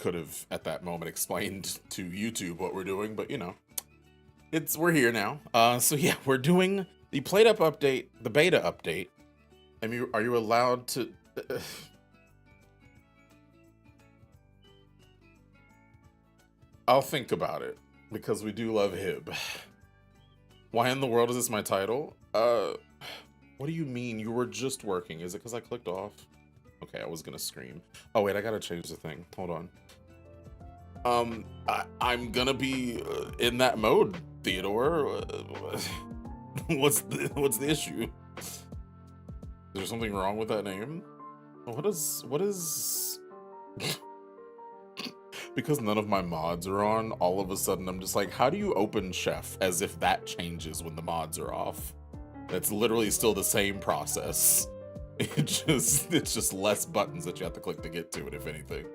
could have at that moment explained to YouTube what we're doing, but you know, we're here now. So yeah, we're doing the PlateUp update, the beta update. I mean, are you allowed to? I'll think about it because we do love Hib. Why in the world is this my title? What do you mean you were just working? Is it because I clicked off? Okay, I was gonna scream. Oh wait, I gotta change the thing. Hold on. I'm gonna be in that mode, Theodore. What's the issue? Is there something wrong with that name? What is? Because none of my mods are on, all of a sudden I'm just like, how do you open Chef as if that changes when the mods are off? That's literally still the same process. It's just less buttons that you have to click to get to it, if anything.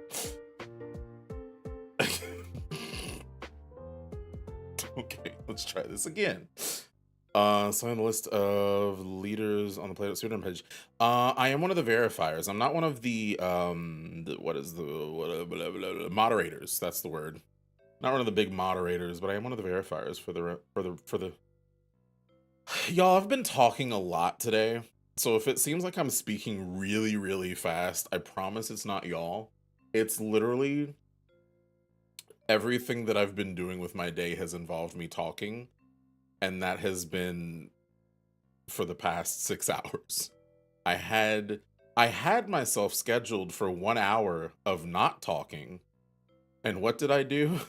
Okay, let's try this again. So on the list of leaders on the PlateUp student page, I am one of the verifiers. I'm not one of the moderators. That's the word. Not one of the big moderators, but I am one of the verifiers for the. Y'all, I've been talking a lot today, so if it seems like I'm speaking really, really fast, I promise it's not y'all. It's literally everything that I've been doing with my day has involved me talking. And that has been for the past 6 hours. I had myself scheduled for 1 hour of not talking. And what did I do?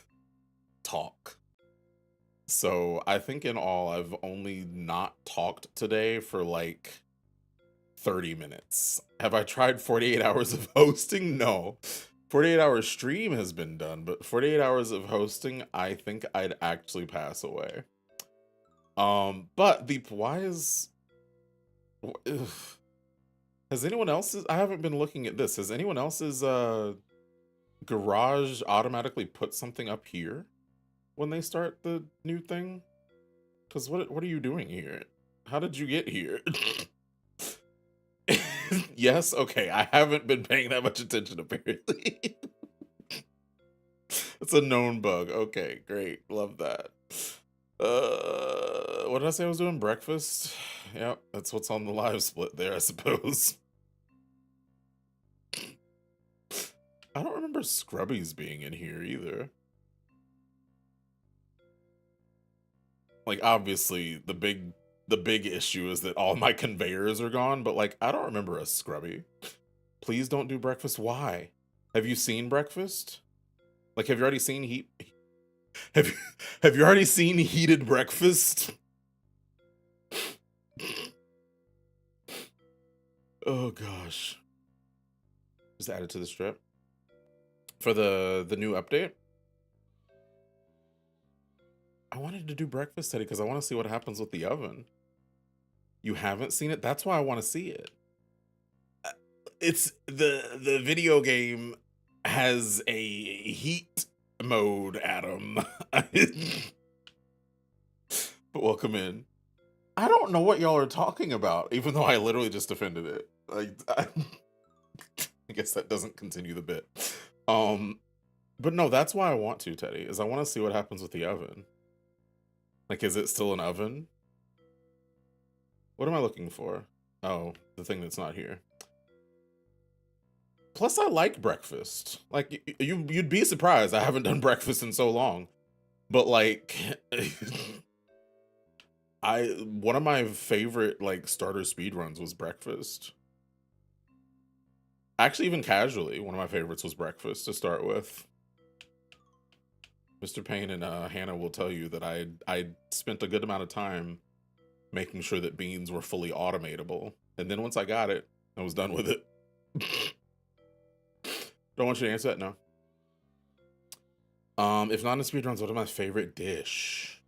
Talk. So I think in all, I've only not talked today for like 30 minutes. Have I tried 48 hours of hosting? No. 48-hour stream has been done, but 48 hours of hosting, I think I'd actually pass away. But why is, ugh. Has anyone else's, I haven't been looking at this. Has anyone else's, garage automatically put something up here when they start the new thing? Cause what are you doing here? How did you get here? Yes, okay, I haven't been paying that much attention apparently. It's a known bug. Okay, great, love that. What did I say I was doing? Breakfast? Yep, that's what's on the live split there, I suppose. I don't remember Scrubbies being in here either. Like, obviously, the big issue is that all my conveyors are gone, but like, I don't remember a Scrubby. Please don't do breakfast. Why? Have you seen breakfast? Like, have you already seen have you already seen heated breakfast? Oh gosh. Just add it to the strip. For the new update. I wanted to do breakfast today because I want to see what happens with the oven. You haven't seen it? That's why I want to see it. It's the video game has a heat mode, Adam. But welcome in. I don't know what y'all are talking about, even though I literally just defended it. Like, I guess that doesn't continue the bit. But no, that's why I want to, Teddy, is I want to see what happens with the oven. Like, is it still an oven? What am I looking for? Oh, the thing that's not here. Plus, I like breakfast. Like, you'd be surprised. I haven't done breakfast in so long. But, like, one of my favorite, like, starter speedruns was breakfast. Actually, even casually, one of my favorites was breakfast to start with. Mr. Payne and Hannah will tell you that I spent a good amount of time making sure that beans were fully automatable. And then once I got it, I was done with it. Don't want you to answer that, no. If not in speedruns, what is my favorite dish?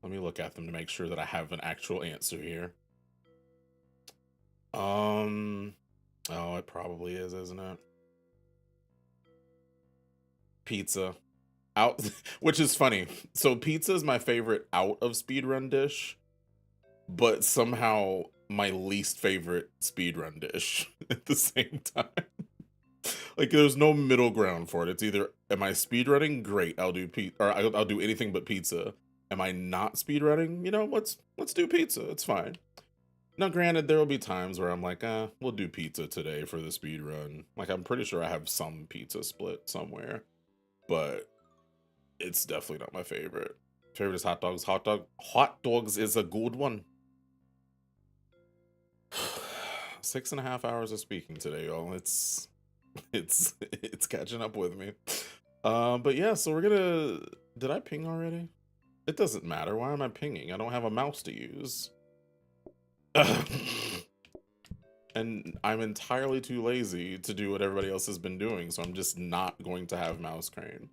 Let me look at them to make sure that I have an actual answer here. Oh, it probably is, isn't it? Pizza. Out, which is funny. So pizza is my favorite out of speedrun dish, but somehow my least favorite speedrun dish at the same time. Like, there's no middle ground for it. It's either, am I speedrunning? Great, I'll do I'll do anything but pizza. Am I not speedrunning? You know, let's do pizza. It's fine. Now, granted, there will be times where I'm like, we'll do pizza today for the speed run. Like, I'm pretty sure I have some pizza split somewhere, but it's definitely not my favorite. Favorite is hot dogs. Hot dogs is a good one. 6.5 hours of speaking today, y'all. It's catching up with me. But yeah, so we're gonna. Did I ping already? It doesn't matter. Why am I pinging? I don't have a mouse to use. And I'm entirely too lazy to do what everybody else has been doing, so I'm just not going to have mouse crane.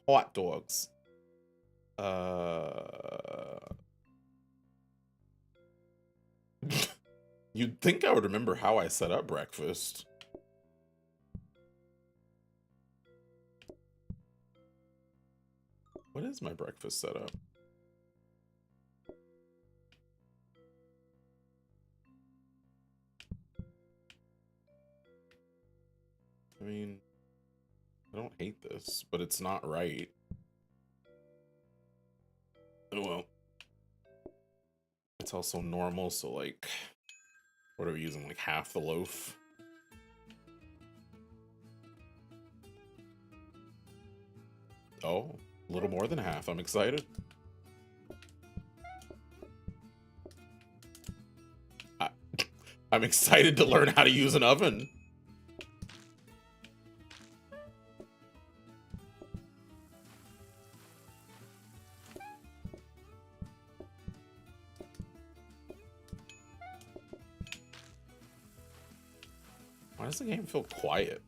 Hot dogs. You'd think I would remember how I set up breakfast. What is my breakfast setup? I mean, I don't hate this, but it's not right. Oh well. It's also normal, so like, what are we using? Like half the loaf? Oh, a little more than half. I'm excited. I'm excited to learn how to use an oven. Why does the game feel quiet?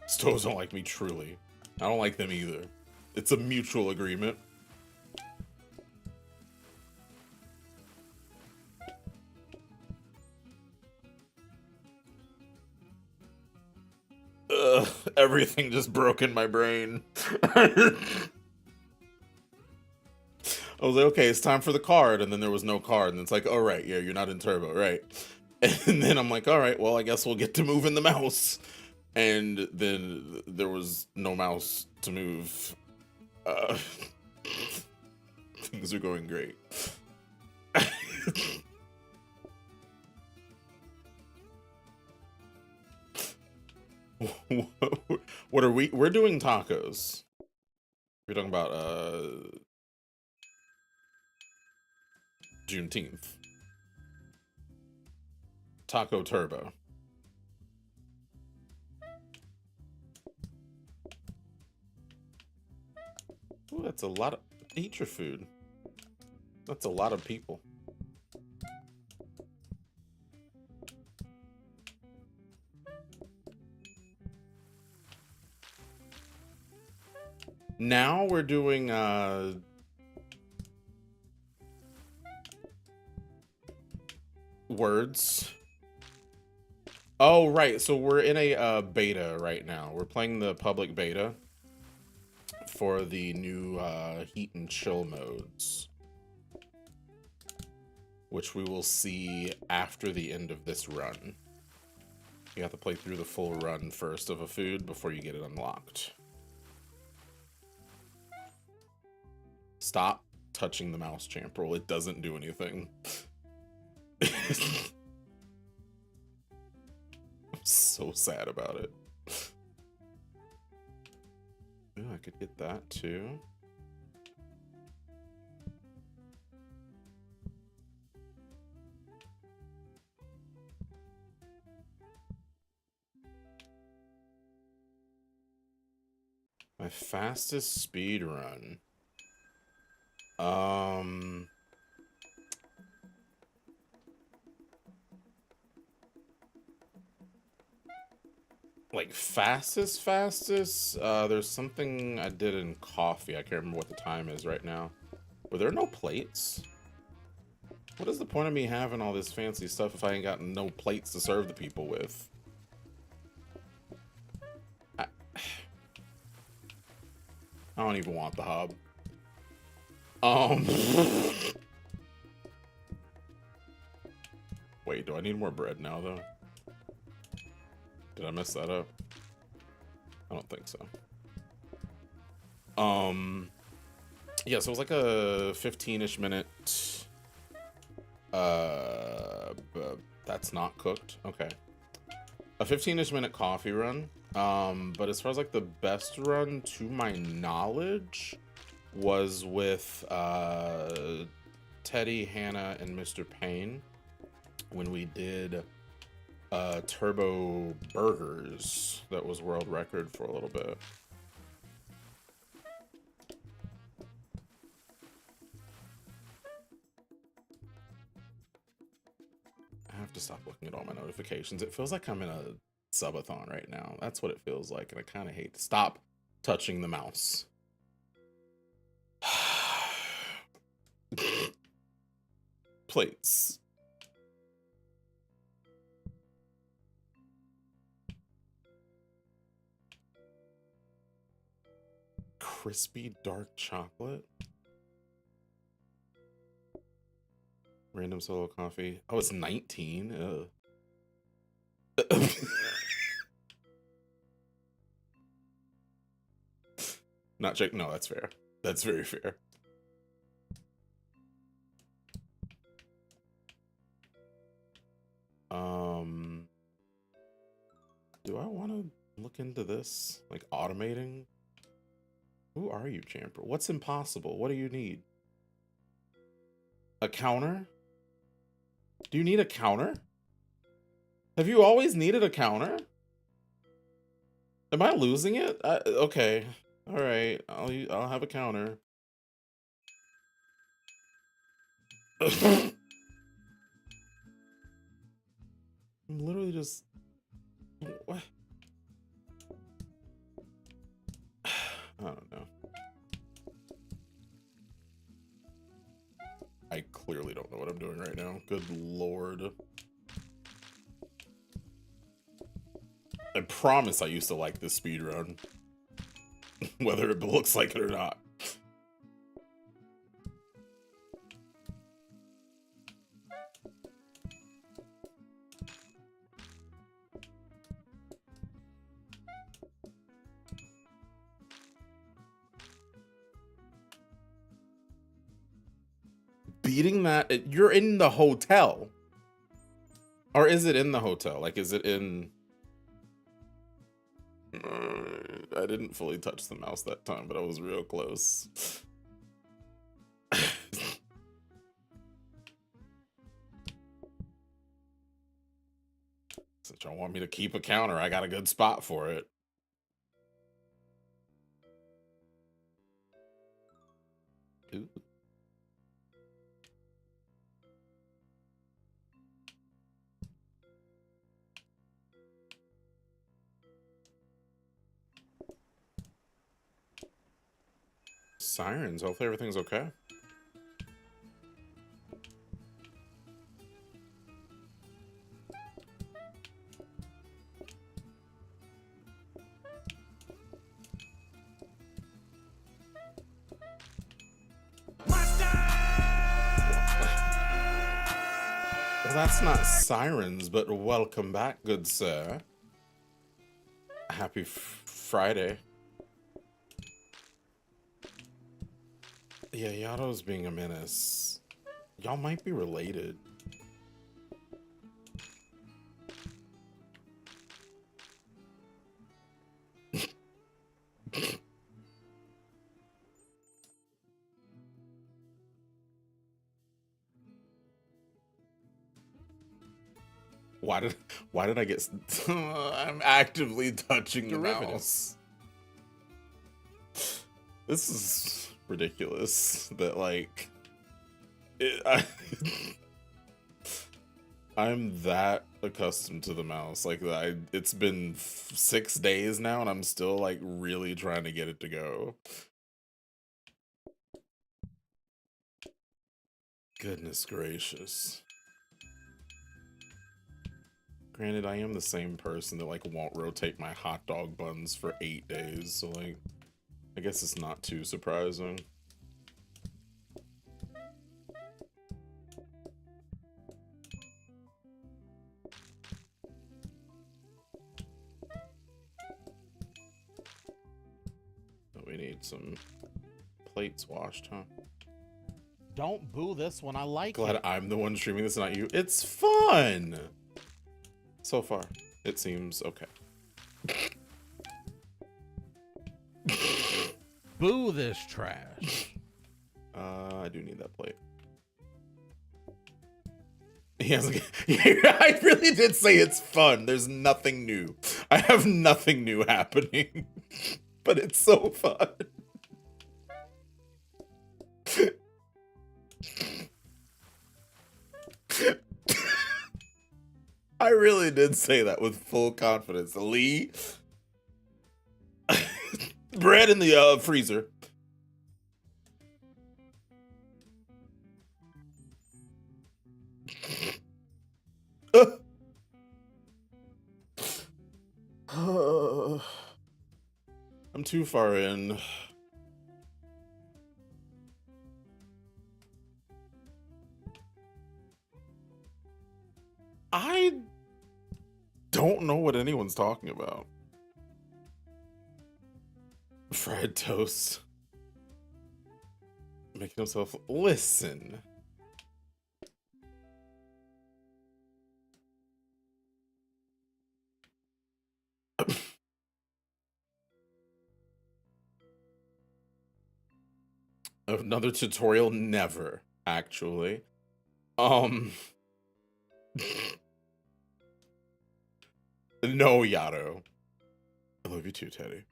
Stoves don't like me, truly. I don't like them either. It's a mutual agreement. Ugh, everything just broke in my brain. I was like, okay, it's time for the card, and then there was no card, and it's like, oh right, yeah, you're not in turbo, right? And then I'm like, all right, well, I guess we'll get to moving the mouse. And then there was no mouse to move. Things are going great. What are we? We're doing tacos. We're talking about Juneteenth. Taco Turbo. Ooh, that's a lot of... Eat your food. That's a lot of people. Now we're doing words. Oh, right. So we're in a beta right now. We're playing the public beta for the new heat and chill modes, which we will see after the end of this run. You have to play through the full run first of a food before you get it unlocked. Stop touching the mouse, Champerl. It doesn't do anything. I'm so sad about it. Ooh, I could get that too. My fastest speed run. Like fastest, there's something I did in coffee. I can't remember what the time is right now. Were there no plates? What is the point of me having all this fancy stuff if I ain't got no plates to serve the people with? I don't even want the hob. Um. Wait, do I need more bread now, though? Did I mess that up? I don't think so. Yeah, so it was like a 15-ish minute. That's not cooked. Okay. A 15-ish minute coffee run. But as far as like the best run to my knowledge was with Teddy, Hannah, and Mr. Payne when we did Turbo Burgers. That was world record for a little bit. I have to stop looking at all my notifications. It feels like I'm in a subathon right now. That's what it feels like, and I kind of hate to stop touching the mouse. Plates. Crispy dark chocolate. Random solo coffee. Oh, it's 19. Not check. No, that's fair. That's very fair. Do I want to look into this? Like automating? Who are you, Champer? What's impossible? What do you need? A counter? Do you need a counter? Have you always needed a counter? Am I losing it? Okay. All right. I'll have a counter. I'm literally just what? I don't know. I clearly don't know what I'm doing right now. Good lord. I promise I used to like this speedrun. Whether it looks like it or not. Beating that, you're in the hotel. Or is it in the hotel? Like, is it in... I didn't fully touch the mouse that time, but I was real close. Since y'all want me to keep a counter, I got a good spot for it. Ooh. Sirens, hopefully everything's okay. Well, that's not sirens, but welcome back, good sir. Happy Friday. Yeah, Yato's being a menace. Y'all might be related. Why did I get I'm actively touching the mouse. This is ridiculous that like I'm that accustomed to the mouse. Like it's been 6 days now and I'm still like really trying to get it to go. Goodness gracious. Granted, I am the same person that like won't rotate my hot dog buns for 8 days, so like I guess it's not too surprising. We need some plates washed, huh? Don't boo this one. I like Glad it. I'm the one streaming this, not you. It's fun! So far, it seems okay. Boo this trash. I do need that plate. He hasn't. I really did say it's fun. There's nothing new. I have nothing new happening, but it's so fun. I really did say that with full confidence. Lee, bread in the freezer. I'm too far in. I don't know what anyone's talking about. Fried toast. Making himself listen. Another tutorial? Never, actually. No, Yato. I love you too, Teddy.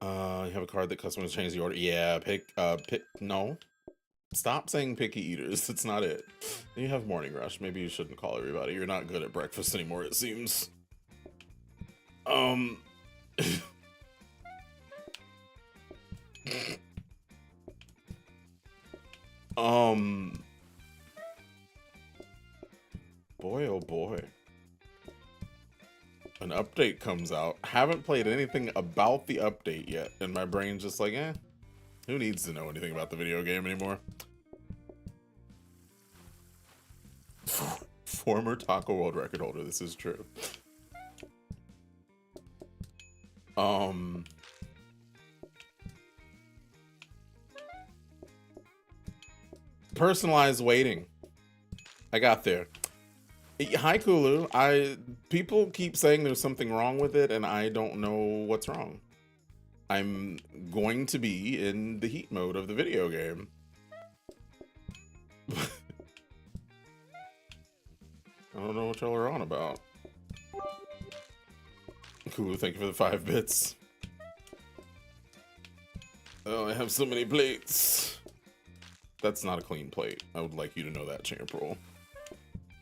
You have a card that customers change the order. Yeah, no. Stop saying picky eaters. That's not it. You have morning rush. Maybe you shouldn't call everybody. You're not good at breakfast anymore, it seems. Boy, oh boy. An update comes out. Haven't played anything about the update yet, and my brain's just like, eh, who needs to know anything about the video game anymore? Former Taco World record holder, this is true. Personalized waiting. I got there. Hi, Kulu. People keep saying there's something wrong with it, and I don't know what's wrong. I'm going to be in the heat mode of the video game. I don't know what y'all are on about. Kulu, thank you for the 5 bits. Oh, I have so many plates. That's not a clean plate. I would like you to know that, Champ Roll.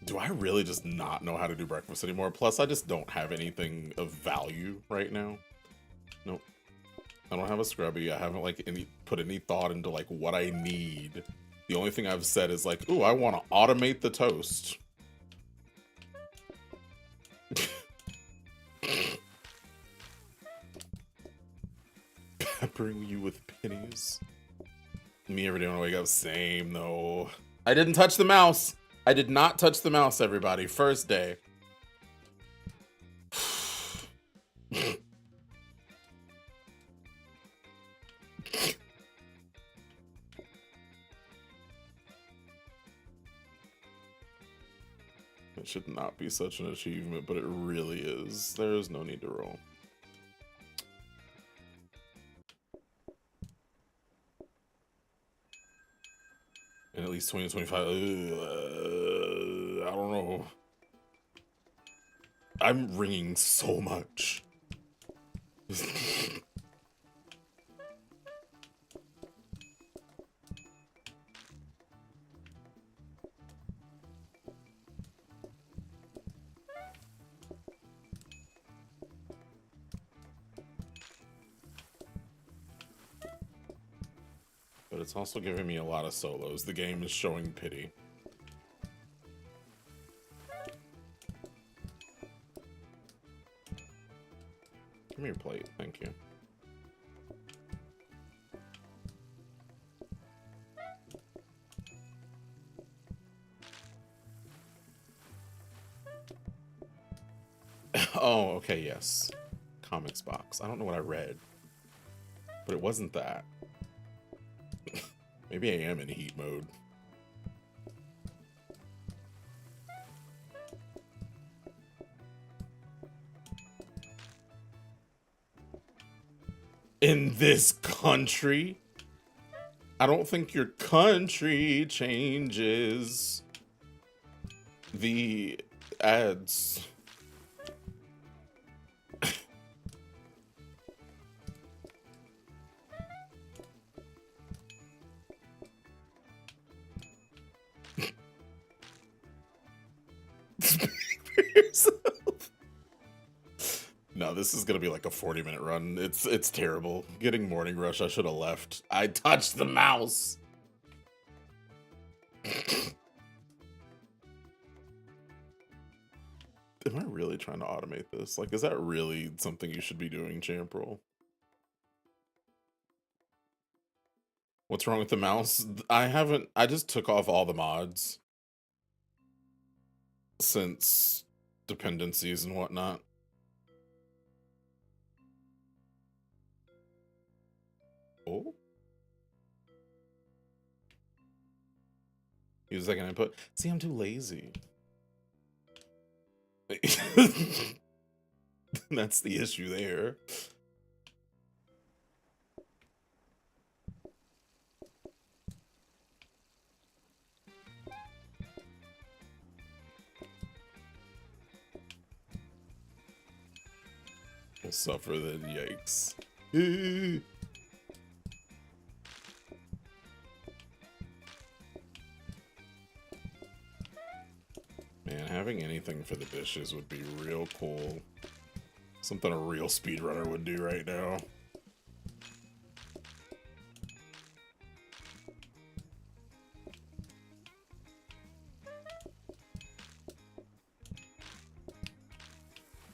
Do I really just not know how to do breakfast anymore? Plus, I just don't have anything of value right now. Nope. I don't have a scrubby. I haven't like put any thought into like what I need. The only thing I've said is like, ooh, I want to automate the toast. Peppering you with pennies. Me every day when I wake up, same though. I didn't touch the mouse. I did not touch the mouse, everybody. First day. It should not be such an achievement, but it really is. There is no need to roll. In at least 2025. I don't know. I'm ringing so much. But it's also giving me a lot of solos. The game is showing pity. Give me your plate, thank you. Oh, okay, yes. Comics box. I don't know what I read, but it wasn't that. Maybe I am in heat mode. In this country? I don't think your country changes the ads. Speak for yourself. No, this is gonna be like a 40-minute run. It's terrible. Getting morning rush, I should have left. I touched the mouse. Am I really trying to automate this? Like, is that really something you should be doing, Champrel? What's wrong with the mouse? I just took off all the mods since dependencies and whatnot. Oh? Use a second input. See, I'm too lazy. That's the issue there. We'll suffer then, yikes. Man, having anything for the dishes would be real cool. Something a real speedrunner would do right now.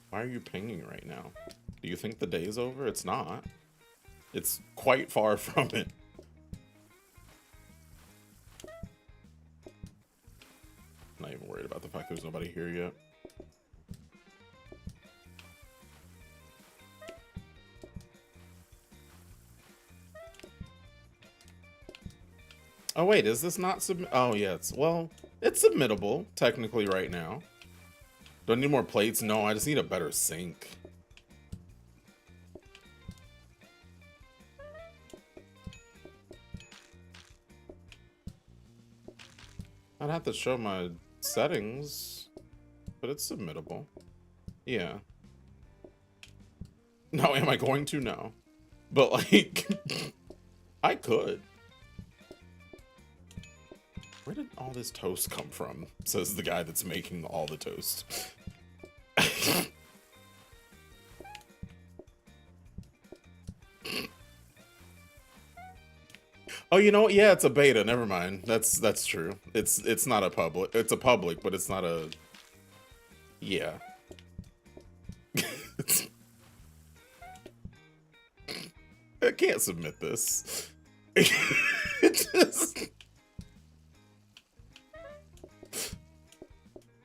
Why are you pinging right now? Do you think the day's over? It's not. It's quite far from it. Not even worried about the fact there's nobody here yet. Oh wait, is this not oh yeah, it's submittable technically right now. Do I need more plates? No, I just need a better sink. I'd have to show my settings, but it's submittable. Yeah. No, am I going to? No. But like, I could. Where did all this toast come from? Says the guy that's making all the toast. Oh, you know what? Yeah, it's a beta. Never mind. That's true. It's not a public. It's a public, but it's not a. Yeah. I can't submit this. It just.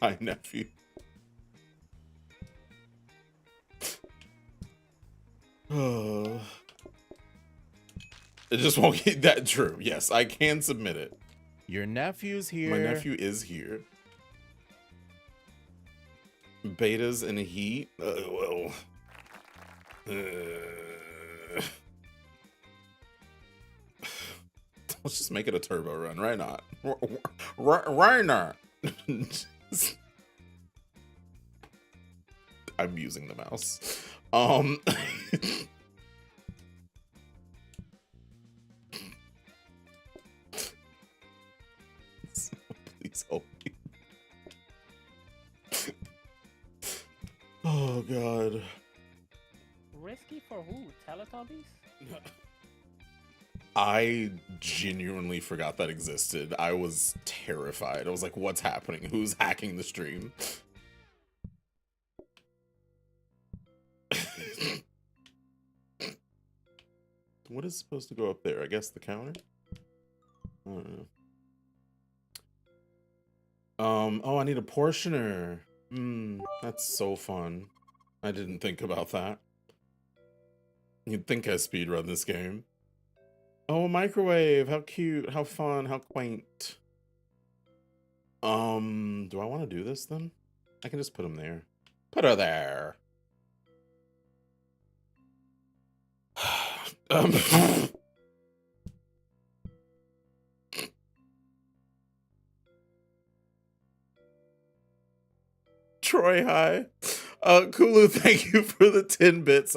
Hi, nephew. Oh. It just won't get that true. Yes, I can submit it. Your nephew's here. My nephew is here. Betas in heat? Well. Let's just make it a turbo run. Why not? Why not? I'm using the mouse. Please help me. Oh god. Risky for who? Teletubbies? I genuinely forgot that existed. I was terrified. I was like, what's happening? Who's hacking the stream? What is supposed to go up there? I guess the counter? I don't know. Oh, I need a portioner. That's so fun. I didn't think about that. You'd think I speedrun this game. Oh, a microwave! How cute! How fun! How quaint! Do I want to do this then? I can just put him there. Put her there. um, Troy, hi. Kulu, thank you for the 10 bits.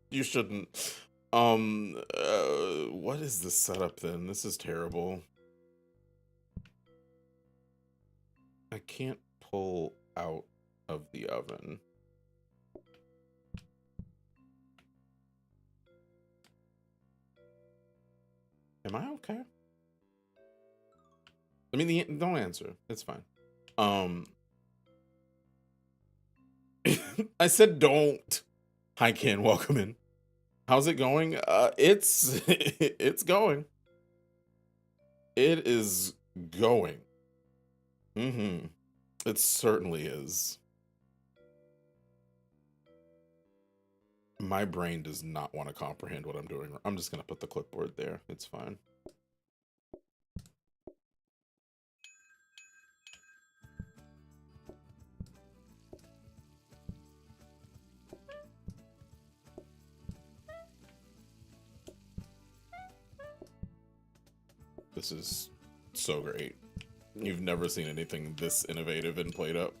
You shouldn't. What is the setup then? This is terrible. I can't pull out of the oven. Am I okay? I mean, don't answer. It's fine. I said don't. Hi, Ken. Welcome in. How's it going? It's it's going. It is going. It certainly is. My brain does not want to comprehend what I'm doing. I'm just gonna put the clipboard there. It's fine. This is so great. You've never seen anything this innovative in PlateUp.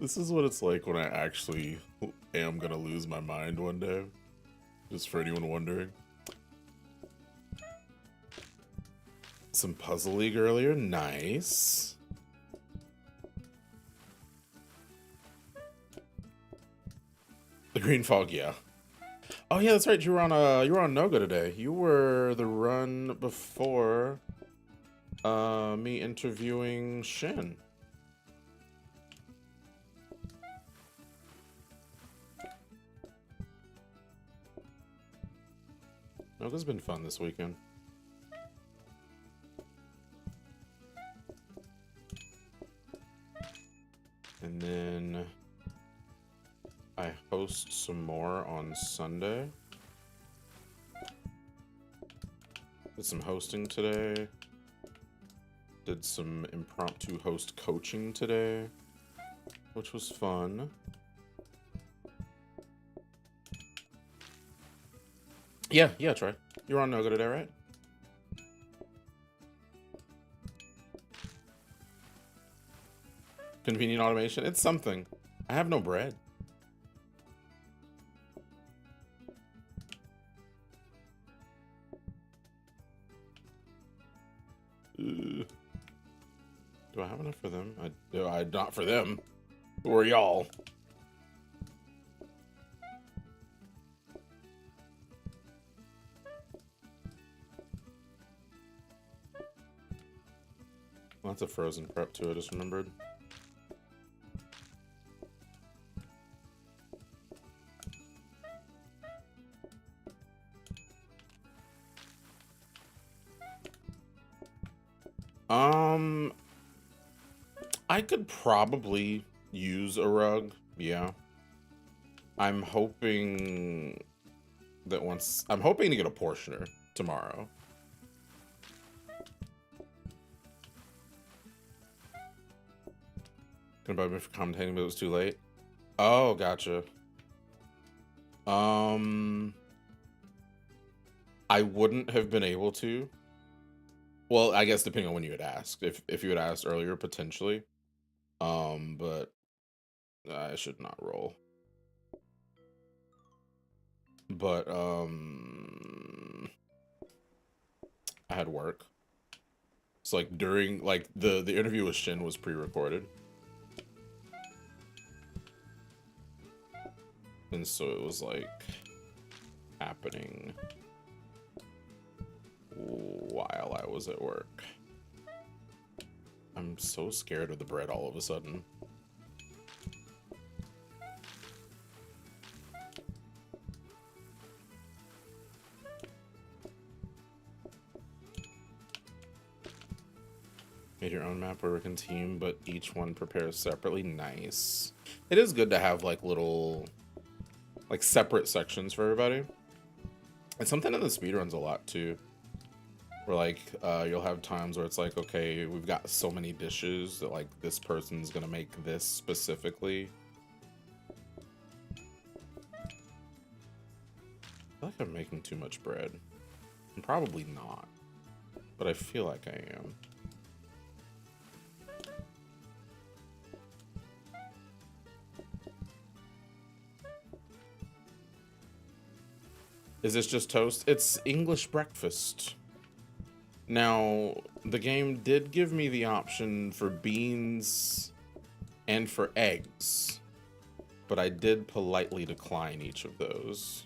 This is what it's like when I actually am gonna lose my mind one day. Just for anyone wondering. Some Puzzle League earlier. Nice. The Green Fog, yeah. Oh yeah, that's right. You were on Noga today. You were the run before me interviewing Shin. Noga's been fun this weekend. And then I host some more on Sunday. Did some hosting today. Did some impromptu host coaching today, which was fun. Yeah, Troy. You're on Noga today, right? Convenient automation. It's something. I have no bread. Do I have enough for them? I not for them. Who are y'all? Lots of frozen prep too, I just remembered. I could probably use a rug, yeah. I'm hoping to get a portioner tomorrow. Gonna buy me for commentating, but it was too late. Oh, gotcha. I wouldn't have been able to. Well, I guess depending on when you had asked. If you had asked earlier, potentially. But I should not roll. But I had work. So like during the interview with Shin was pre-recorded. And so it was like happening while I was at work. I'm so scared of the bread all of a sudden. Made your own map or work in team, but each one prepares separately. Nice. It is good to have like little, like separate sections for everybody. And something in the speedruns a lot too. Where like you'll have times where it's like, okay, we've got so many dishes that like this person's gonna make this specifically. I feel like I'm making too much bread. I'm probably not, but I feel like I am. Is this just toast? It's English breakfast. Now, the game did give me the option for beans and for eggs, but I did politely decline each of those.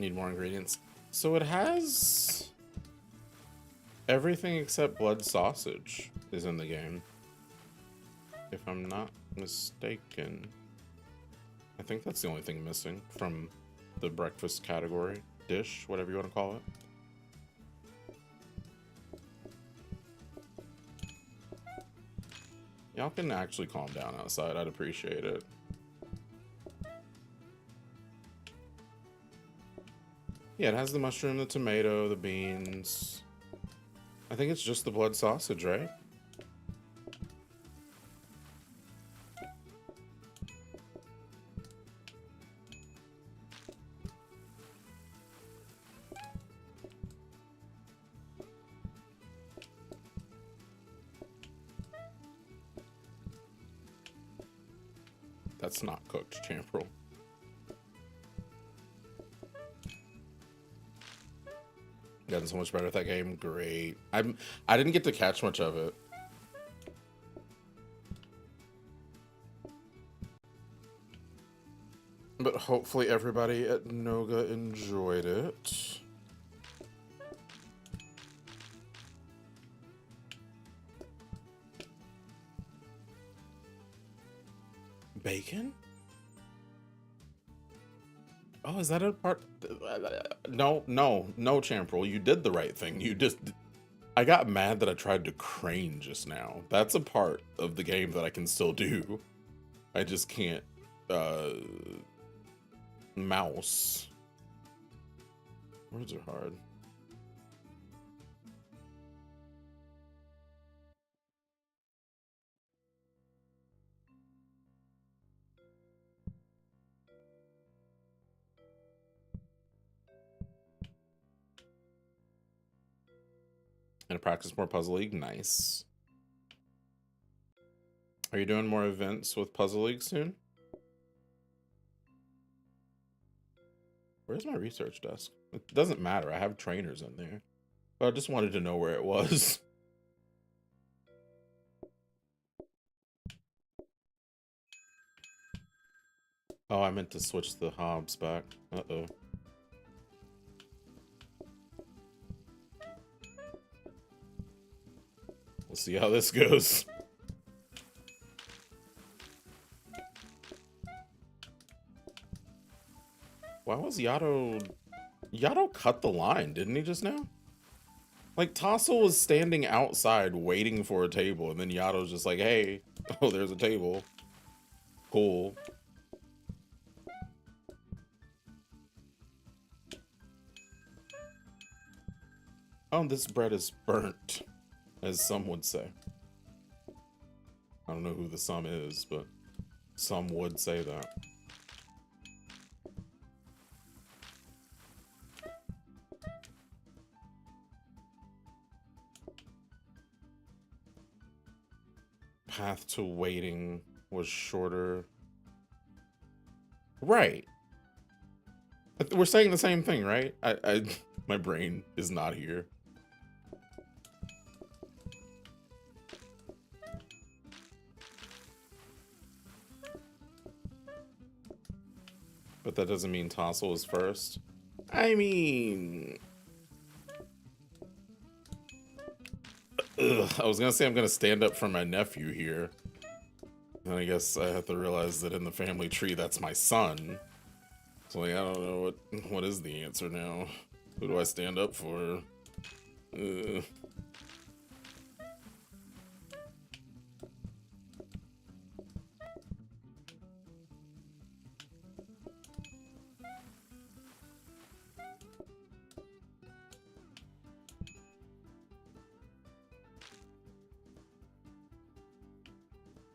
Need more ingredients. So it has everything except blood sausage is in the game, if I'm not mistaken. I think that's the only thing missing from the breakfast category, dish, whatever you want to call it. Y'all can actually calm down outside. I'd appreciate it. Yeah, it has the mushroom, the tomato, the beans. I think it's just the blood sausage, right? That's not cooked, Champerl. Gotten so much better at that game. Great. I didn't get to catch much of it. But hopefully everybody at Noga enjoyed it. Bacon? Oh, is that a part? No, Champerl. You did the right thing. You just... I got mad that I tried to crane just now. That's a part of the game that I can still do. I just can't, mouse. Words are hard. And to practice more Puzzle League, nice. Are you doing more events with Puzzle League soon? Where's my research desk? It doesn't matter, I have trainers in there. But I just wanted to know where it was. Oh, I meant to switch the hobs back. Uh-oh. We'll see how this goes. Why was Yato... Yato cut the line, didn't he just now? Like, Tassel was standing outside waiting for a table, and then Yato's just like, hey, oh, there's a table. Cool. Oh, this bread is burnt, as some would say. I don't know who the some is, but some would say that. Path to waiting was shorter. Right. We're saying the same thing, right? My brain is not here. But that doesn't mean Tossle is first. I mean... Ugh, I was gonna say I'm gonna stand up for my nephew here. And I guess I have to realize that in the family tree, that's my son. So like, I don't know what is the answer now. Who do I stand up for?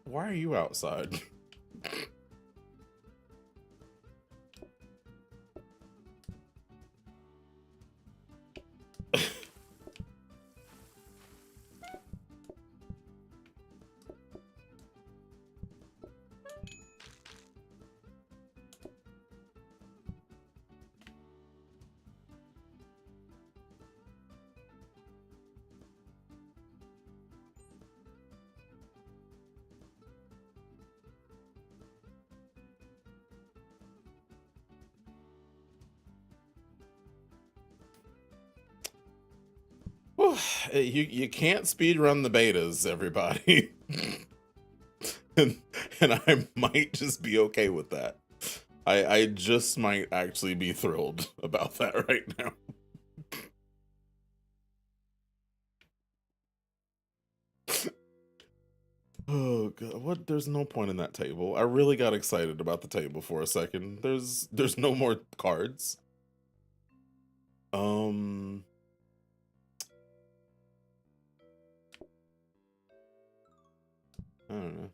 Why are you outside? You can't speed run the betas, everybody. and I might just be okay with that. I just might actually be thrilled about that right now. Oh god, what? There's no point in that table. I really got excited about the table for a second. There's no more cards. I don't know.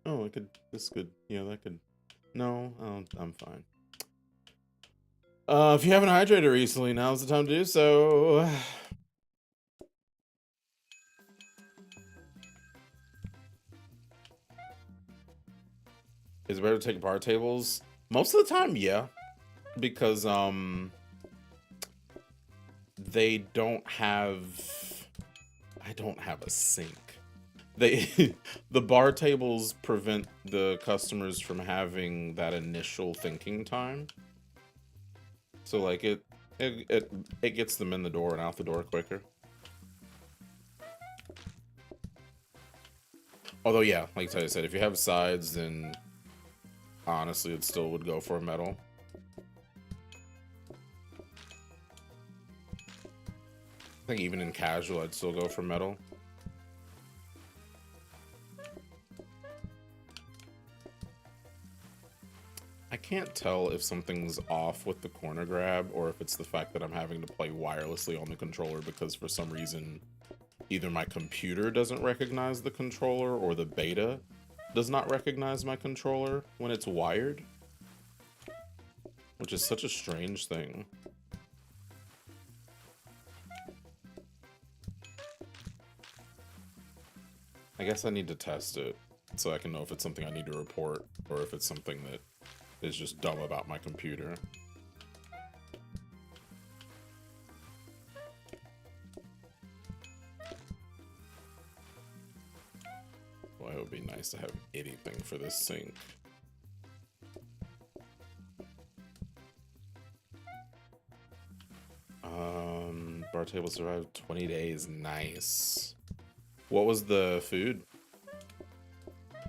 Oh, I could. This could. Yeah, that could. No, I'm fine. If you haven't hydrated recently, now's the time to do so. Is it better to take bar tables? Most of the time, yeah. Because, they don't have... I don't have a sink. They the bar tables prevent the customers from having that initial thinking time. So, like, it gets them in the door and out the door quicker. Although, yeah, like I said, if you have sides, then... honestly, it still would go for a metal. I think even in casual, I'd still go for metal. I can't tell if something's off with the corner grab or if it's the fact that I'm having to play wirelessly on the controller because for some reason, either my computer doesn't recognize the controller or the beta does not recognize my controller when it's wired, which is such a strange thing. I guess I need to test it so I can know if it's something I need to report or if it's something that is just dumb about my computer. Boy, it would be nice to have anything for this sink. Bar table survived 20 days. Nice. What was the food?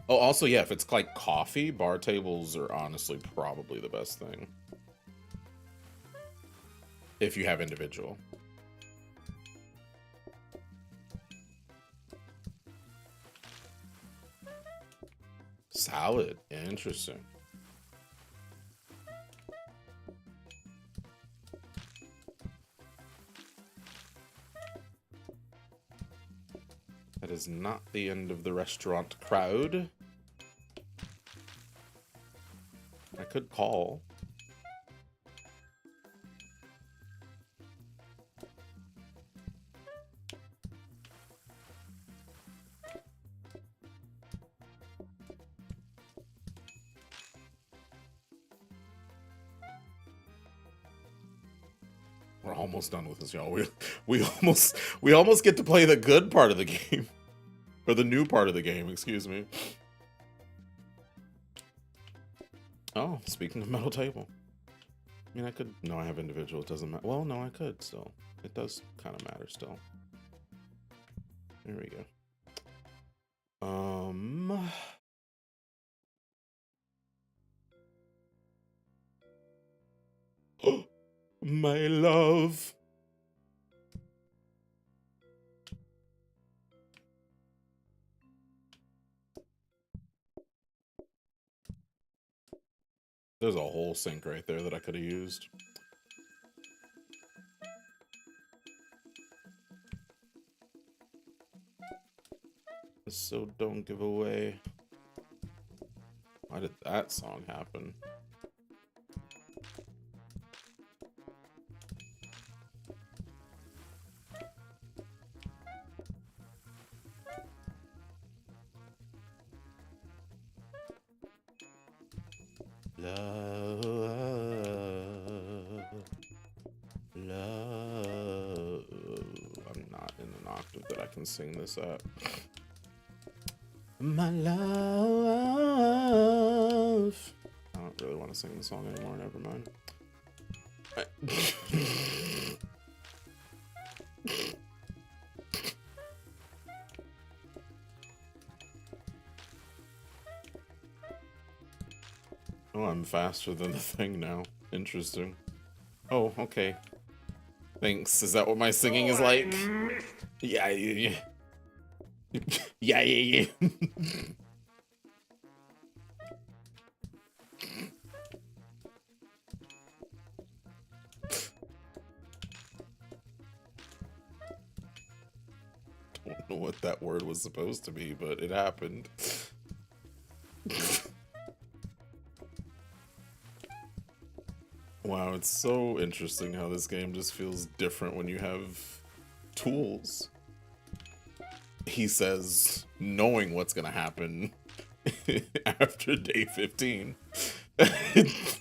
Oh, also, yeah, if it's like coffee, bar tables are honestly probably the best thing. If you have individual. Salad. Interesting. That is not the end of the restaurant crowd. I could call. We're almost done with this, y'all. We almost get to play the good part of the game. Or the new part of the game, excuse me. Oh, speaking of metal table. I mean, I could... No, I have individual. It doesn't matter. Well, no, I could still. It does kind of matter still. There we go. My love. There's a whole sink right there that I could have used. So don't give away. Why did that song happen? Love, love. I'm not in an octave that I can sing this at. My love. I don't really want to sing the song anymore. Never mind. Oh, I'm faster than the thing now. Interesting. Oh, okay. Thanks. Is that what my singing is like? Yeah, yeah, yeah. Yeah, yeah, yeah. Don't know what that word was supposed to be, but it happened. Wow, it's so interesting how this game just feels different when you have tools. He says, knowing what's gonna happen after day 15. Like,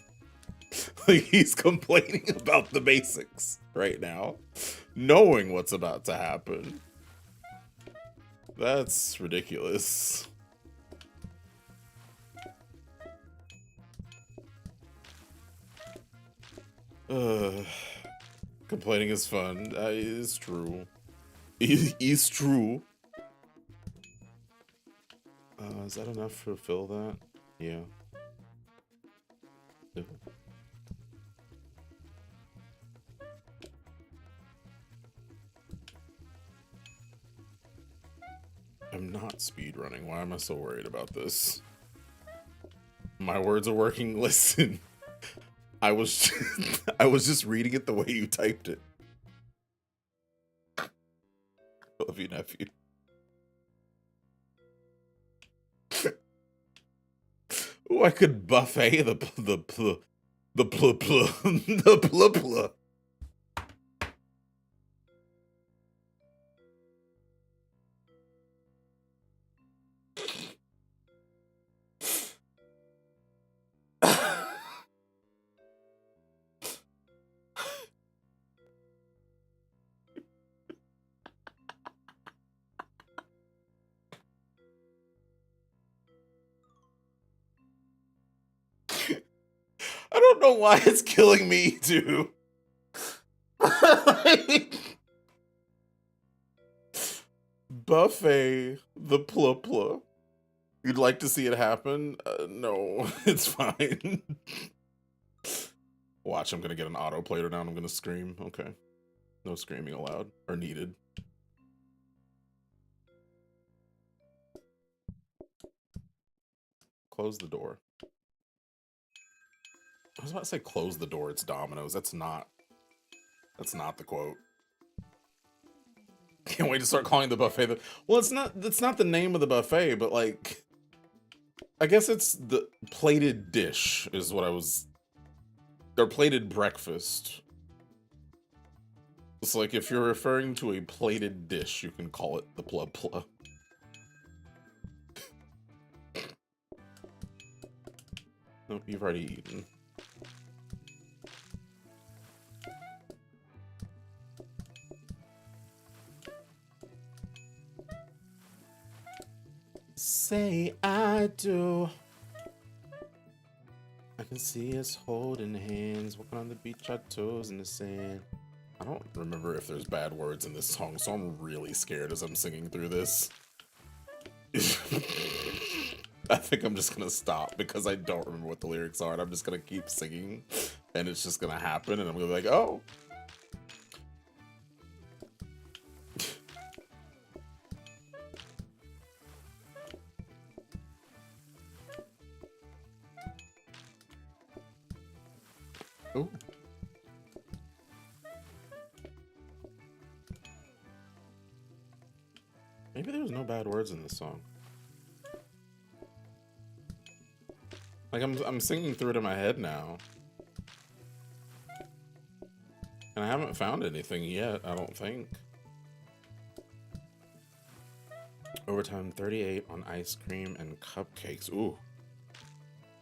he's complaining about the basics right now, knowing what's about to happen. That's ridiculous. Complaining is fun. It's true. It's true. Is that enough to fill that? Yeah. I'm not speedrunning. Why am I so worried about this? My words are working. Listen. I was just reading it the way you typed it. Love you, nephew. Oh, I could buffet the pl the pl. I don't know why it's killing me too. Buffet the pl. You'd like to see it happen? No, it's fine. Watch, I'm gonna get an autoplayer now and I'm gonna scream. Okay. No screaming allowed or needed. Close the door. I was about to say close the door, it's Domino's. That's not the quote. Can't wait to start calling the buffet the... Well, that's not the name of the buffet, but like... I guess it's the plated dish is what I was... Or plated breakfast. It's like if you're referring to a plated dish, you can call it the pl. Nope, you've already eaten. say I do. I can see us holding hands, walking on the beach, our toes in the sand. I don't remember if there's bad words in this song, so I'm really scared as I'm singing through this. I think I'm just gonna stop because I don't remember what the lyrics are, and I'm just gonna keep singing, and it's just gonna happen, and I'm gonna be like, oh. Ooh. Maybe there's no bad words in this song. Like I'm singing through it in my head now. And I haven't found anything yet, I don't think. Overtime 38 on ice cream and cupcakes. Ooh.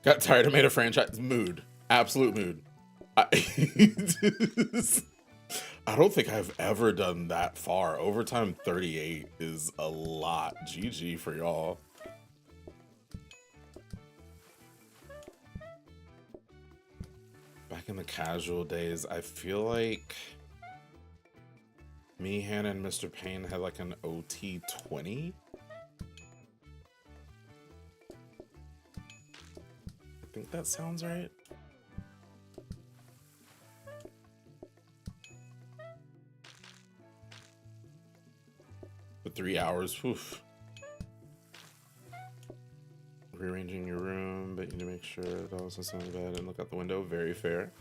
Got tired of made a franchise. Mood. Absolute mood. I don't think I've ever done that far. Overtime 38 is a lot. GG for y'all. Back in the casual days, I feel like me, Hannah, and Mr. Payne had like an OT 20. I think that sounds right. For 3 hours, oof. Rearranging your room, but you need to make sure it also sounds bad and look out the window. Very fair.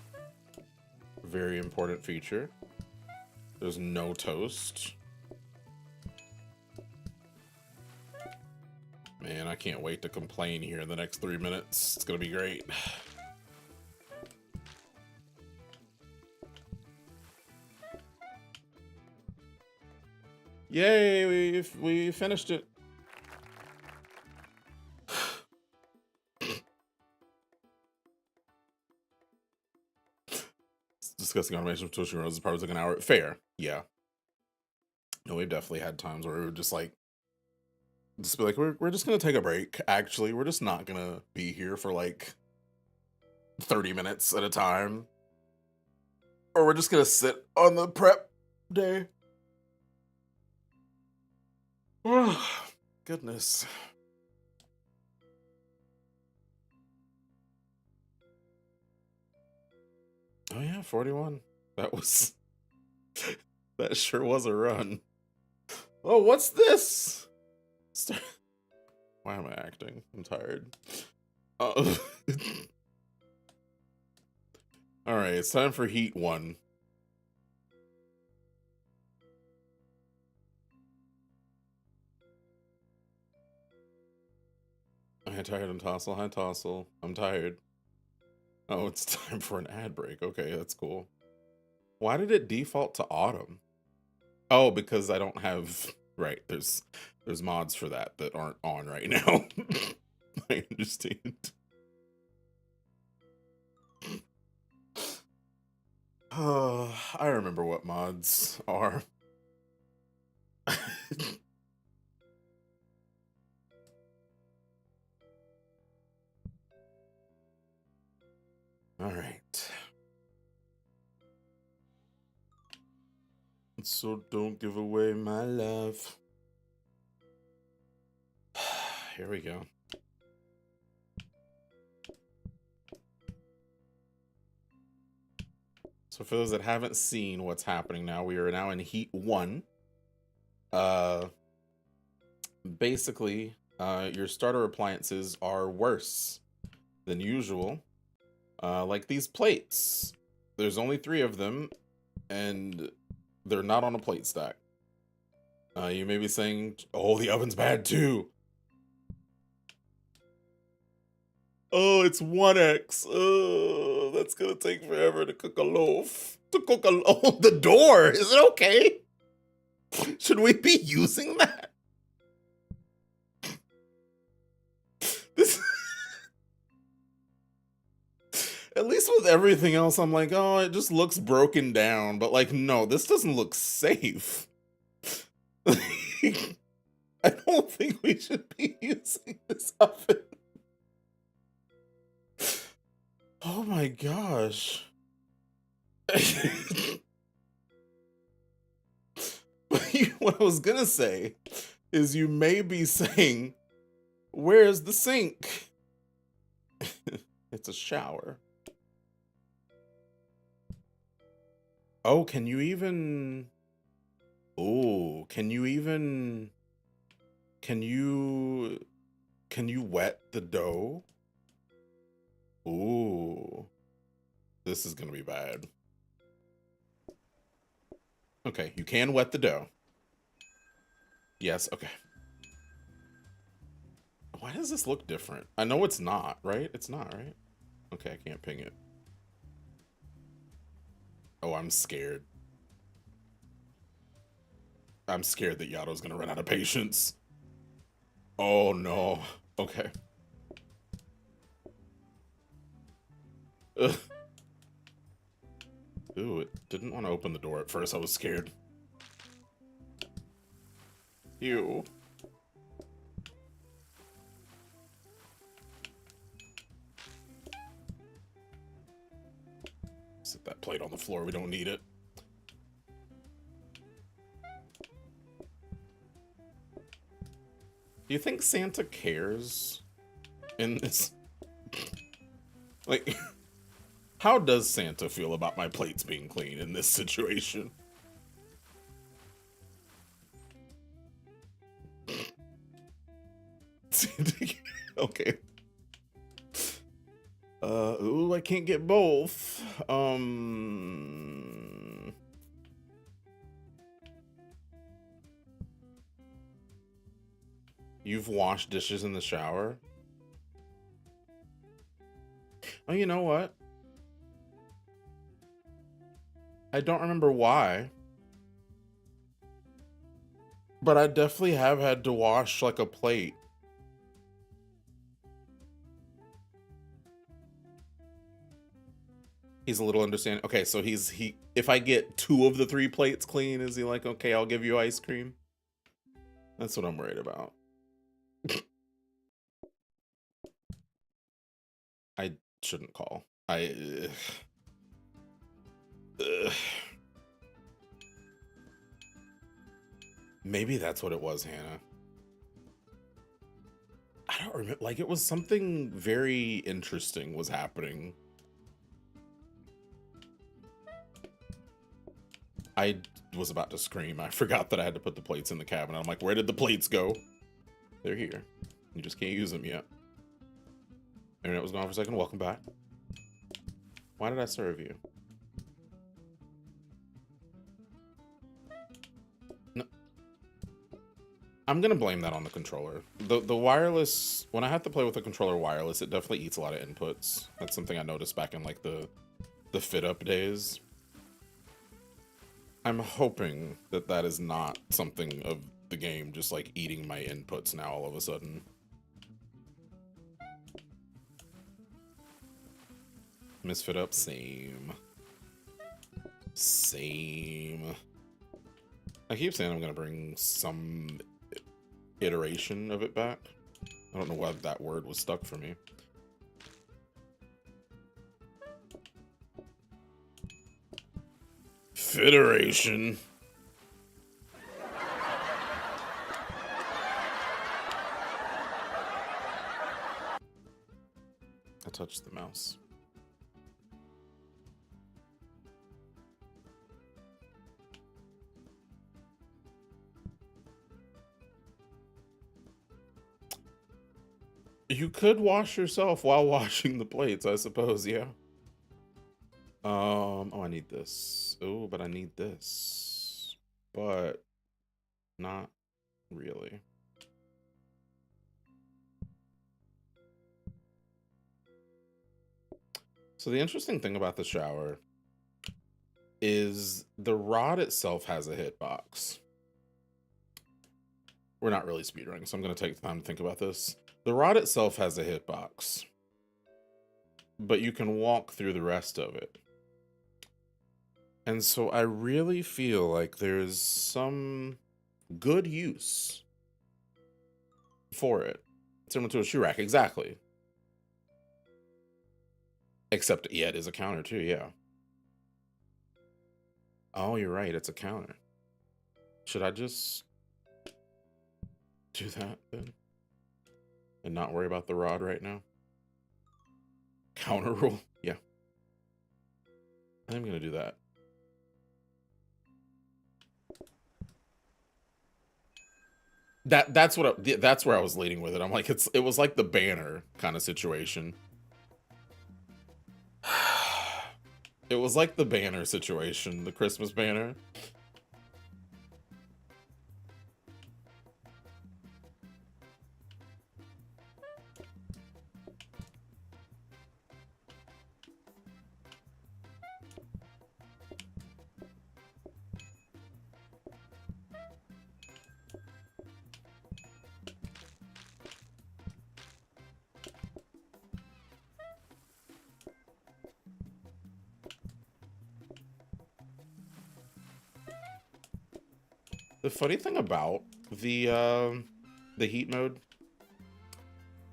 Very important feature. There's no toast. Man, I can't wait to complain here in the next 3 minutes. It's gonna be great. Yay, we finished it. Discussing automation of Twitching Roses probably like an hour. Fair, yeah. No, we've definitely had times where we were just like, be like, we're just gonna take a break. Actually, we're just not gonna be here for like 30 minutes at a time, or we're just gonna sit on the prep day. Oh, goodness. Oh yeah, 41. That was that sure was a run. Oh, what's this? Why am I acting? I'm tired. All right, it's time for Heat 1. Hi, tired and Tossle. Hi, Tossle. I'm tired. Oh, it's time for an ad break. Okay, that's cool. Why did it default to autumn? Oh, because I don't have... Right, there's mods for that aren't on right now. I understand. Oh, I remember what mods are. All right. So don't give away my love. Here we go. So for those that haven't seen what's happening now, we are now in Heat 1. Basically, your starter appliances are worse than usual. Like these plates. There's only 3 of them, and they're not on a plate stack. You may be saying, oh, the oven's bad too. Oh, it's 1x. Oh, that's gonna take forever to cook a loaf. Oh, the door. Is it okay? Should we be using that? This... At least with everything else, I'm like, oh, it just looks broken down. But like, no, this doesn't look safe. I don't don't think we should be using this oven. Oh my gosh. What I was gonna say is you may be saying, where's the sink? It's a shower. Oh, can you even... Oh, can you wet the dough? Ooh, this is gonna be bad. Okay, you can wet the dough. Yes, okay. Why does this look different? I know it's not, right? It's not, right? Okay, I can't ping it. Oh, I'm scared. I'm scared that Yato's gonna run out of patience. Oh no. Okay. Ugh. Ooh, it didn't want to open the door at first. I was scared. Ew. Set that plate on the floor. We don't need it. Do you think Santa cares in this? Like, how does Santa feel about my plates being clean in this situation? Okay. Ooh, I can't get both. You've washed dishes in the shower? Oh, you know what? I don't remember why. But I definitely have had to wash like a plate. He's a little understanding. Okay, so if I get 2 of the 3 plates clean, is he like, okay, I'll give you ice cream? That's what I'm worried about. I shouldn't call. Maybe that's what it was, Hannah. I don't remember. Like, it was something very interesting was happening. I was about to scream. I forgot that I had to put the plates in the cabinet. I'm like, where did the plates go? They're here. You just can't use them yet. Internet was gone for a second. Welcome back. Why did I serve you? No. I'm gonna blame that on the controller. The wireless, when I have to play with the controller wireless, it definitely eats a lot of inputs. That's something I noticed back in like the FitUp days. I'm hoping that that is not something of the game just like eating my inputs now all of a sudden. Misfit up, same. Same. I keep saying I'm gonna bring some iteration of it back. I don't know why that word was stuck for me. Federation. I touched the mouse. You could wash yourself while washing the plates, I suppose, yeah. Oh, I need this. Oh, but I need this. But not really. So the interesting thing about the shower is the rod itself has a hitbox. We're not really speedrunning, so I'm going to take the time to think about this. The rod itself has a hitbox, but you can walk through the rest of it. And so I really feel like there's some good use for it. Similar to a shoe rack, exactly. Except, yeah, it is a counter too, yeah. Oh, you're right, it's a counter. Should I just do that then? And not worry about the rod right now? Counter rule? Yeah. I'm gonna do that. That's where I was leading with it. I'm like, it was like the banner kind of situation. It was like the banner situation, the Christmas banner. The funny thing about the heat mode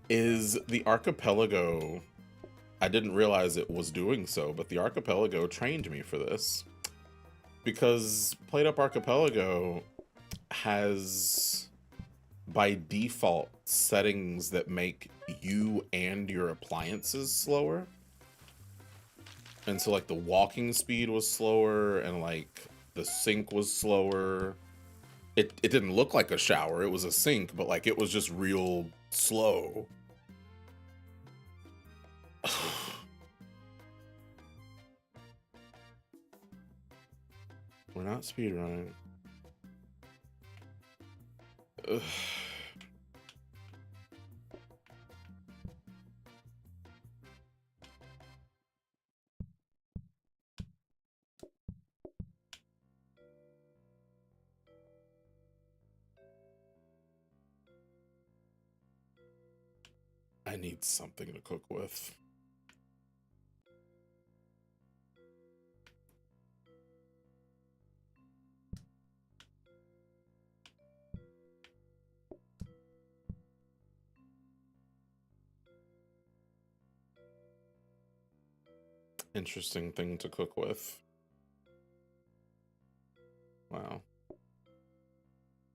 is the archipelago. I didn't realize it was doing so, but the archipelago trained me for this. Because PlateUp Archipelago has, by default, settings that make you and your appliances slower. And so, like, the walking speed was slower, and, like, the sink was slower. It didn't look like a shower, it was a sink, but, like, it was just real slow. We're not speedrunning. Ugh. I need something to cook with. Interesting thing to cook with. Wow.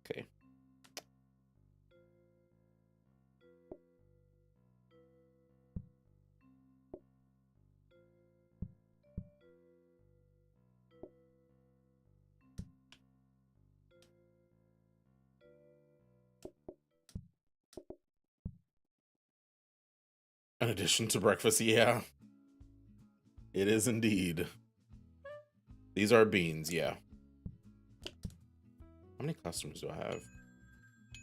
Okay. In addition to breakfast, yeah. It is indeed. These are beans, yeah. How many customers do I have?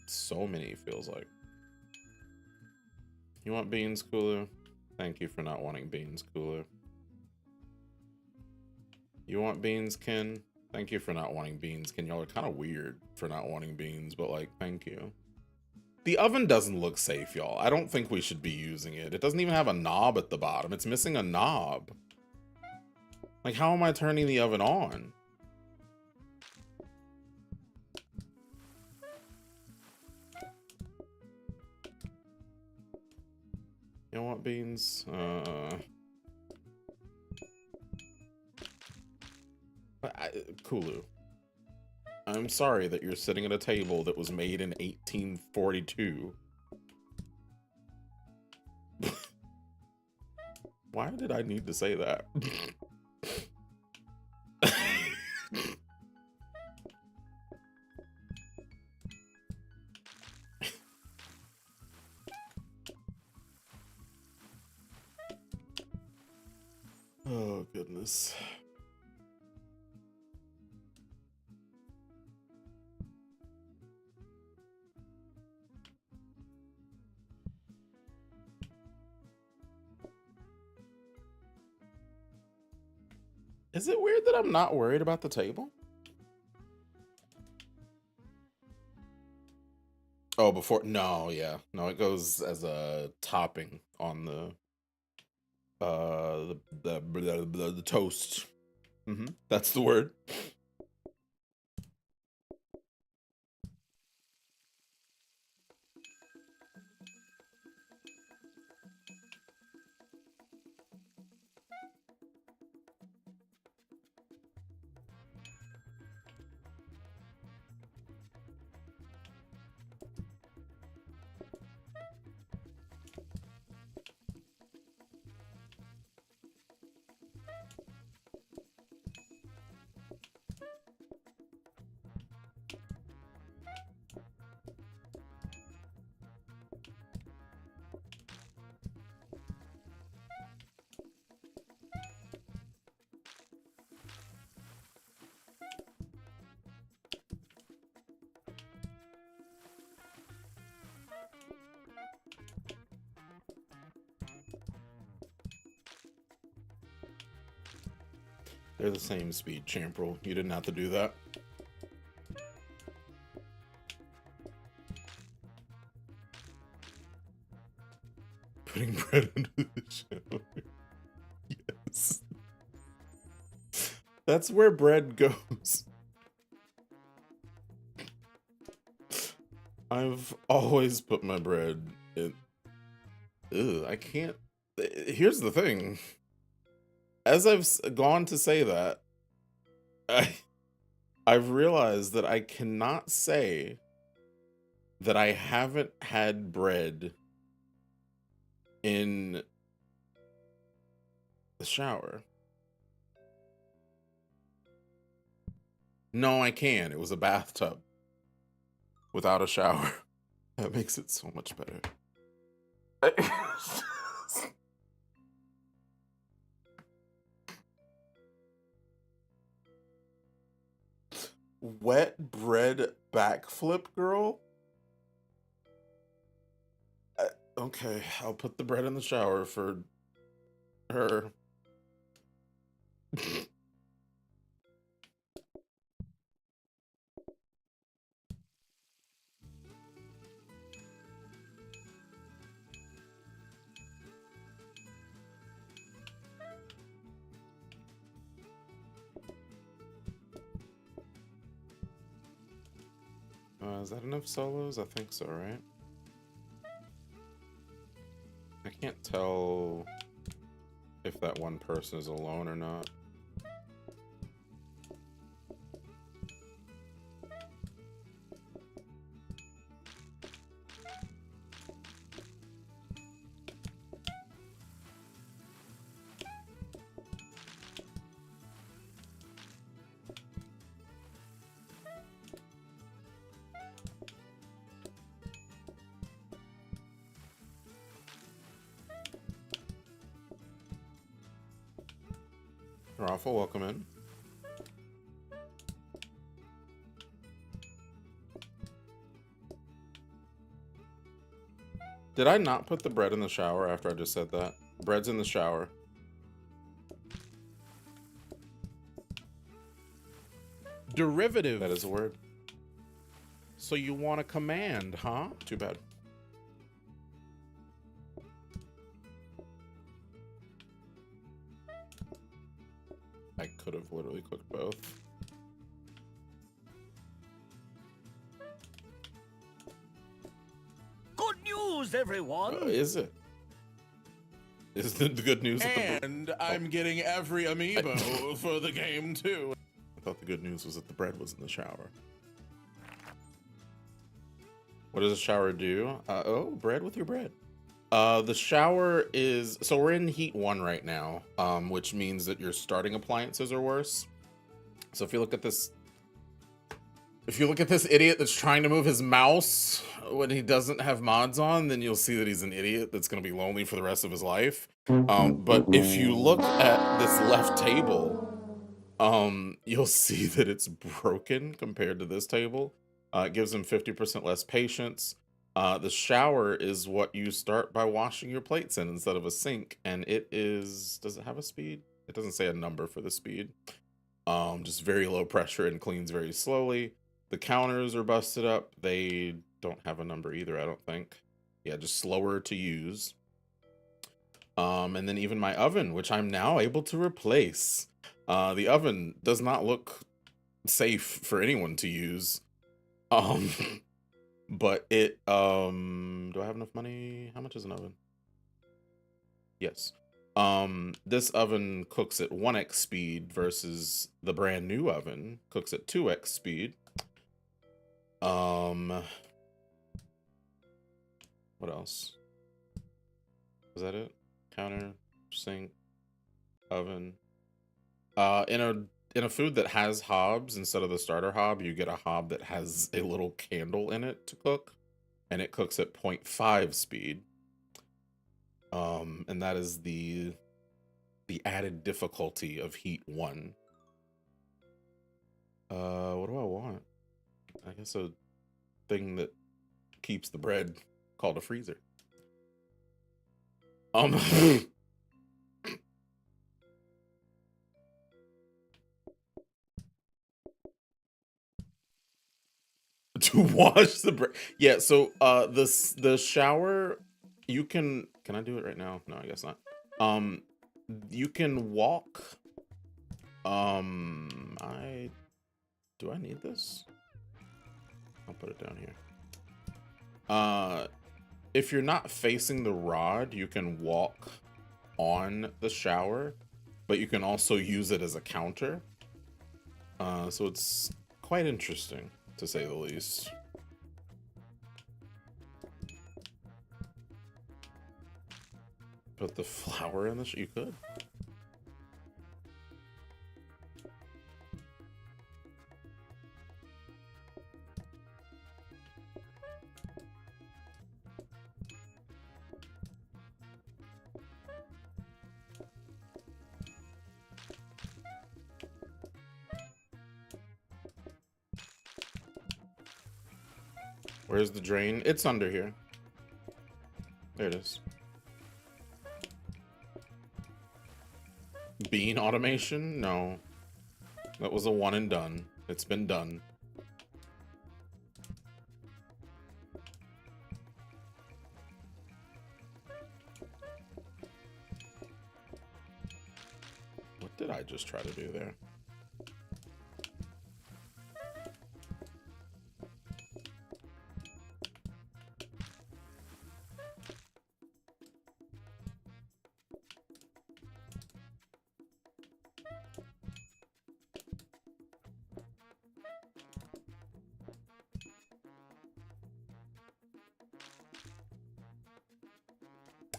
So many, it feels like. You want beans, Cooler? Thank you for not wanting beans, Cooler. You want beans, Ken? Thank you for not wanting beans, Ken. Y'all are kind of weird for not wanting beans, but, like, thank you. The oven doesn't look safe, y'all. I don't think we should be using it. It doesn't even have a knob at the bottom. It's missing a knob. Like, how am I turning the oven on? You don't want beans? Kulu. I'm sorry that you're sitting at a table that was made in 1842. Why did I need to say that? Oh, goodness. Is it weird that I'm not worried about the table? Oh, before, no, yeah. No, it goes as a topping on the toast. That's the word. They're the same speed, Champrel. You didn't have to do that. Putting bread into the shower. Yes. That's where bread goes. I've always put my bread in. Ugh, I can't. Here's the thing. As I've gone to say that, I've realized that I cannot say that I haven't had bread in the shower. No, I can. It was a bathtub without a shower. That makes it so much better. Wet bread backflip, girl? Okay, I'll put the bread in the shower for her. Is that enough solos? I think so, right? I can't tell if that one person is alone or not. Raffle, welcome in. Did I not put the bread in the shower after I just said that? Bread's in the shower. Derivative. That is a word. So you want a command, huh? Too bad. I could have literally cooked both. Good news, everyone! Is it? Is the good news? And I'm getting every amiibo for the game too. I thought the good news was that the bread was in the shower. What does a shower do? Oh, bread with your bread. The shower is, so we're in heat 1 right now, which means that your starting appliances are worse. So if you look at this idiot that's trying to move his mouse when he doesn't have mods on, then you'll see that he's an idiot that's going to be lonely for the rest of his life. But if you look at this left table, you'll see that it's broken compared to this table. It gives him 50% less patience. The shower is what you start by washing your plates in instead of a sink, and it is, does it have a speed? It doesn't say a number for the speed. Just very low pressure and cleans very slowly. The counters are busted up. They don't have a number either, I don't think. Yeah, just slower to use. And then even my oven, which I'm now able to replace. The oven does not look safe for anyone to use. But it, do I have enough money? How much is an oven? Yes. This oven cooks at 1x speed versus the brand new oven cooks at 2x speed. What else? Is that it? Counter, sink, oven. In a food that has hobs, instead of the starter hob, you get a hob that has a little candle in it to cook, and it cooks at 0.5 speed. And that is the added difficulty of heat 1. What do I want? I guess a thing that keeps the bread called a freezer. Wash the yeah. So the shower, you can I do it right now? No, I guess not. You can walk. I do I need this? I'll put it down here. If you're not facing the rod, you can walk on the shower, but you can also use it as a counter. So it's quite interesting, to say the least. Put the flower in the you could. Where's the drain? It's under here. There it is. Bean automation? No. That was a one and done. It's been done. What did I just try to do there?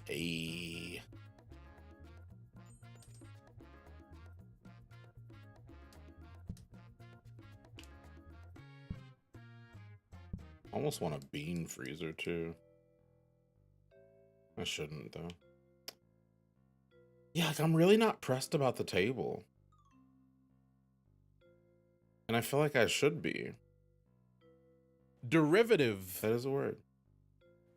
Hey. Almost want a bean freezer too. I shouldn't though. Yeah, like I'm really not pressed about the table. And I feel like I should be. Derivative. That is a word.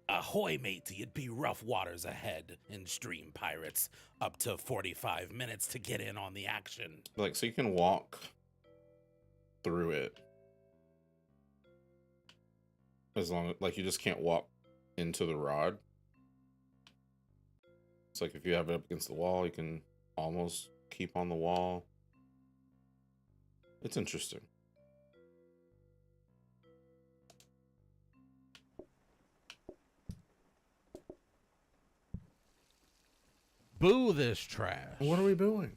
Ahoy, matey, it'd be rough waters ahead in Stream Pirates. Up to 45 minutes to get in on the action. Like, so you can walk through it. As long as, like, you just can't walk into the rod. It's like if you have it up against the wall, you can almost keep on the wall. It's interesting. Boo this trash. What are we doing?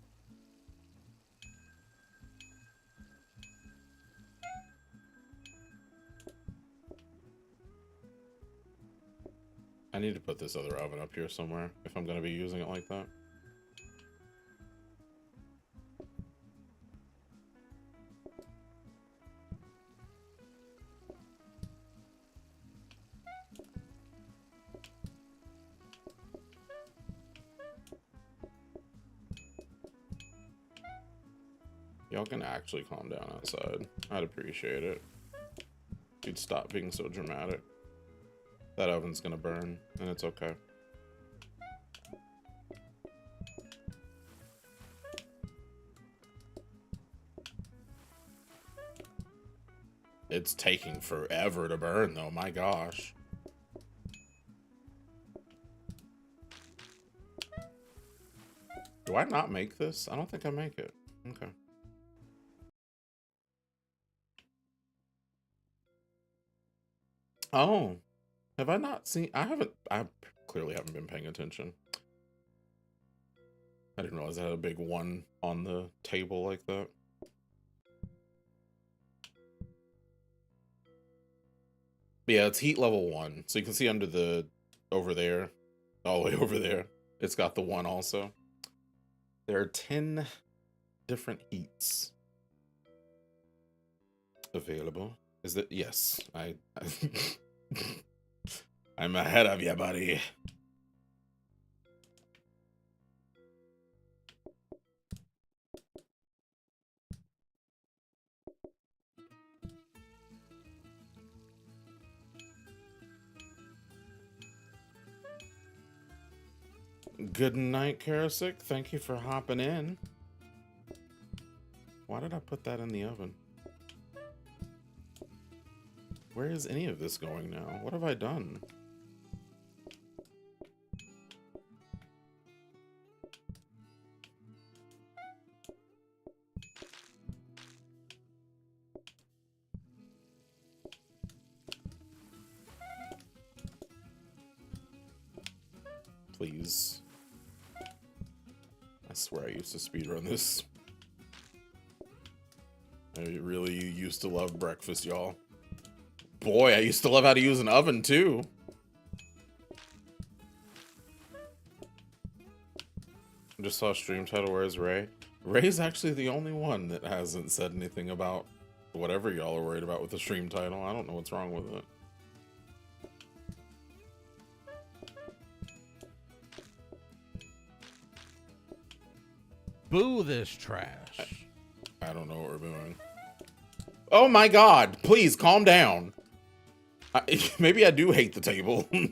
I need to put this other oven up here somewhere if I'm going to be using it like that. Y'all can actually calm down outside. I'd appreciate it. If you'd stop being so dramatic. That oven's gonna burn, and it's okay. It's taking forever to burn, though. My gosh. Do I not make this? I don't think I make it. Okay. Oh, have I not seen? I clearly haven't been paying attention. I didn't realize I had a big one on the table like that. But yeah, it's heat level 1. So you can see under the, over there, all the way over there, it's got the 1 also. There are 10 different heats available. Is that, yes, I'm ahead of you, buddy. Good night, Karasik. Thank you for hopping in. Why did I put that in the oven? Where is any of this going now? What have I done? Please. I swear I used to speedrun this. I really used to love breakfast, y'all. Boy, I used to love how to use an oven, too. I just saw a stream title, where's Ray? Ray's actually the only one that hasn't said anything about whatever y'all are worried about with the stream title. I don't know what's wrong with it. Boo this trash. I don't know what we're doing. Oh my god, please calm down. Maybe I do hate the table. I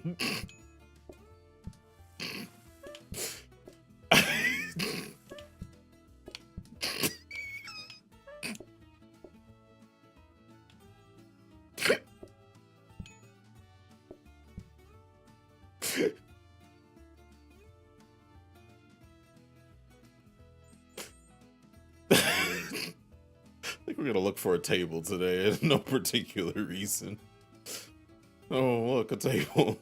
think we're gonna look for a table today, no particular reason. Oh, look, a table.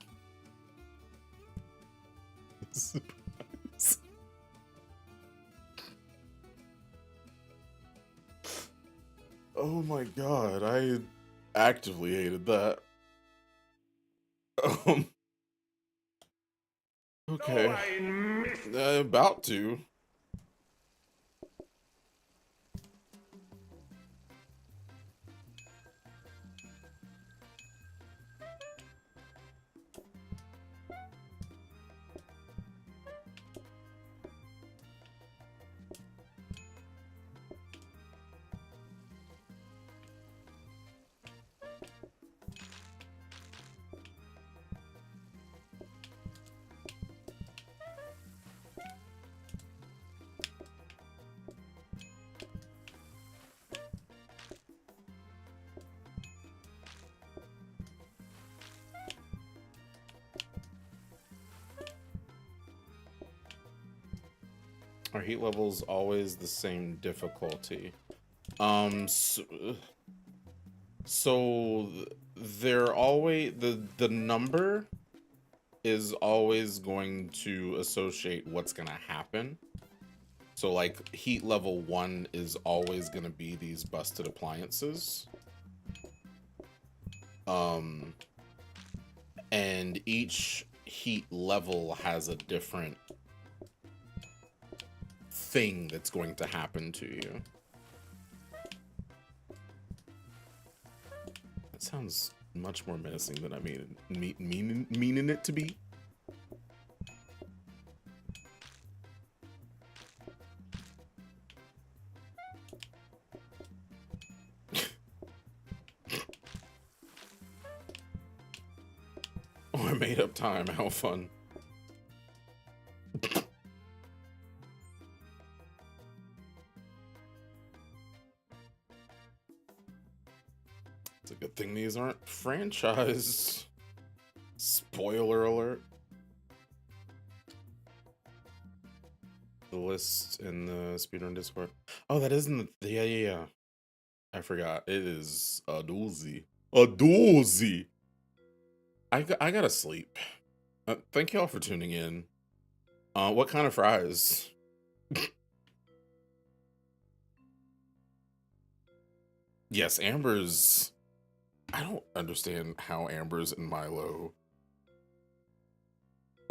Surprise. Oh my god, I actively hated that. Okay. About to. Are heat levels always the same difficulty? So they're always the number is always going to associate what's gonna happen. So like heat level 1 is always gonna be these busted appliances. And each heat level has a different thing that's going to happen to you. That sounds much more menacing than I meaning it to be. Oh, I made up time. How fun. It's a good thing these aren't franchised. Spoiler alert. The list in the speedrun Discord. Oh, that isn't the... Yeah. I forgot. It is a doozy. A doozy! I gotta sleep. Thank y'all for tuning in. What kind of fries? Yes, Amber's... I don't understand how Amber's and Milo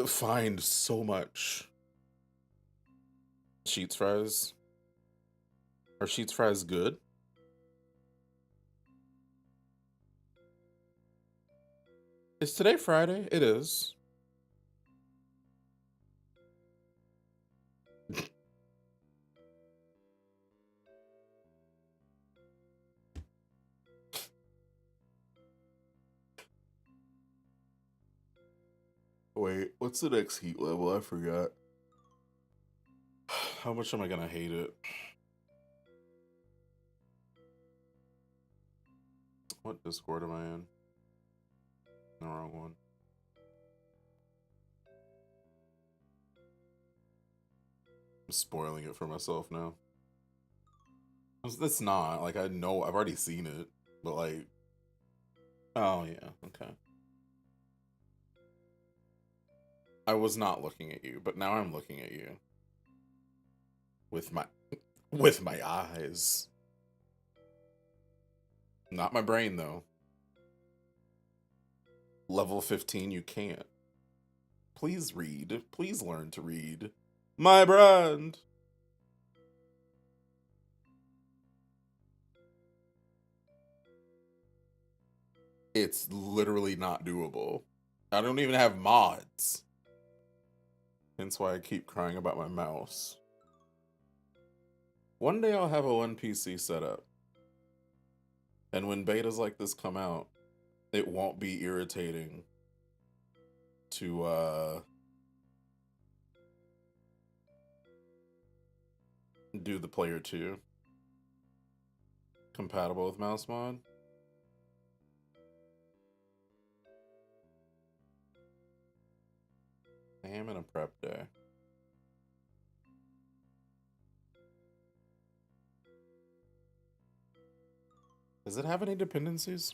find so much. Sheets fries? Are Sheets fries good? Is today Friday? It is. Wait, what's the next heat level? I forgot. How much am I gonna hate it? What Discord am I in? The wrong one. I'm spoiling it for myself now. It's not. Like, I know, I've already seen it. But, like... Oh, yeah. Okay. I was not looking at you, but now I'm looking at you. With my... With my eyes. Not my brain, though. Level 15, you can't. Please read. Please learn to read. My brand! It's literally not doable. I don't even have mods. Hence why I keep crying about my mouse. One day I'll have a one PC setup. And when betas like this come out, it won't be irritating to do the player 2. Compatible with mouse mod. I am in a prep day. Does it have any dependencies?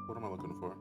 What am I looking for?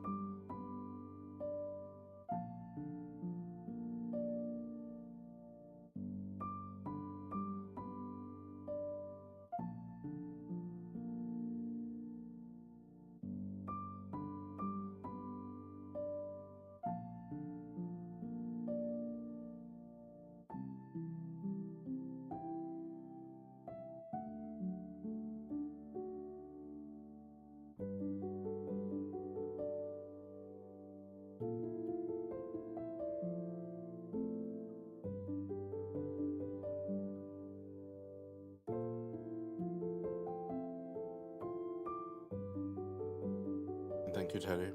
Thank you, Teddy.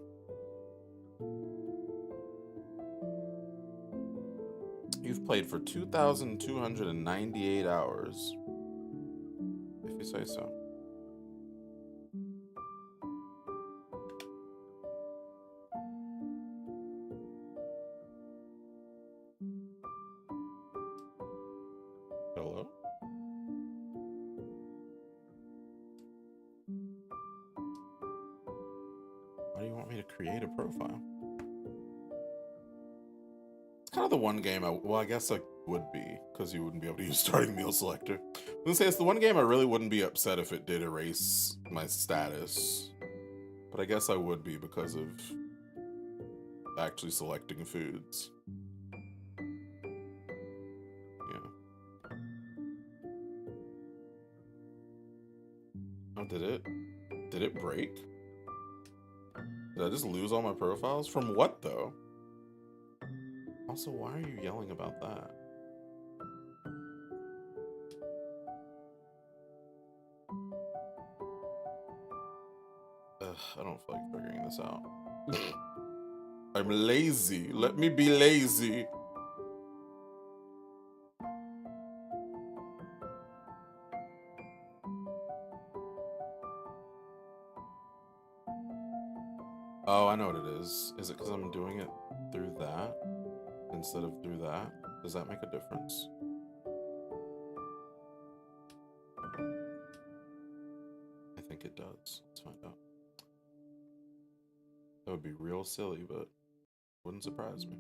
You've played for 2,298 hours. If you say so. Hello? Why do you want me to create a profile? It's kind of the one game well, I guess I would be, because you wouldn't be able to use starting meal selector. I was gonna say, it's the one game I really wouldn't be upset if it did erase my status. But I guess I would be because of actually selecting foods. Yeah. Oh, did it break? Did I just lose all my profiles? From what, though? Also, why are you yelling about that? Ugh, I don't feel like figuring this out. I'm lazy. Let me be lazy. Oh, I know what it is. Is it because I'm doing it through that instead of through that? Does that make a difference? I think it does. Let's find out. That would be real silly, but wouldn't surprise me.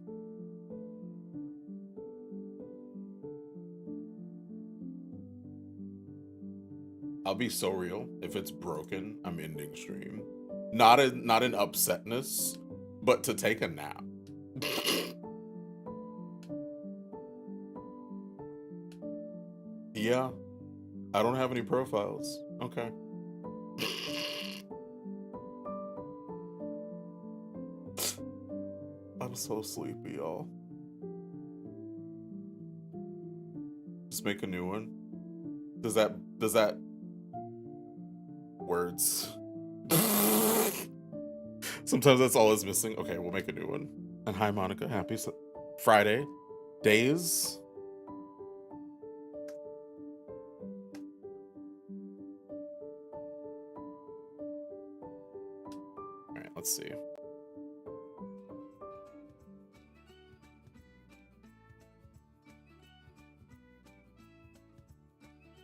I'll be so real. If it's broken, I'm ending stream. Not in upsetness, but to take a nap. Yeah. I don't have any profiles. Okay. I'm so sleepy, y'all. Just make a new one. Does that words. Sometimes that's all is missing. Okay, we'll make a new one. And hi, Monica. Happy Friday. Days. All right, let's see.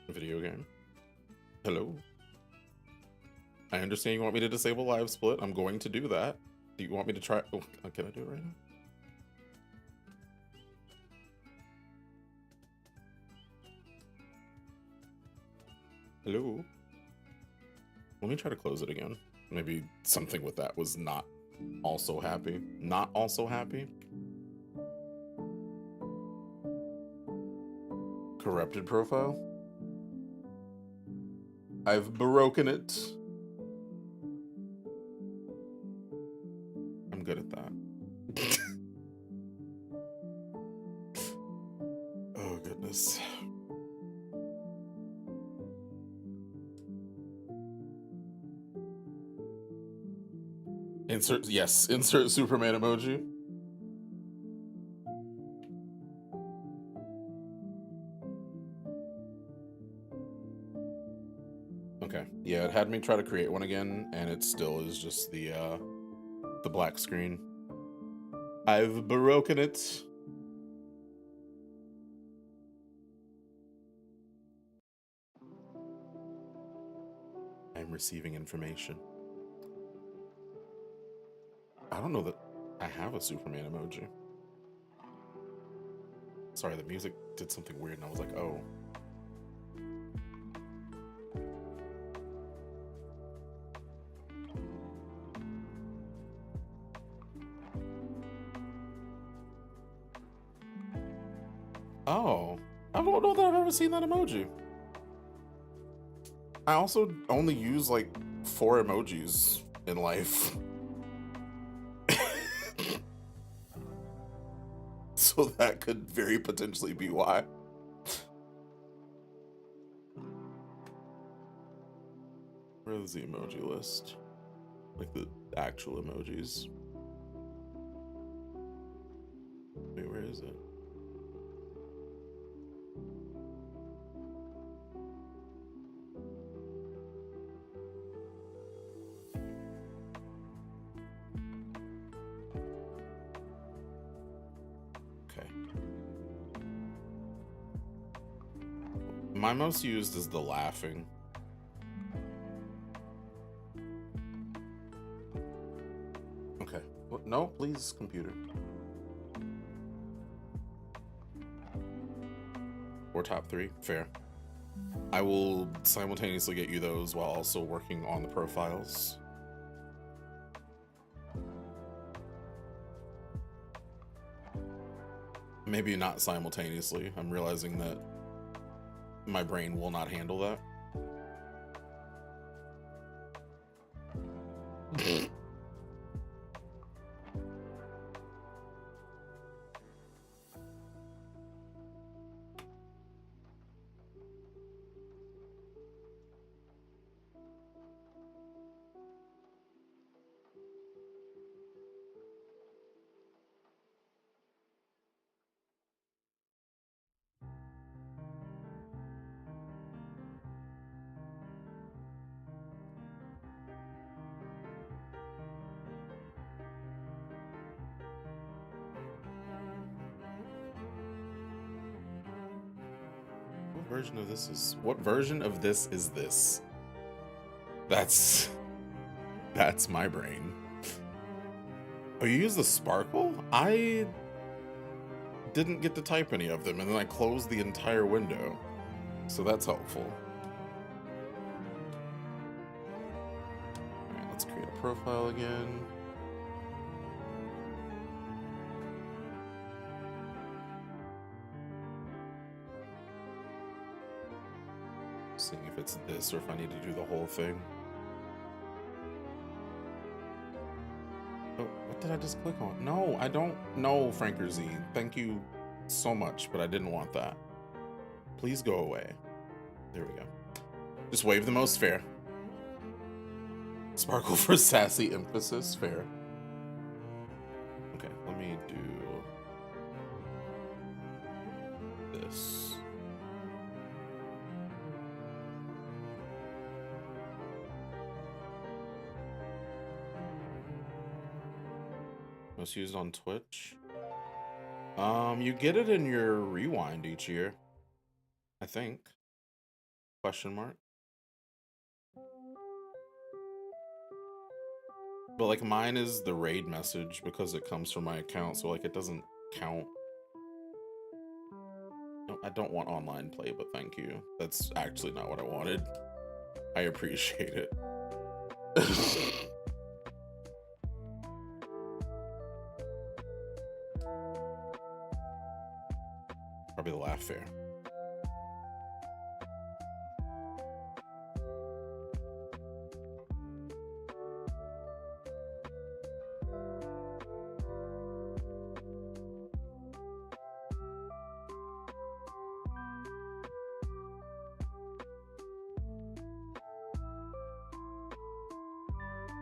Video game. Hello. I understand you want me to disable live split. I'm going to do that. Do you want me to try? Oh, can I do it right now? Hello. Let me try to close it again. Maybe something with that was not also happy. Not also happy. Corrupted profile. I've broken it. I'm good at that. Oh, goodness. Insert, yes, insert Superman emoji. Okay, yeah, it had me try to create one again, and it still is just the black screen. I've broken it. I'm receiving information. I don't know that I have a Superman emoji. Sorry, the music did something weird, and I was like, oh. Oh, I don't know that I've ever seen that emoji. I also only use like 4 emojis in life. So that could very potentially be why. Where's the emoji list? Like the actual emojis. Wait, where is it? My most used is the laughing. Okay. No, please, computer. Or top 3. Fair. I will simultaneously get you those while also working on the profiles. Maybe not simultaneously. I'm realizing that my brain will not handle that. What version of this is this? That's my brain. Oh, you use the sparkle? I didn't get to type any of them, and then I closed the entire window. So that's helpful. Alright, let's create a profile again. Seeing if it's this or if I need to do the whole thing. Oh, what did I just click on? No, I don't know, Franker Z. Thank you so much, but I didn't want that. Please go away. There we go. Just wave the most fair. Sparkle for sassy emphasis, fair. Okay, let me do this. Most used on Twitch. You get it in your rewind each year, I think. Question mark. But like mine is the raid message because it comes from my account, so like it doesn't count. No, I don't want online play, but thank you. That's actually not what I wanted. I appreciate it. Probably the laugh fair.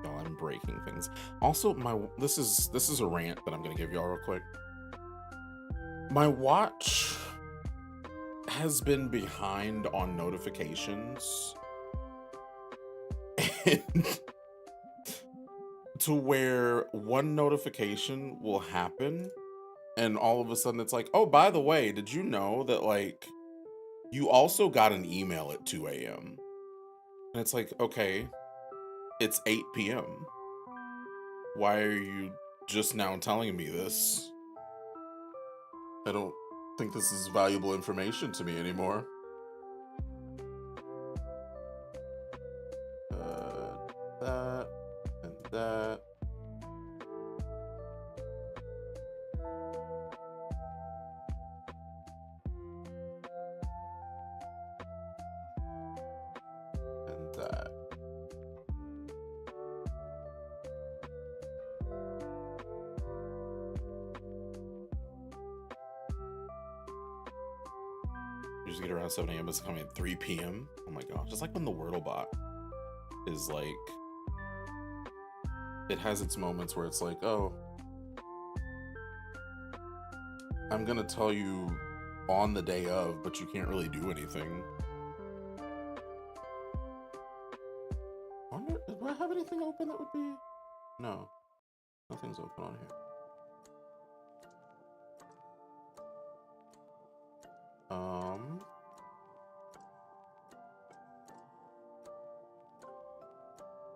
Y'all, I'm breaking things. Also, this is a rant that I'm gonna give y'all real quick. My watch has been behind on notifications and to where one notification will happen and all of a sudden it's like, oh, by the way, did you know that like you also got an email at 2 a.m. and it's like, okay, it's 8 p.m. Why are you just now telling me this? I don't think this is valuable information to me anymore. That and that. And that. Usually get around 7 a.m. It's coming at 3 p.m. Oh my gosh. Just like when the Wordle bot is like, it has its moments where it's like, oh, I'm gonna tell you on the day of, but you can't really do anything. I wonder, do I have anything open that would be? No, nothing's open on here.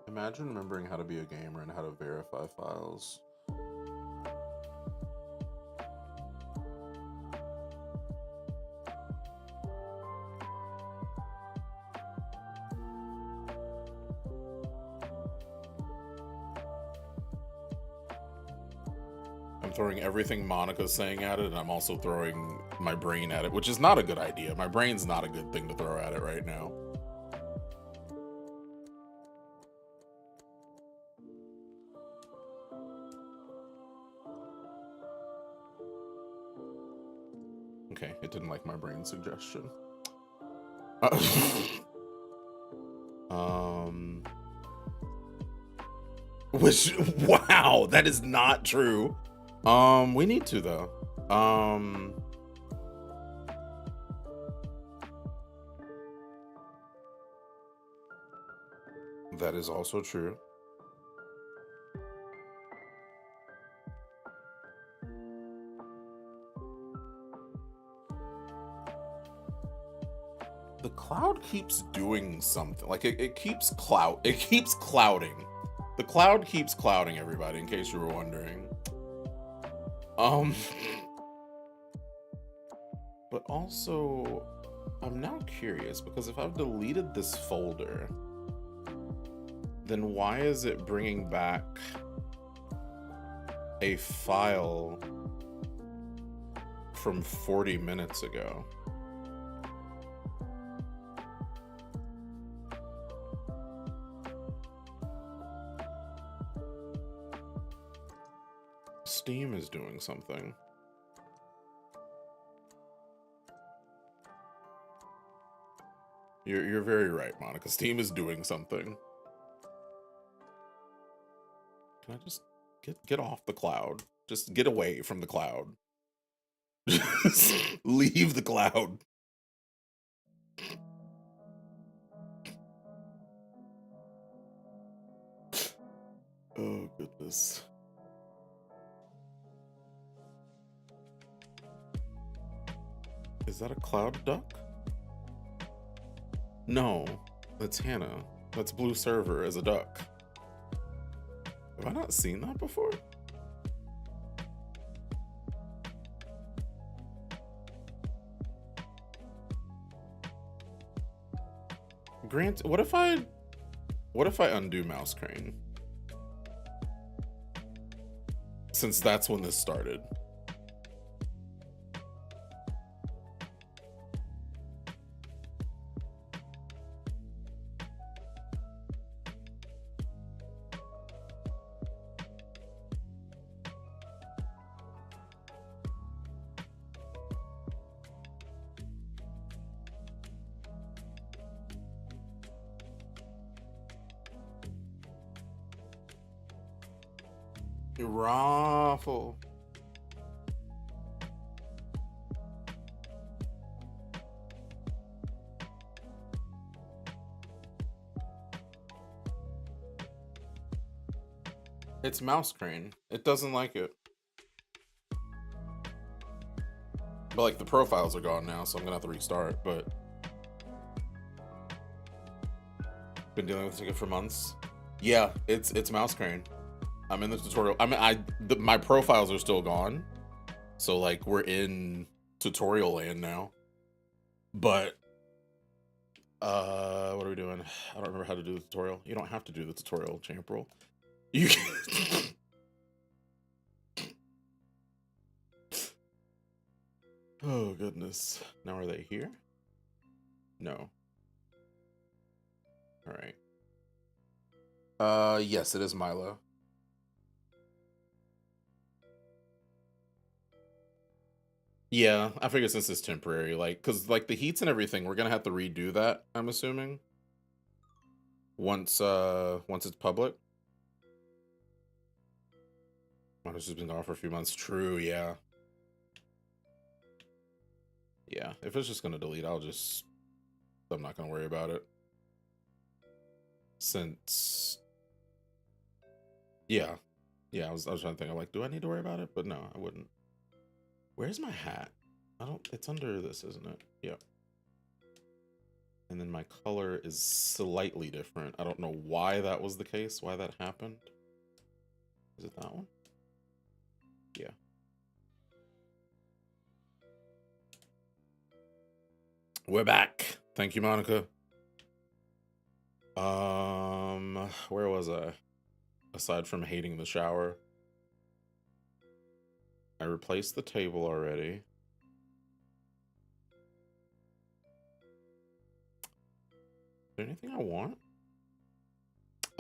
Imagine remembering how to be a gamer and how to verify files. I'm throwing everything Monica's saying at it, and I'm also throwing my brain at it, which is not a good idea. My brain's not a good thing to throw at it right now. Okay, it didn't like my brain suggestion. Which, wow, that is not true. We need to though. That is also true. The cloud keeps doing something. Like it keeps clouding. The cloud keeps clouding, everybody, in case you were wondering. But also, I'm now curious because if I've deleted this folder, then why is it bringing back a file from 40 minutes ago? Steam is doing something. You're very right, Monica. Steam is doing something. Can I just get off the cloud? Just get away from the cloud. Just leave the cloud. Oh, goodness. Is that a cloud duck? No, that's Hannah. That's Blue Server as a duck. Have I not seen that before? Grant, what if I undo Mouse Crane? Since that's when this started. Raffle. It's Mouse Crane. It doesn't like it. But like the profiles are gone now, so I'm gonna have to restart, but been dealing with it for months. Yeah, it's Mouse Crane. I'm in the tutorial. I mean, my profiles are still gone, so like we're in tutorial land now. But what are we doing? I don't remember how to do the tutorial. You don't have to do the tutorial, Champrel. You can... Oh goodness. Now are they here? No. All right. Yes, it is Milo. Yeah, I figured since it's temporary, like, cause like the heats and everything, we're gonna have to redo that, I'm assuming. Once it's public. It's just been gone for a few months. True, yeah. Yeah, if it's just gonna delete, I'm not gonna worry about it. Since, yeah, I was trying to think, I'm like, do I need to worry about it? But no, I wouldn't. Where's my hat? It's under this, isn't it? Yep. And then my color is slightly different. I don't know why that was the case, why that happened. Is it that one? Yeah. We're back. Thank you, Monica. Where was I? Aside from hating the shower. I replaced the table already. Is there anything I want?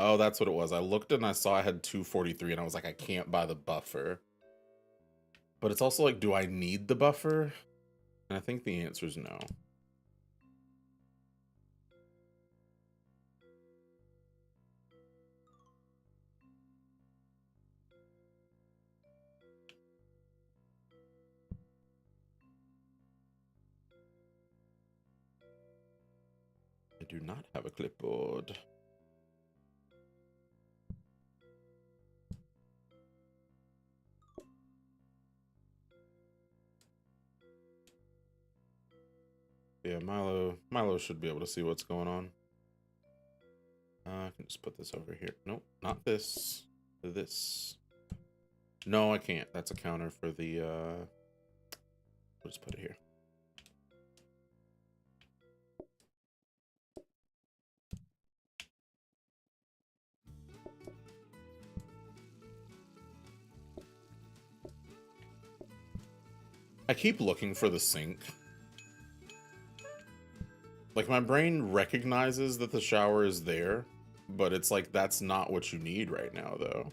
Oh, that's what it was. I looked and I saw I had 243 and I was like, I can't buy the buffer. But it's also like, do I need the buffer? And I think the answer is no. I do not have a clipboard. Yeah, Milo should be able to see what's going on. I can just put this over here. Nope, not this. This. No, I can't. That's a counter for the, we'll just put it here. I keep looking for the sink. Like, my brain recognizes that the shower is there, but it's like, that's not what you need right now, though.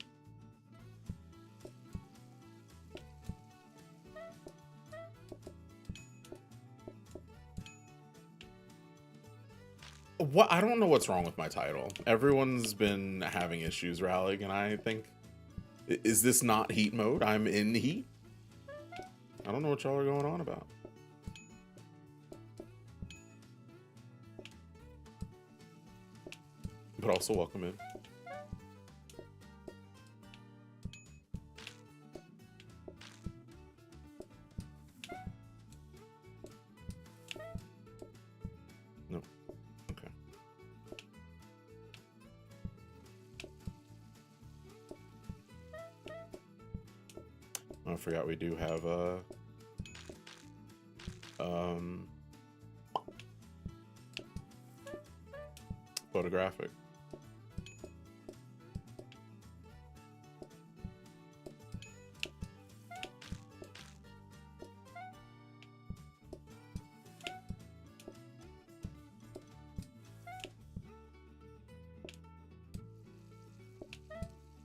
What? I don't know what's wrong with my title. Everyone's been having issues rallying, and I think Is this not heat mode? I'm in heat? I don't know what y'all are going on about. But also welcome in. No. Okay. I forgot we do have photographic.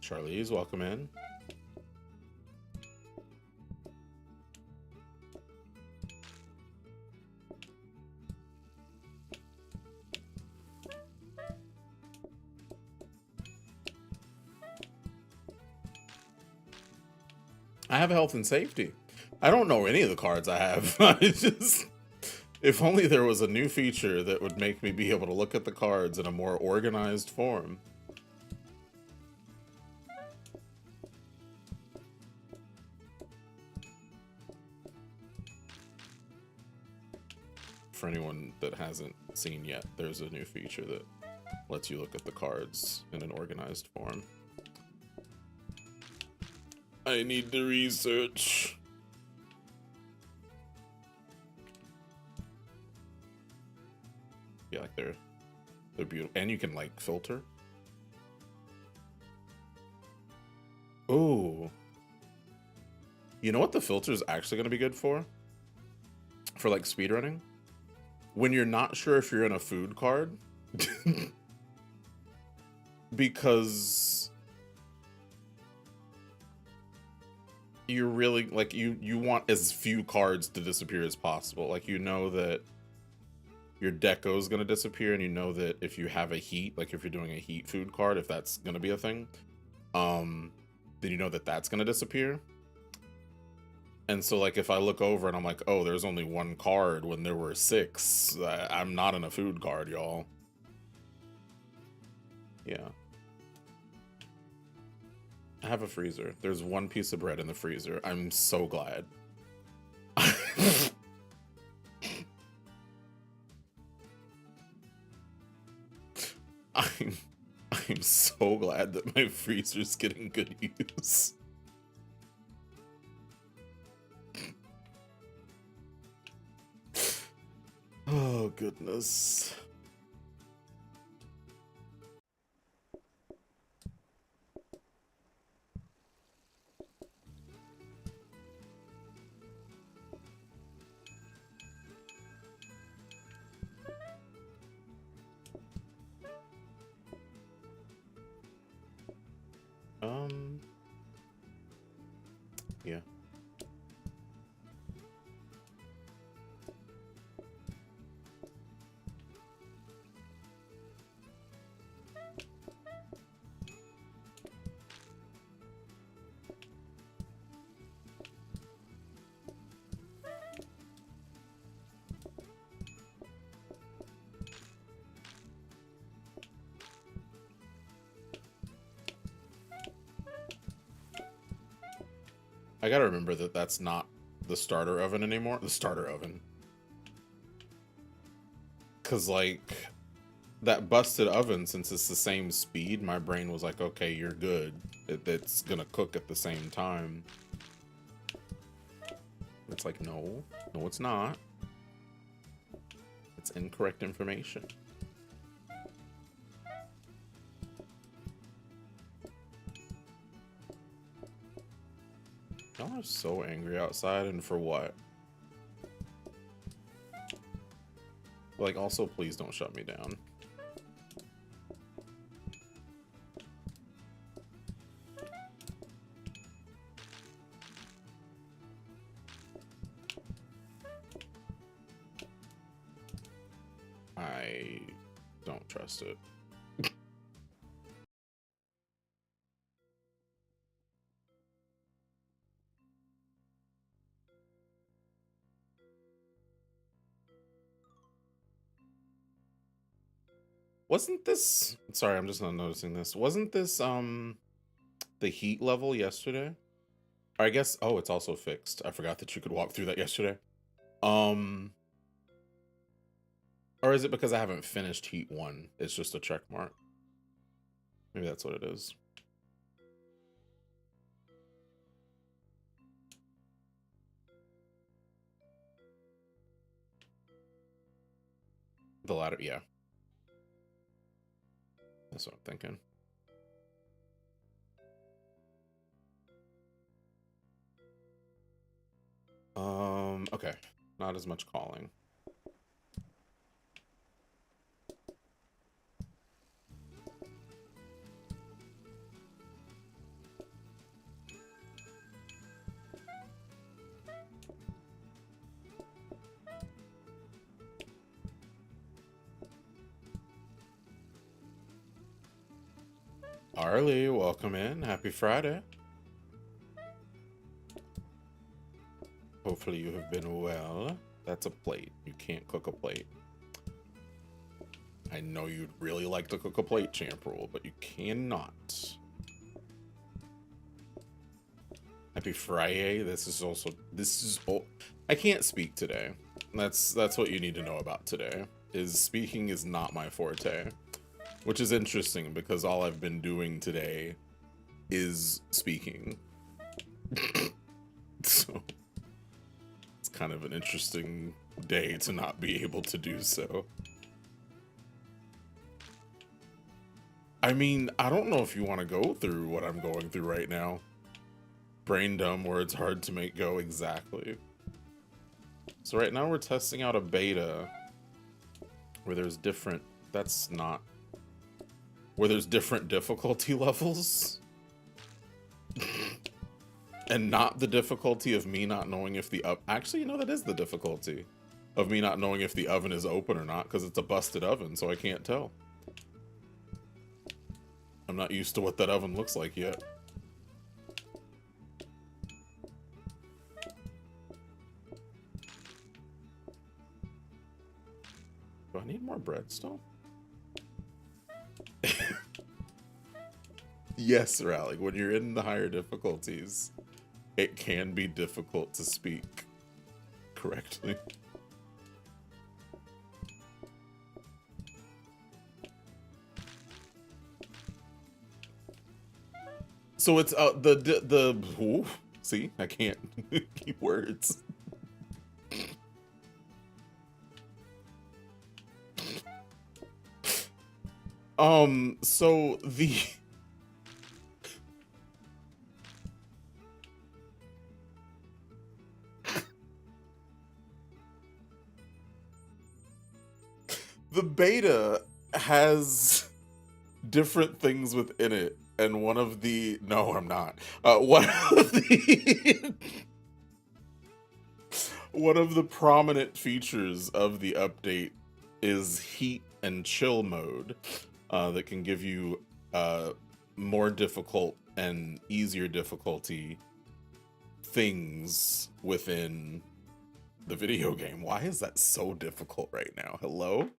Charlize, welcome in. I have health and safety. I don't know any of the cards I have. It's just, if only there was a new feature that would make me be able to look at the cards in a more organized form. For anyone that hasn't seen yet, there's a new feature that lets you look at the cards in an organized form. I need to research. Yeah, like they're beautiful, and you can like filter. Oh, you know what the filter is actually going to be good for? For like speedrunning, when you're not sure if you're in a food card, because you're really like you want as few cards to disappear as possible. Like, you know that your deco is going to disappear, and you know that if you have a heat, like if you're doing a heat food card, if that's going to be a thing, then you know that that's going to disappear. And so, like, if I look over and I'm like, oh, there's only one card when there were 6, I'm not in a food card, y'all. Yeah. I have a freezer. There's one piece of bread in the freezer. I'm so glad. I'm so glad that my freezer's getting good use. Oh, goodness. Yeah. I gotta remember that that's not the starter oven anymore. The starter oven. Because, like, that busted oven, since it's the same speed, my brain was like, okay, you're good. It's gonna cook at the same time. It's like, no. No, it's not. It's incorrect information. Y'all are so angry outside, and for what? Like, also, please don't shut me down. I don't trust it. Wasn't this, sorry, I'm just not noticing this. Wasn't this the heat level yesterday? Or I guess, oh, it's also fixed. I forgot that you could walk through that yesterday. Um or is it because I haven't finished heat 1? It's just a check mark. Maybe that's what it is. The ladder, yeah. That's what I'm thinking. Okay. Not as much calling. Arlie, welcome in. Happy Friday. Hopefully you have been well. That's a plate. You can't cook a plate. I know you'd really like to cook a plate, Champ Rule, but you cannot. Happy Friday. I can't speak today. That's what you need to know about today. Is speaking is not my forte. Which is interesting because all I've been doing today is speaking. So it's kind of an interesting day to not be able to do so. I mean, I don't know if you want to go through what I'm going through right now. Brain dumb, where it's hard to make go exactly. So right now we're testing out a beta where there's different, where there's different difficulty levels. And not the difficulty of me not knowing if actually, you know, that is the difficulty of me not knowing if the oven is open or not, because it's a busted oven, so I can't tell. I'm not used to what that oven looks like yet. Do I need more bread still? Yes, Rally, when you're in the higher difficulties, it can be difficult to speak correctly. So it's ooh, see, I can't keep words. So the beta has different things within it, and one of the one of the one of the prominent features of the update is heat and chill mode, that can give you more difficult and easier difficulty things within the video game. Why is that so difficult right now? Hello?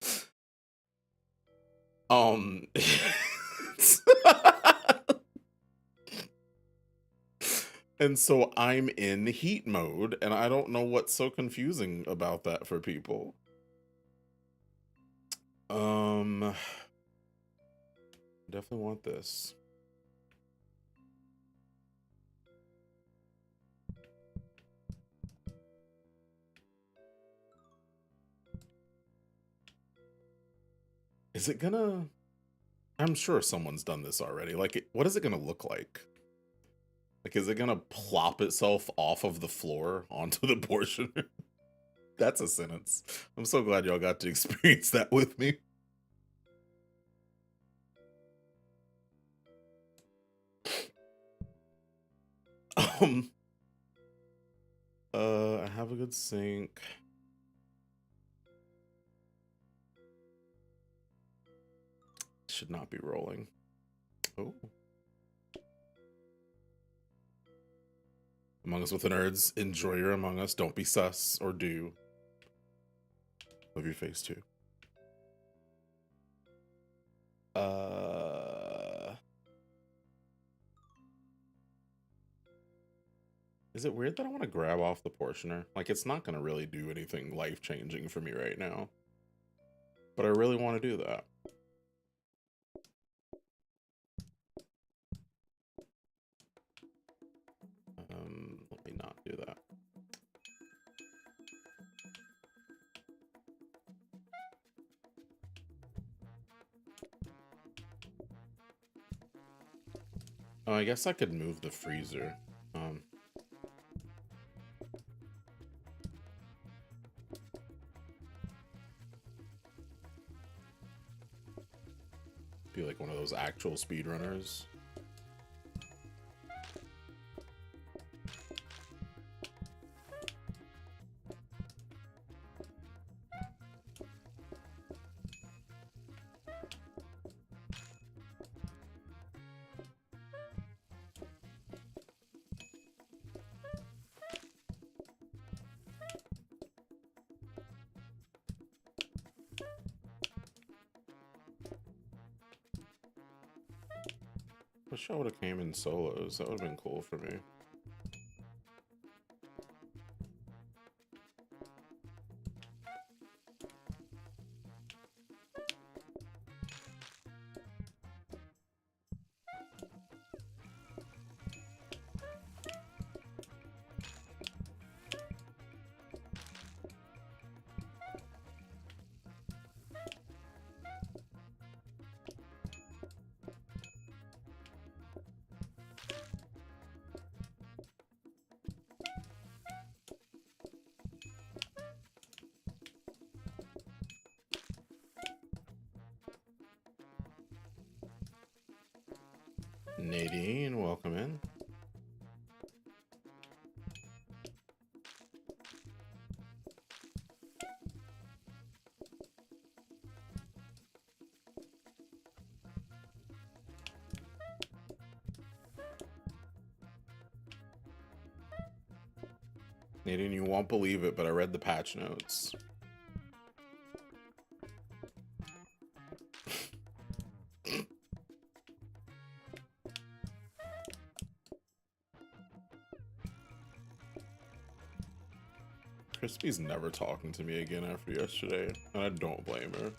And so I'm in heat mode, and I don't know what's so confusing about that for people. Definitely want this. Is it gonna... I'm sure someone's done this already. Like, what is it gonna look like? Like, is it gonna plop itself off of the floor onto the portion? That's a sentence. I'm so glad y'all got to experience that with me. I have a good sink. Should not be rolling. Oh. Among Us with the Nerds, enjoy your Among Us. Don't be sus, or do. Love your face too. Is it weird that I want to grab off the portioner? Like, it's not going to really do anything life-changing for me right now. But I really want to do that. Let me not do that. Oh, I guess I could move the freezer. Be like one of those actual speedrunners. Wish I would have came in solos. That would have been cool for me. Nadine, welcome in. Nadine, you won't believe it, but I read the patch notes. Crispy's never talking to me again after yesterday, and I don't blame her.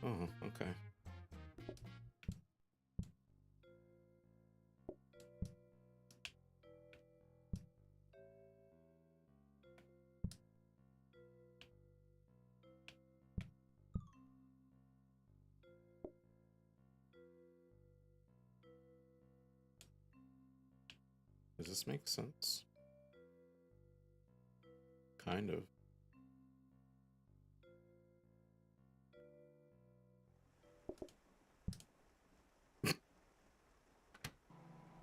Oh, okay. Does this make sense? Kind of.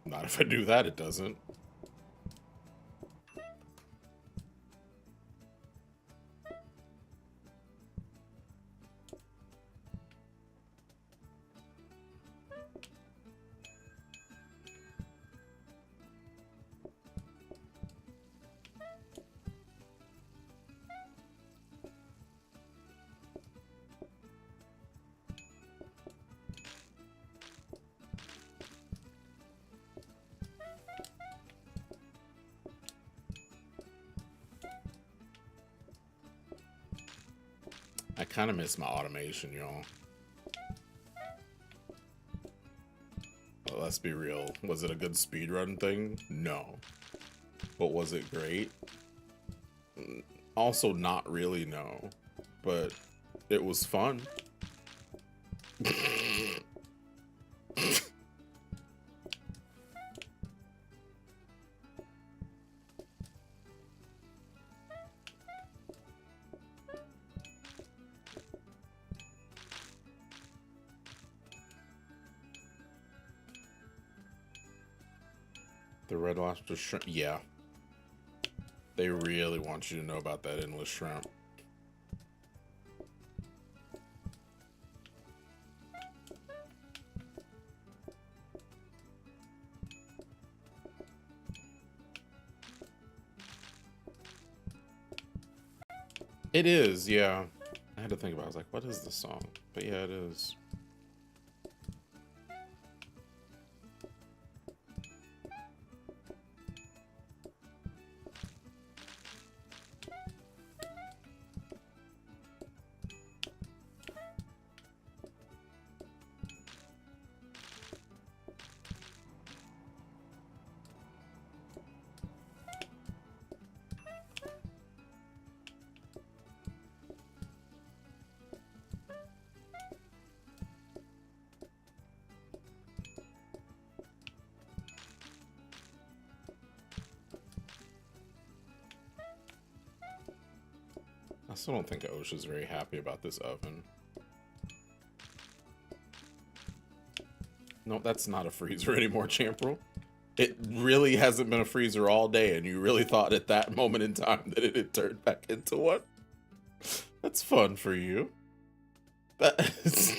Not if I do that, it doesn't. I kind of miss my automation, y'all. Well, let's be real. Was it a good speedrun thing? No. But was it great? Also, not really, no. But it was fun. The red lobster shrimp, yeah. They really want you to know about that endless shrimp. It is, yeah. I had to think about it. I was like, what is this song? But yeah, it is. I still don't think OSHA's very happy about this oven. No, that's not a freezer anymore, Champrel. It really hasn't been a freezer all day, and you really thought at that moment in time that it had turned back into one? That's fun for you. That's...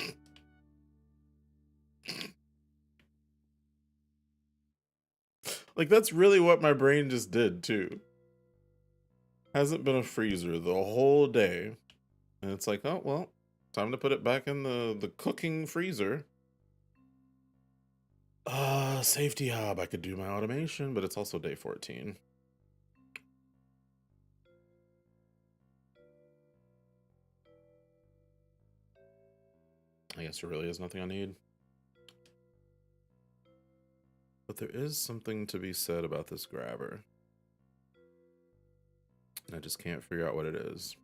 like, that's really what my brain just did, too. Hasn't been a freezer the whole day. And it's like, oh, well, time to put it back in the cooking freezer. Safety hub. I could do my automation, but it's also day 14. I guess there really is nothing I need. But there is something to be said about this grabber. I just can't figure out what it is.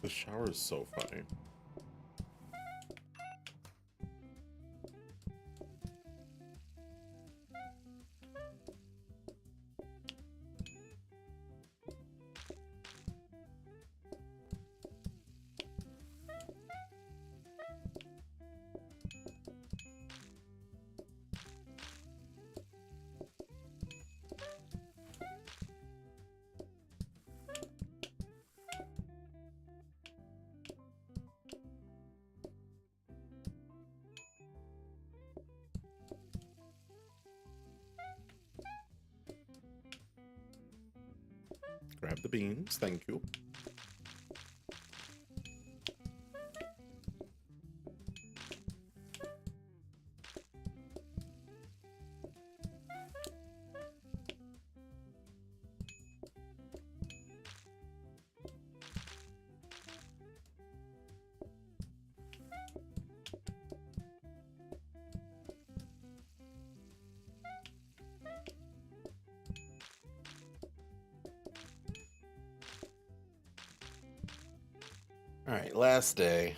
The shower is so funny. Grab the beans, thank you. All right, last day.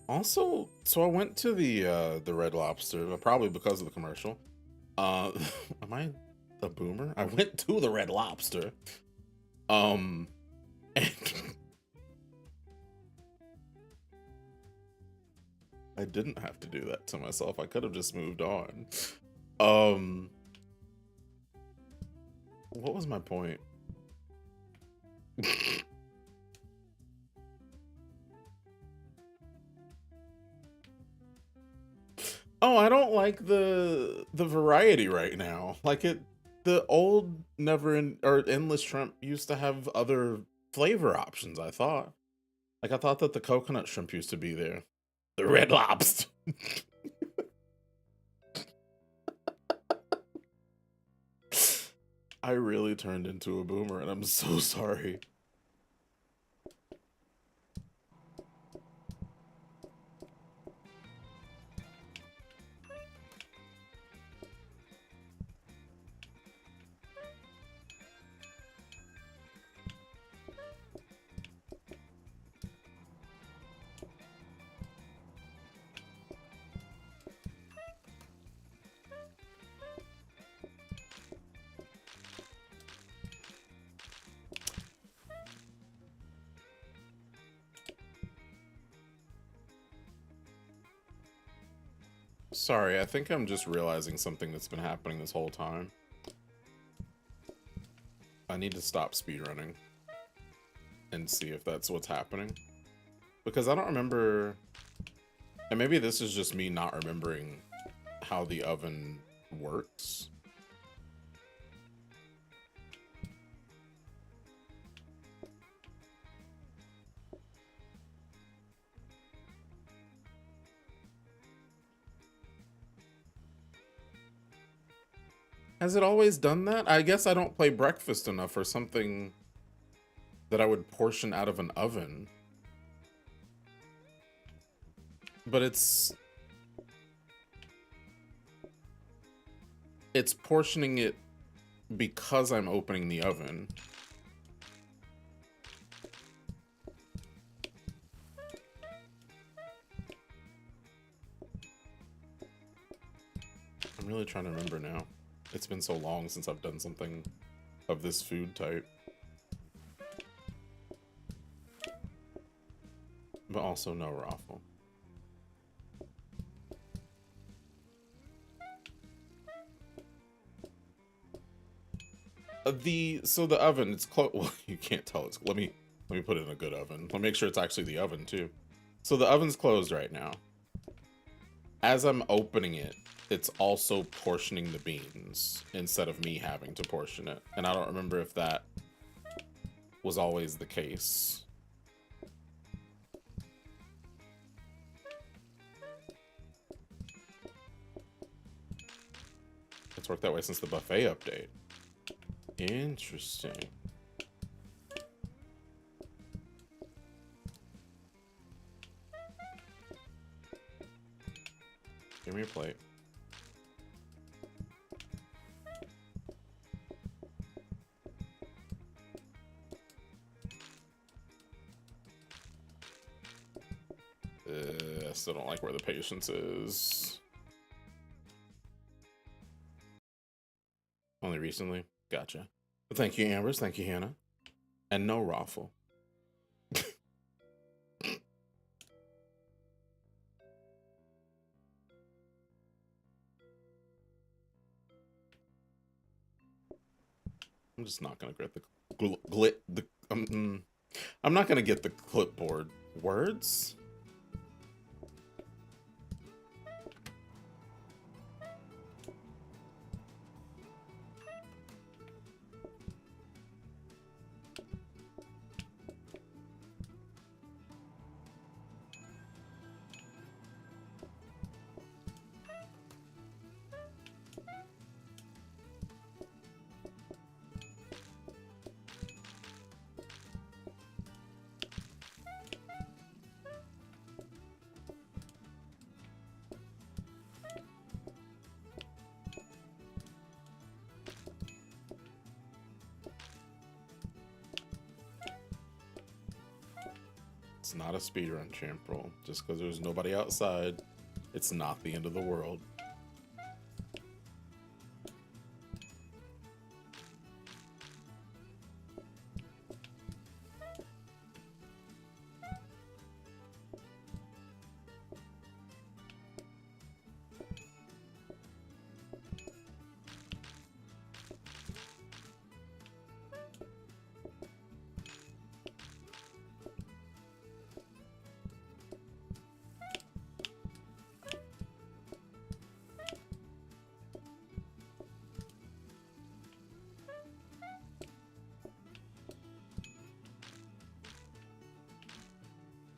Also, so I went to the Red Lobster, probably because of the commercial. Am I a boomer? I went to the Red Lobster. And I didn't have to do that to myself. I could have just moved on. What was my point? Oh, I don't like the variety right now. Like the old or endless shrimp used to have other flavor options, I thought. Like I thought that the coconut shrimp used to be there. The Red Lobster. I really turned into a boomer and I'm so sorry. Sorry, I think I'm just realizing something that's been happening this whole time. I need to stop speedrunning and see if that's what's happening. Because I don't remember... And maybe this is just me not remembering how the oven works. Has it always done that? I guess I don't play breakfast enough or something that I would portion out of an oven. But it's portioning it because I'm opening the oven. I'm really trying to remember now. It's been so long since I've done something of this food type. But also no raffle. So the oven, it's close. Well, you can't tell. Let me put it in a good oven. Let me make sure it's actually the oven too. So the oven's closed right now. As I'm opening it, it's also portioning the beans instead of me having to portion it. And I don't remember if that was always the case. It's worked that way since the buffet update. Interesting. Give me your plate. I still don't like where the patience is. Only recently? Gotcha. Well, thank you, Ambrose. Thank you, Hannah. And no raffle. I'm just not gonna get the I'm not gonna get the clipboard words. It's not a speedrun, Champrel. Just because there's nobody outside, it's not the end of the world.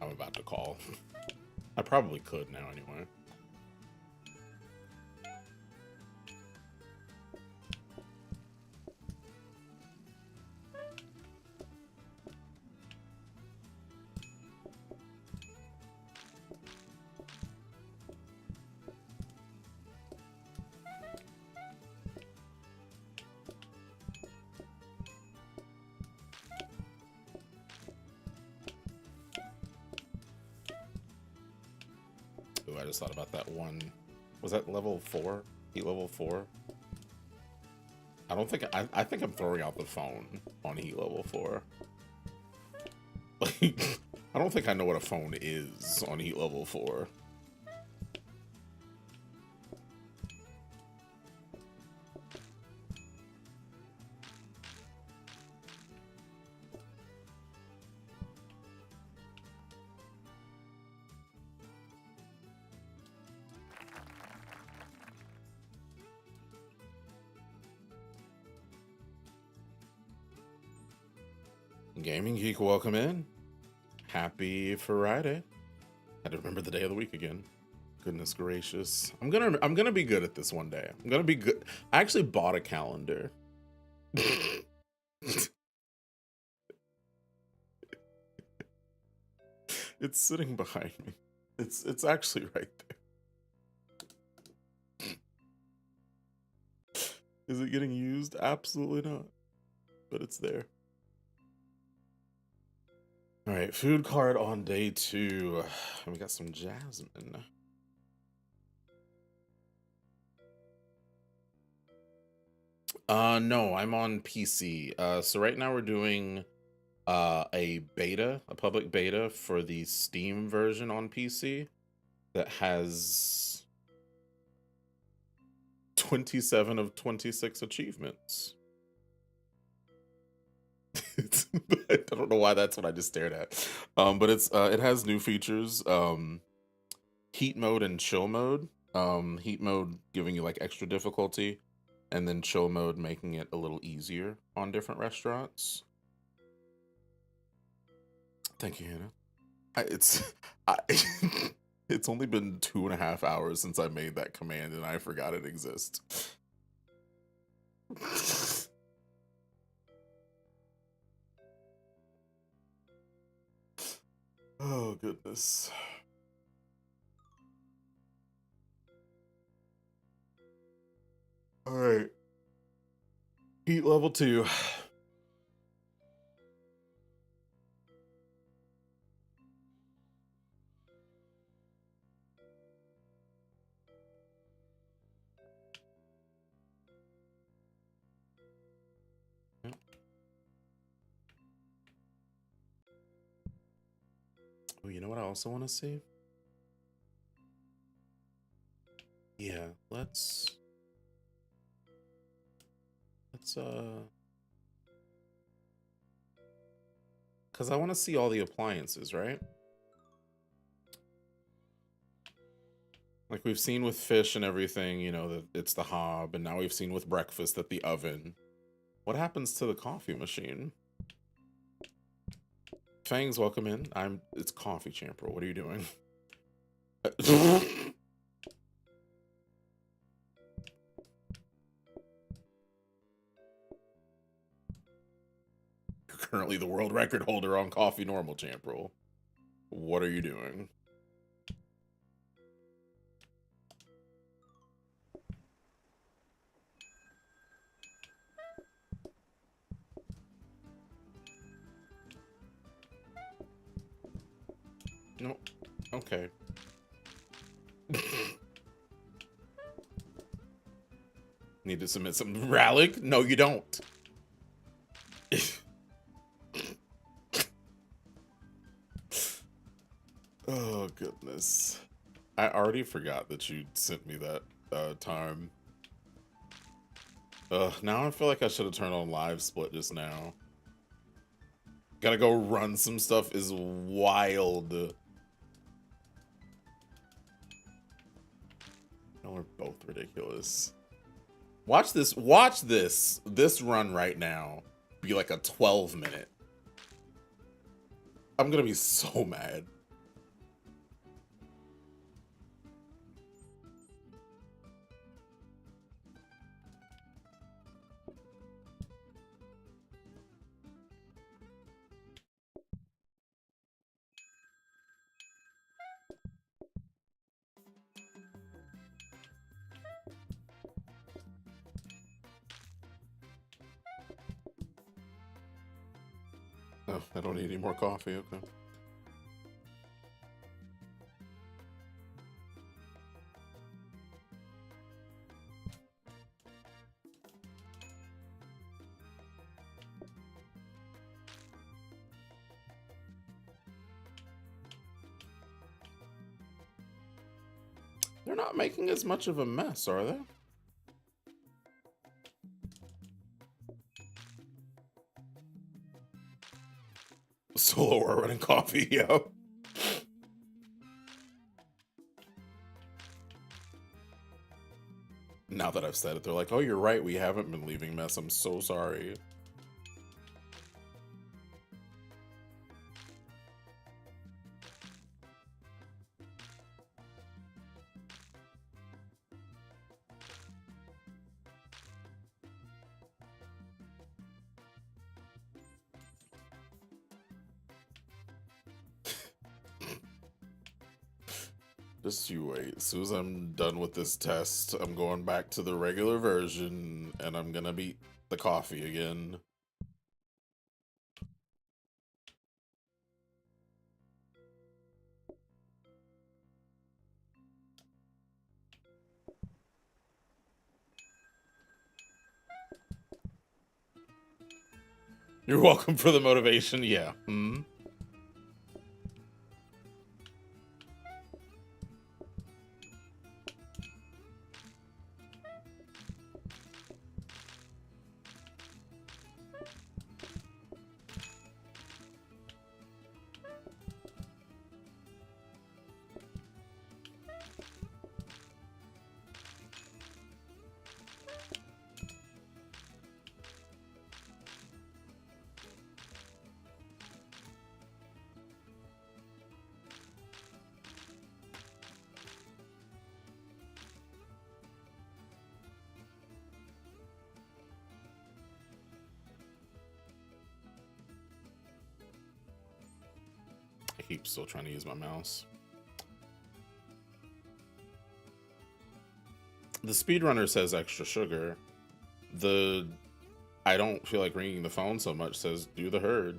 I'm about to call. I probably could now anyway. Ooh, I just thought about that one. Was that level 4? Heat level 4? I don't think I think I'm throwing out the phone on heat level 4. Like, I don't think I know what a phone is on heat level 4. Gaming Geek, welcome in. Happy Friday. Had to remember the day of the week again. Goodness gracious. I'm gonna be good at this one day. I'm gonna be good. I actually bought a calendar. It's sitting behind me. It's actually right there. Is it getting used? Absolutely not. But it's there. All right, food cart on day 2. We got some jasmine. No, I'm on PC. So right now we're doing a public beta for the Steam version on PC that has 27 of 26 achievements. I don't know why that's what I just stared at. But it has new features, heat mode and chill mode. Heat mode giving you like extra difficulty, and then chill mode making it a little easier on different restaurants. Thank you, Hannah. It's only been 2.5 hours since I made that command, and I forgot it exists. Oh, goodness. All right. Heat level 2. Yep. Oh, you know what I also want to see? Yeah, let's because I want to see all the appliances, right? Like we've seen with fish and everything, you know, that it's the hob, and now we've seen with breakfast that the oven. What happens to the coffee machine? Fangs, welcome in. It's Coffee Champer. What are you doing? You're currently the world record holder on coffee normal champ roll. What are you doing? No. Okay. Need to submit some Rallic? No, you don't. Oh, goodness. I already forgot that you sent me that time. Now I feel like I should have turned on live split just now. Gotta go run some stuff is wild. No, we're both ridiculous. Watch this run right now be like a 12-minute. I'm gonna be so mad. Oh, I don't need any more coffee, okay. They're not making as much of a mess, are they? Solo or running coffee, yo. Now that I've said it, they're like, oh, you're right, we haven't been leaving mess. I'm so sorry. Just you wait. As soon as I'm done with this test, I'm going back to the regular version, and I'm gonna beat the coffee again. You're welcome for the motivation, yeah. Hmm. I keep still trying to use my mouse. The speedrunner says extra sugar. The I don't feel like ringing the phone so much says do the herd.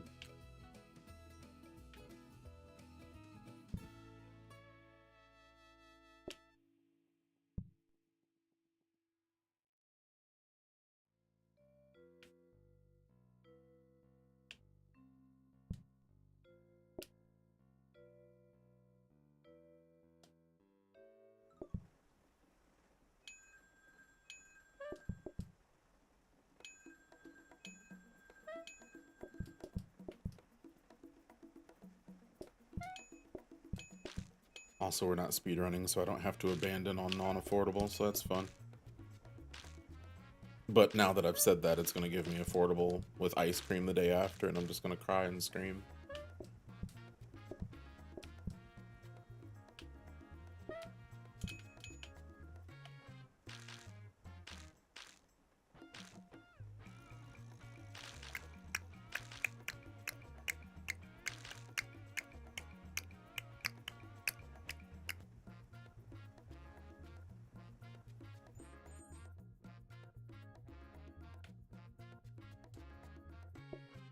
Also, we're not speedrunning, so I don't have to abandon on non-affordable, so that's fun. But now that I've said that, it's going to give me affordable with ice cream the day after, and I'm just going to cry and scream.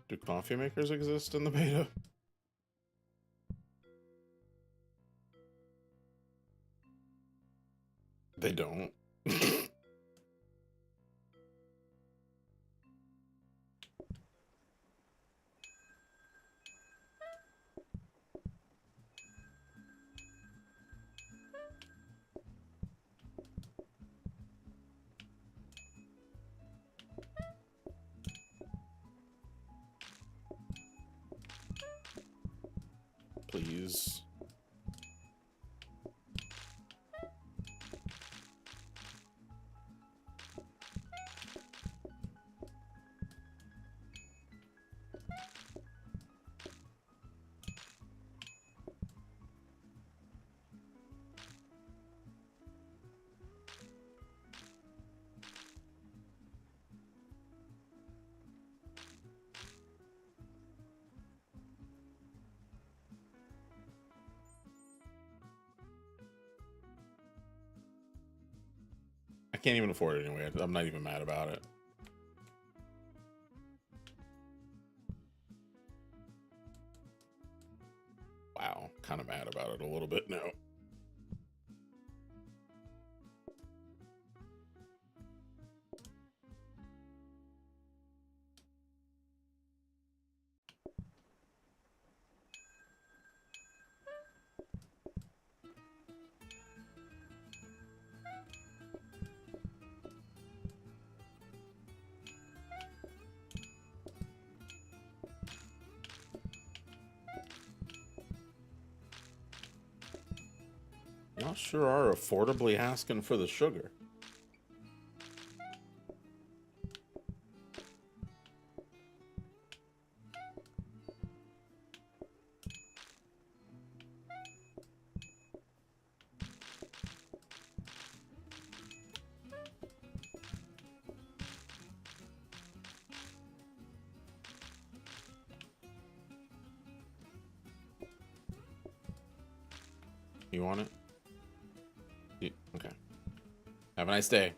Do coffee makers exist in the beta? They don't. Please. I can't even afford it anyway. I'm not even mad about it. Wow, kind of mad about it a little bit now. Y'all sure are affordably asking for the sugar. You want it? Okay. Have a nice day.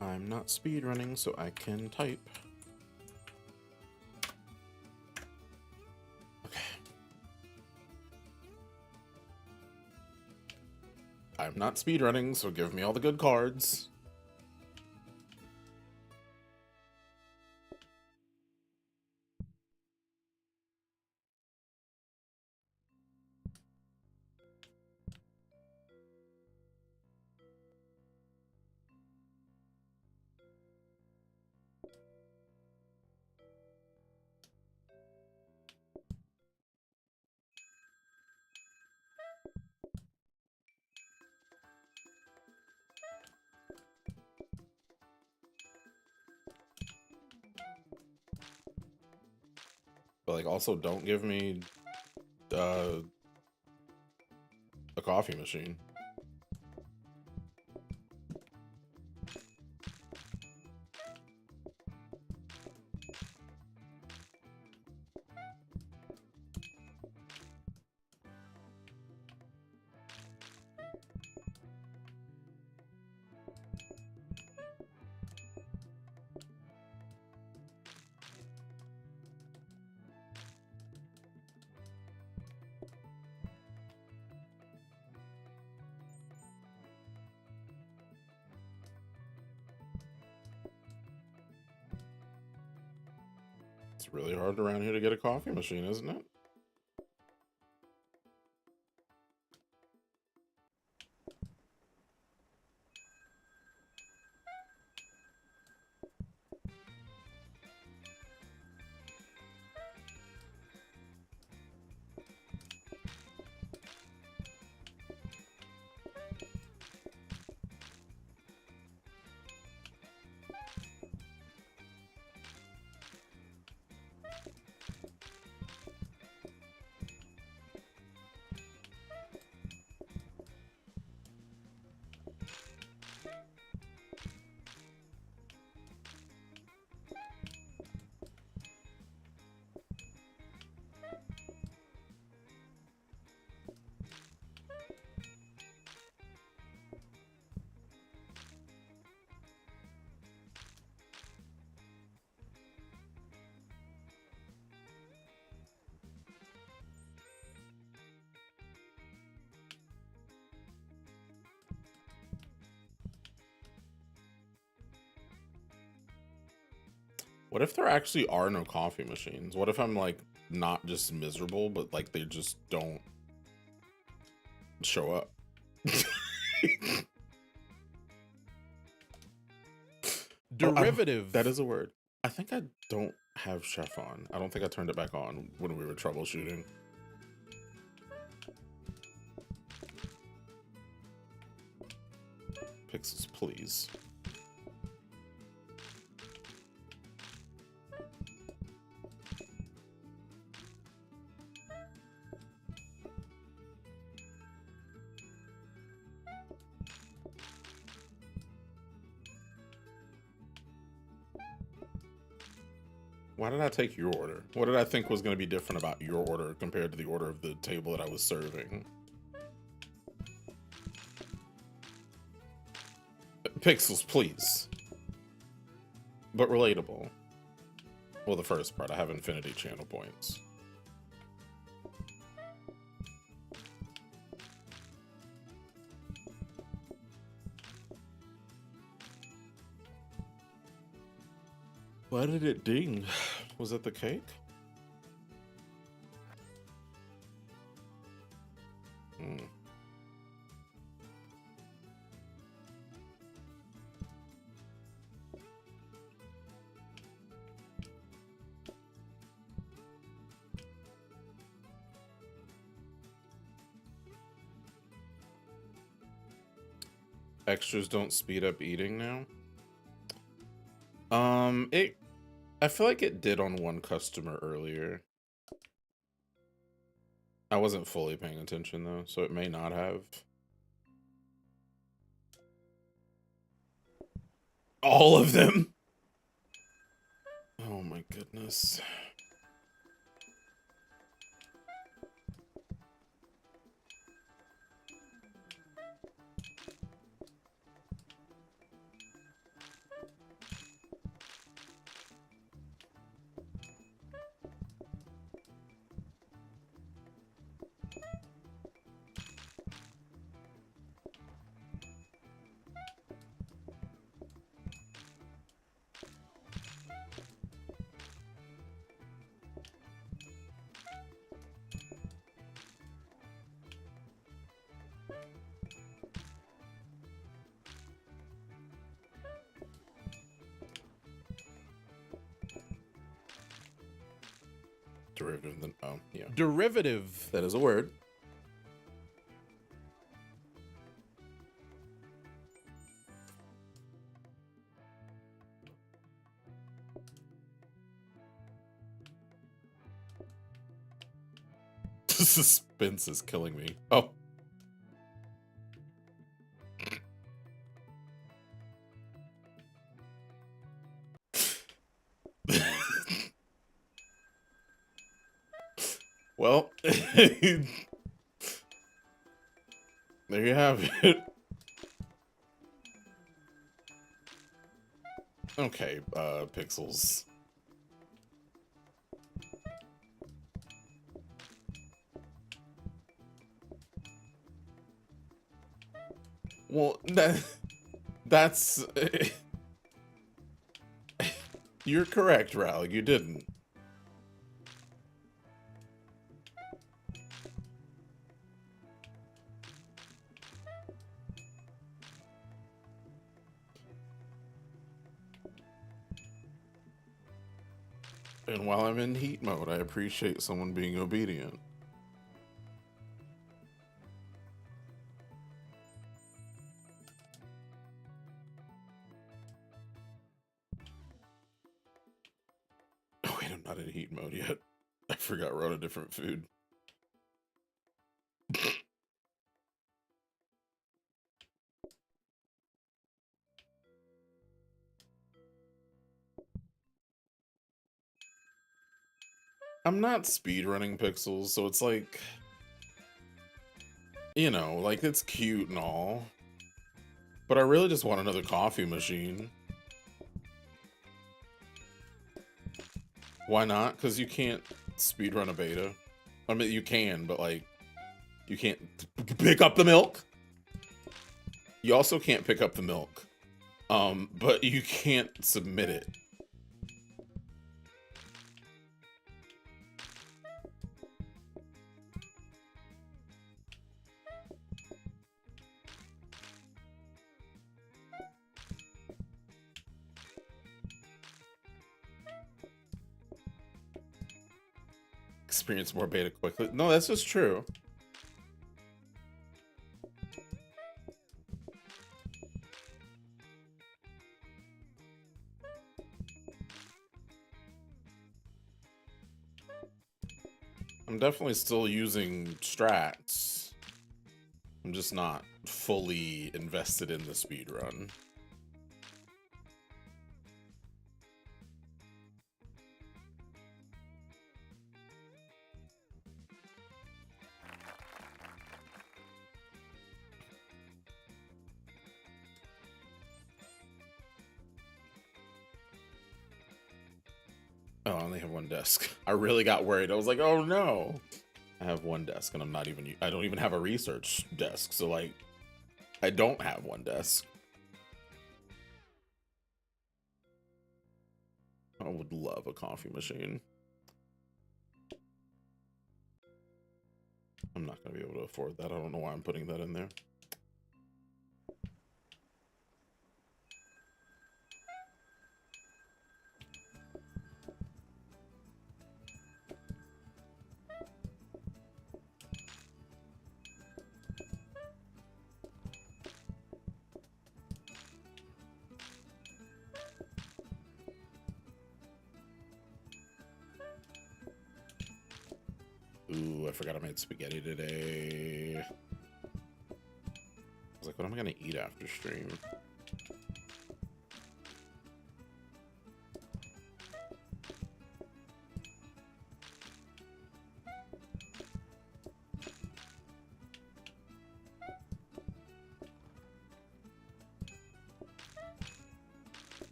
I'm not speedrunning, so I can type. Okay. I'm not speedrunning, so give me all the good cards. But like, also don't give me a coffee machine. It's really hard around here to get a coffee machine, isn't it? What if there actually are no coffee machines? What if I'm like not just miserable, but like they just don't show up? Derivative. That is a word. I think I don't have Chef on. I don't think I turned it back on when we were troubleshooting. Pixels, please. Why did I take your order? What did I think was going to be different about your order compared to the order of the table that I was serving? Pixels, please. But relatable. Well, the first part, I have infinity channel points. Why did it ding? Was it the cake? Hmm. Extras don't speed up eating now. I feel like it did on one customer earlier. I wasn't fully paying attention though, so it may not have. All of them? Oh my goodness. derivative than, oh, yeah. Derivative. That is a word. The suspense is killing me. Oh. Well, there you have it. Okay, Pixels. Well, that's... You're correct, Ral. You didn't. And while I'm in heat mode, I appreciate someone being obedient. Oh wait, I'm not in heat mode yet. I forgot we're on a different food. I'm not speedrunning Pixels, so it's like, you know, like it's cute and all, but I really just want another coffee machine. Why not? Because you can't speedrun a beta. I mean, you can, but like, you can't pick up the milk. You also can't pick up the milk, but you can't submit it. Experience more beta quickly. No, that's just true. I'm definitely still using strats. I'm just not fully invested in the speedrun. Oh, I only have one desk. I really got worried. I was like, oh no. I have one desk and I'm not even, I don't even have a research desk. So like, I don't have one desk. I would love a coffee machine. I'm not gonna be able to afford that. I don't know why I'm putting that in there. Ooh, I forgot I made spaghetti today. I was like, what am I gonna eat after stream?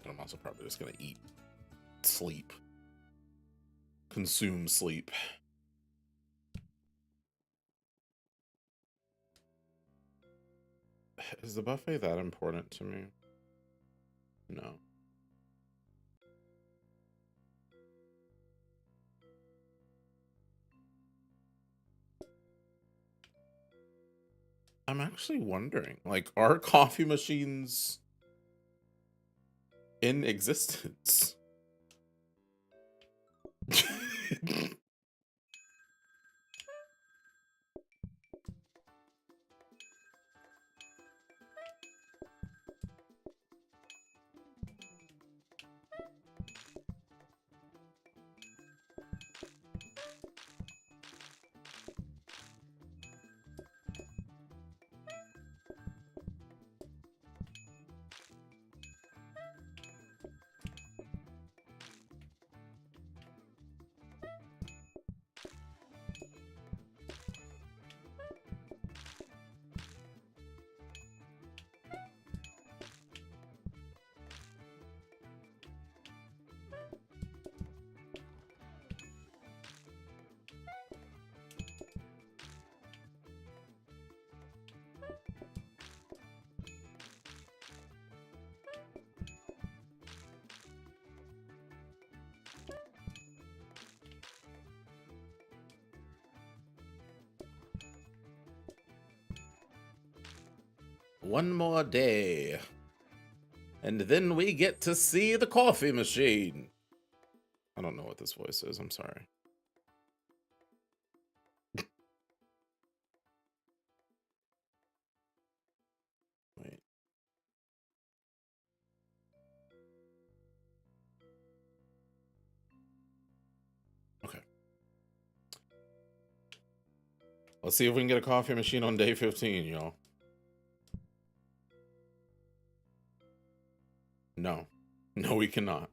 I'm also probably just gonna eat, sleep, consume sleep. Is the buffet that important to me? No. I'm actually wondering, like, are coffee machines in existence? One more day. And then we get to see the coffee machine. I don't know what this voice is. I'm sorry. Wait. Okay. Let's see if we can get a coffee machine on day 15, y'all. No. No, we cannot.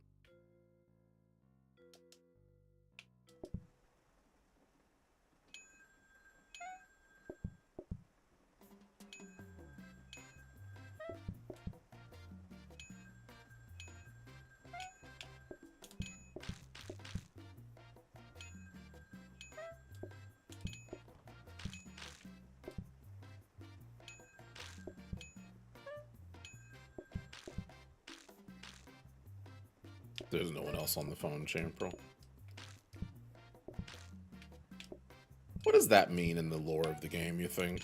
There's no one else on the phone, Champrel. What does that mean in the lore of the game, you think?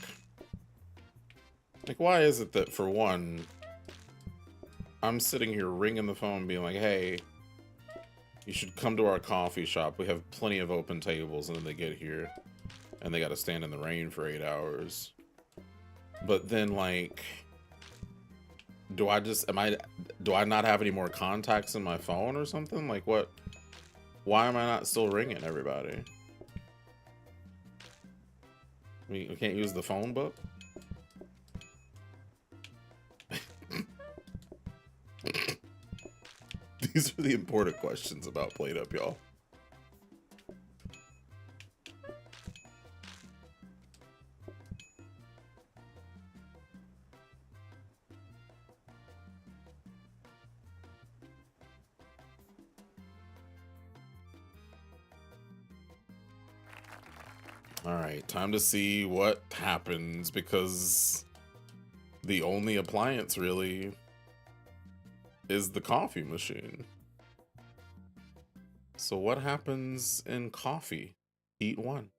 Like, why is it that, for one, I'm sitting here ringing the phone being like, hey, you should come to our coffee shop. We have plenty of open tables, and then they get here, and they gotta stand in the rain for 8 hours. But then, like, do I not have any more contacts in my phone or something? Like, what? Why am I not still ringing everybody? We can't use the phone book? These are the important questions about PlateUp, y'all. Alright, time to see what happens, because the only appliance really is the coffee machine. So what happens in coffee? Eat one.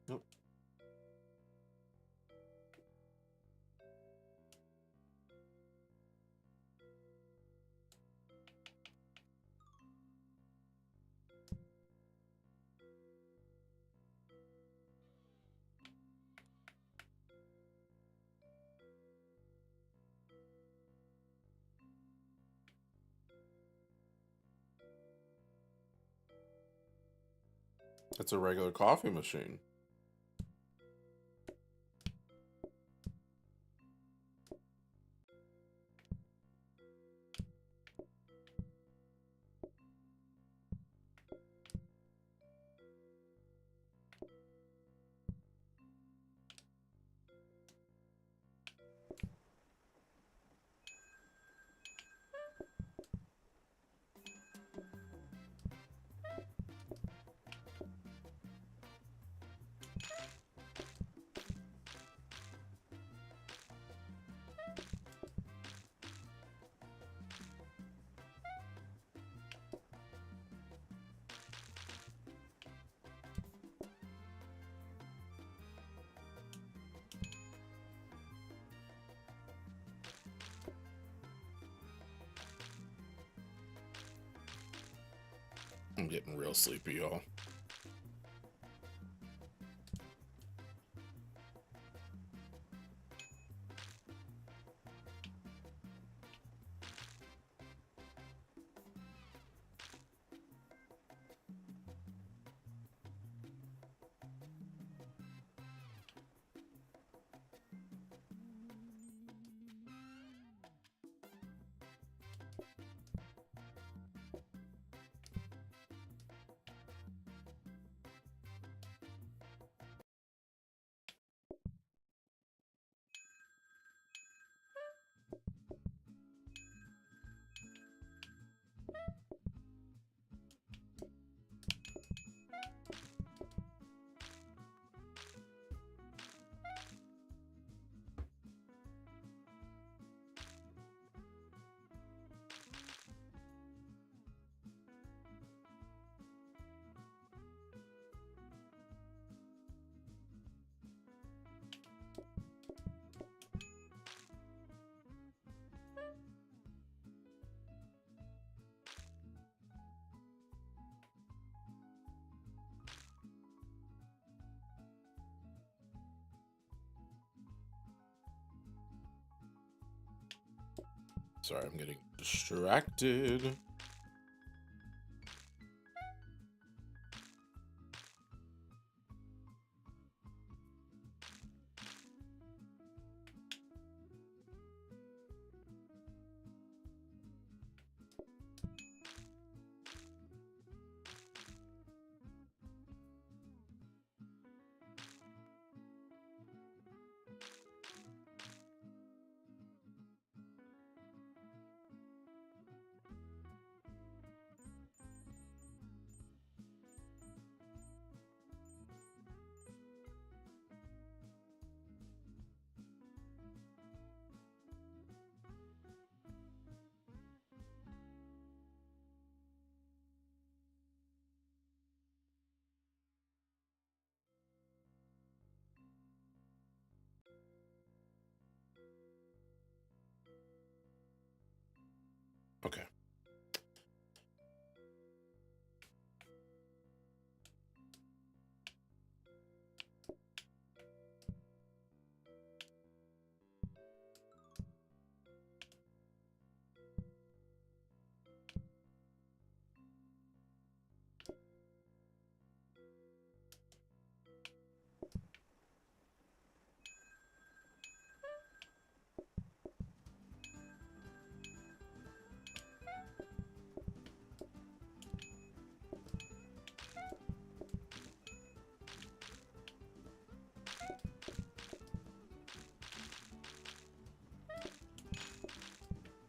Nope. It's a regular coffee machine. I'm getting real sleepy, y'all. Sorry, I'm getting distracted. Okay.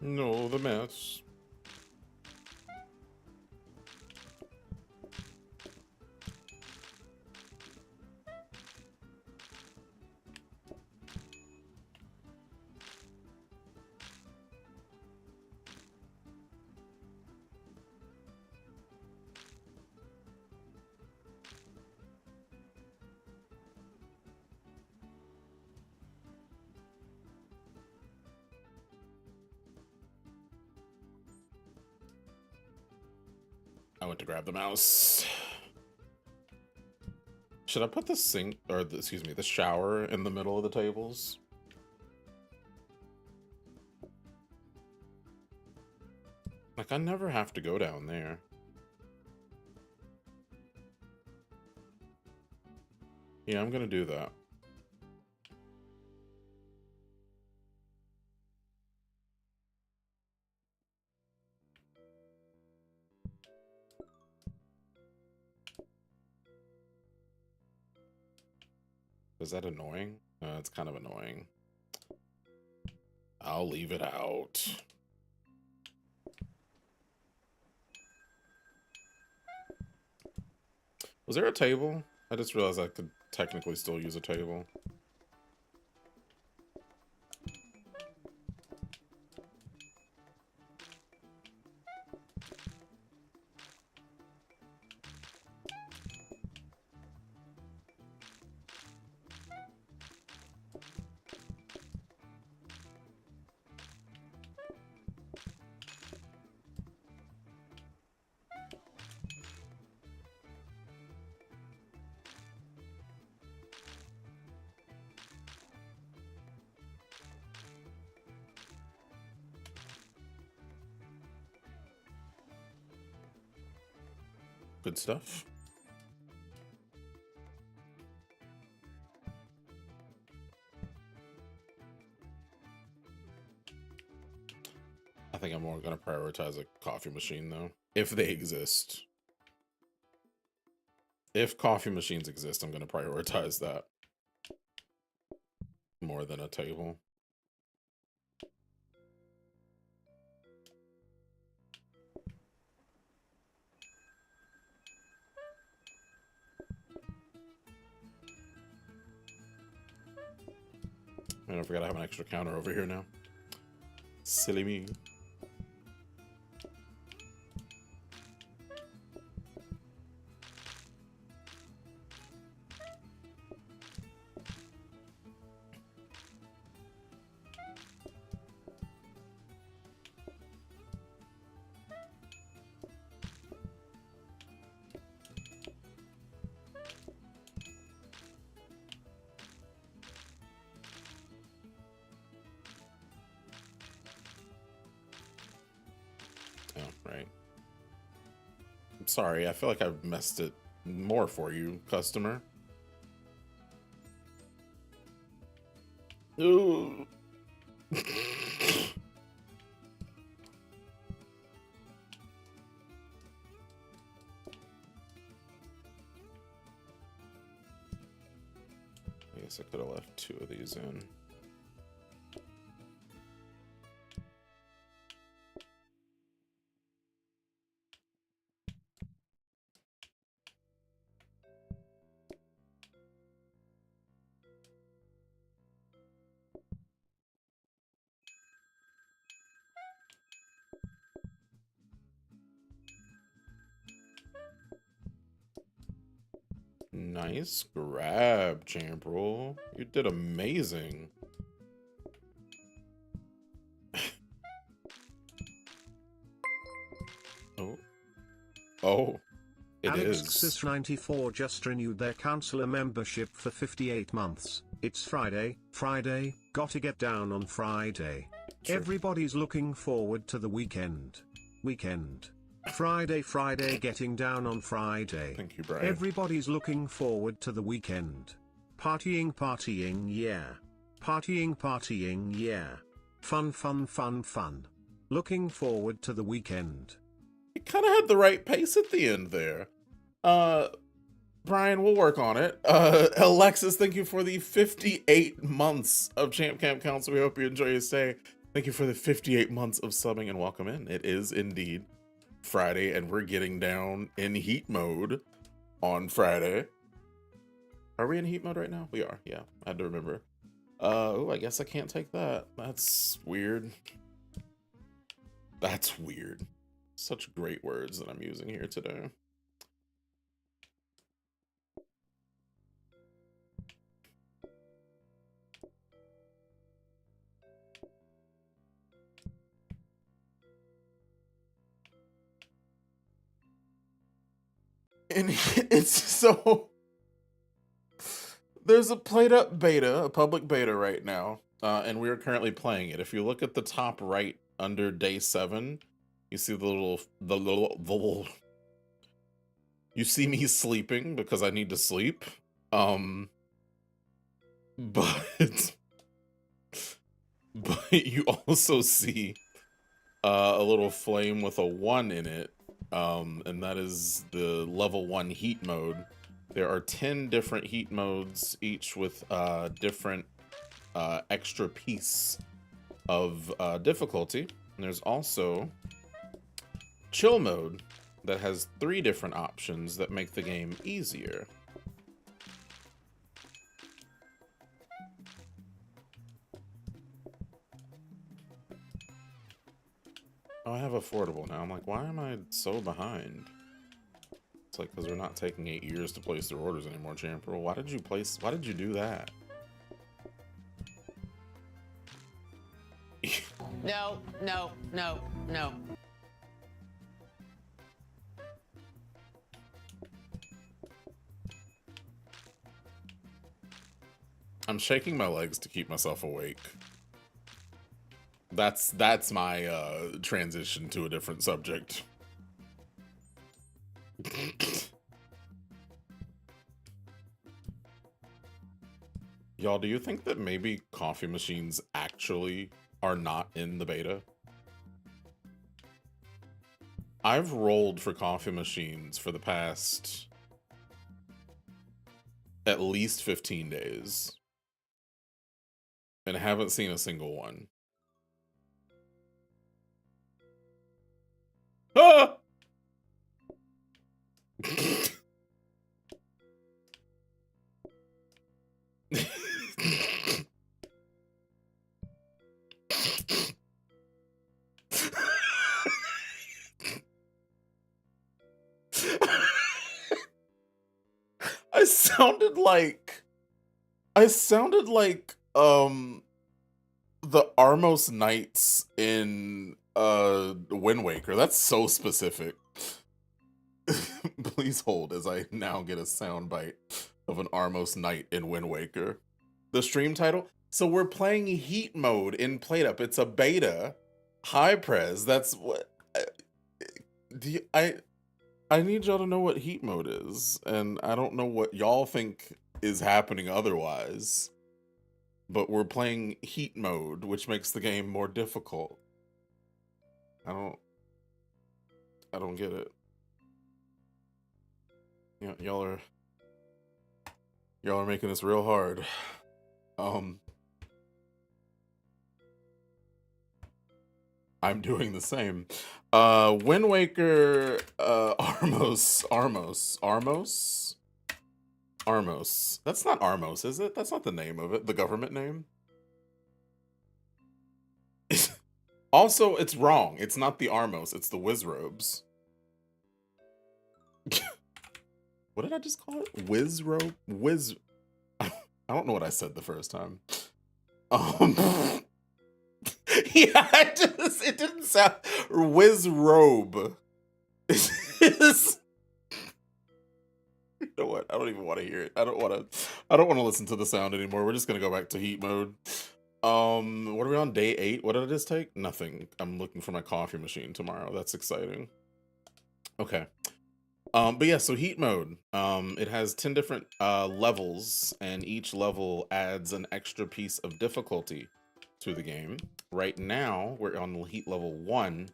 No, the mess. I went to grab the mouse. Should I put the sink, or the, excuse me, the shower in the middle of the tables? Like, I never have to go down there. Yeah, I'm gonna do that. Is that annoying? It's kind of annoying. I'll leave it out. Was there a table? I just realized I could technically still use a table. Good stuff. I think I'm more going to prioritize a coffee machine, though, if they exist. If coffee machines exist, I'm going to prioritize that more than a table. And I forgot I have an extra counter over here now. Silly me. Right. I'm sorry, I feel like I've messed it more for you, customer. Ooh. I guess I could have left 2 of these in. Nice grab, Champrel. You did amazing. Oh. Oh. It is. Alexis94 just renewed their counselor membership for 58 months. It's Friday, gotta get down on Friday. True. Everybody's looking forward to the weekend. Friday, getting down on Friday. Thank you, Brian. Everybody's looking forward to the weekend. Partying, yeah. Partying, yeah. Fun. Looking forward to the weekend. You kind of had the right pace at the end there. Brian, we'll work on it. Alexis, thank you for the 58 months of Champ Camp Council. We hope you enjoy your stay. Thank you for the 58 months of subbing and welcome in. It is indeed Friday, and we're getting down in heat mode on Friday. Are we in heat mode right now? We are, yeah. I had to remember. Oh, I guess I can't take that. That's weird. That's weird. Such great words that I'm using here today. And it's so... There's a PlateUp beta, a public beta right now, and we're currently playing it. If you look at the top right under day 7, you see the little... You see me sleeping because I need to sleep. But you also see a little flame with a 1 in it, and that is the level 1 heat mode. There are 10 different heat modes, each with different extra piece of difficulty. And there's also chill mode that has 3 different options that make the game easier. Oh, I have affordable now. I'm like, why am I so behind? It's like, because we're not taking 8 years to place their orders anymore, Champrel. Why did you do that? No. I'm shaking my legs to keep myself awake. That's my transition to a different subject. Y'all, do you think that maybe coffee machines actually are not in the beta? I've rolled for coffee machines for the past at least 15 days and haven't seen a single one. Ah! I sounded like the Armos Knights in Wind Waker. That's so specific. Please hold as I now get a soundbite of an Armos Knight in Wind Waker. The stream title? So we're playing Heat Mode in PlateUp. It's a beta, high pres. That's what I need y'all to know what Heat Mode is, and I don't know what y'all think is happening otherwise. But we're playing Heat Mode, which makes the game more difficult. I don't get it. Yeah, y'all are making this real hard. I'm doing the same. Wind Waker, Armos. That's not Armos, is it? That's not the name of it. The government name. Also, it's wrong. It's not the Armos. It's the Wizrobes. What did I just call it? Wizrobe? I don't know what I said the first time. Yeah, it didn't sound Wizrobe. You know what? I don't even want to hear it. I don't want to listen to the sound anymore. We're just gonna go back to Heat Mode. What are we on? Day 8? What did I just take? Nothing. I'm looking for my coffee machine tomorrow. That's exciting. Okay. But yeah, so Heat Mode. It has 10 different levels, and each level adds an extra piece of difficulty to the game. Right now, we're on Heat Level 1,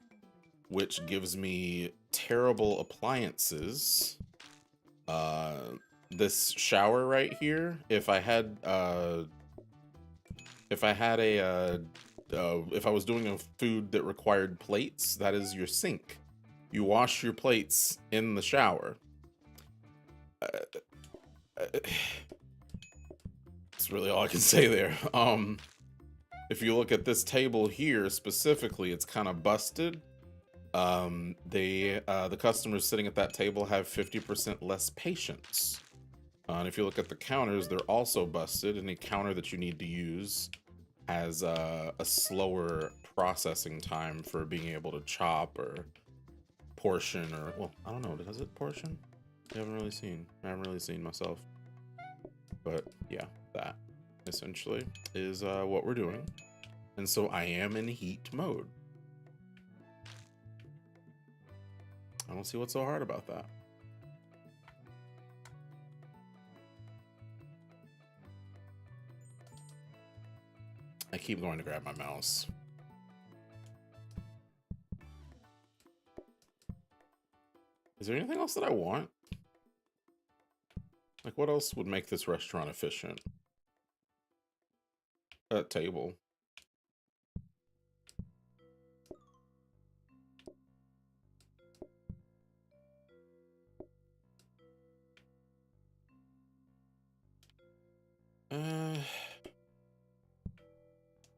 which gives me terrible appliances. This shower right here, if I was doing a food that required plates, that is your sink. You wash your plates in the shower. That's really all I can say there. If you look at this table here specifically, it's kind of busted. The customers sitting at that table have 50% less patience. And if you look at the counters, they're also busted. Any counter that you need to use has a slower processing time for being able to chop or portion, or, well, I don't know, does it portion? I haven't really seen myself. But yeah, that essentially is what we're doing. And so I am in Heat Mode. I don't see what's so hard about that. I keep going to grab my mouse. Is there anything else that I want? Like, what else would make this restaurant efficient? That table.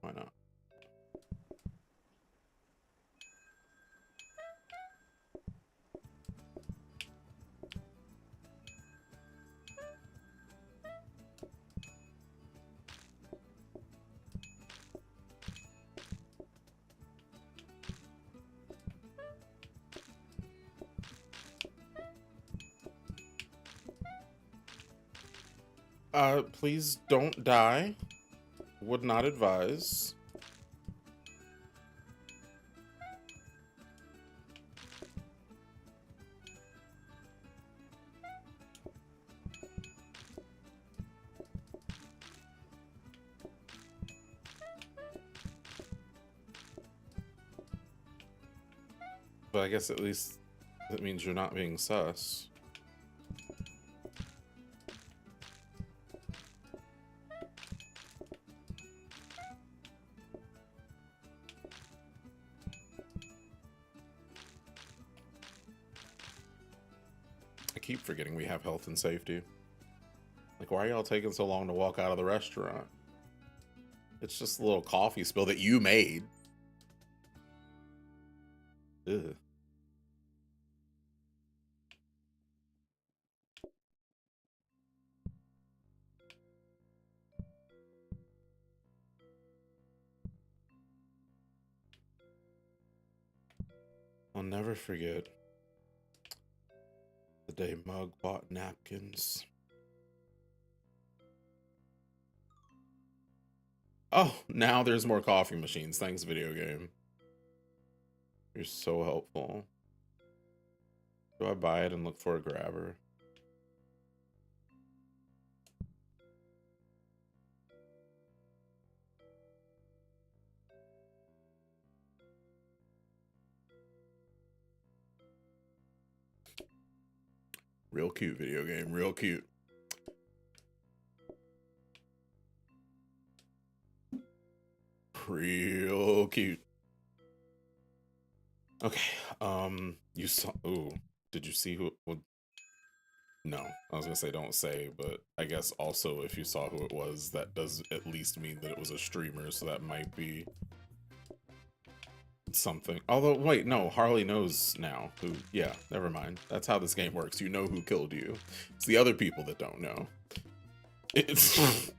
Why not? Please don't die. Would not advise. But I guess at least that means you're not being sus. I keep forgetting we have health and safety. Like, why are y'all taking so long to walk out of the restaurant? It's just a little coffee spill that you made. Ugh. I'll never forget the day Mug bought napkins. Oh, now there's more coffee machines. Thanks, video game. You're so helpful. Do I buy it and look for a grabber? Real cute video game, real cute. Real cute. Okay, you saw, ooh, did you see who, well, no, I was gonna say don't say, but I guess also if you saw who it was, that does at least mean that it was a streamer, so that might be something. Although, wait, no, Harley knows now who, yeah, never mind. That's how this game works. You know who killed you. It's the other people that don't know. It's...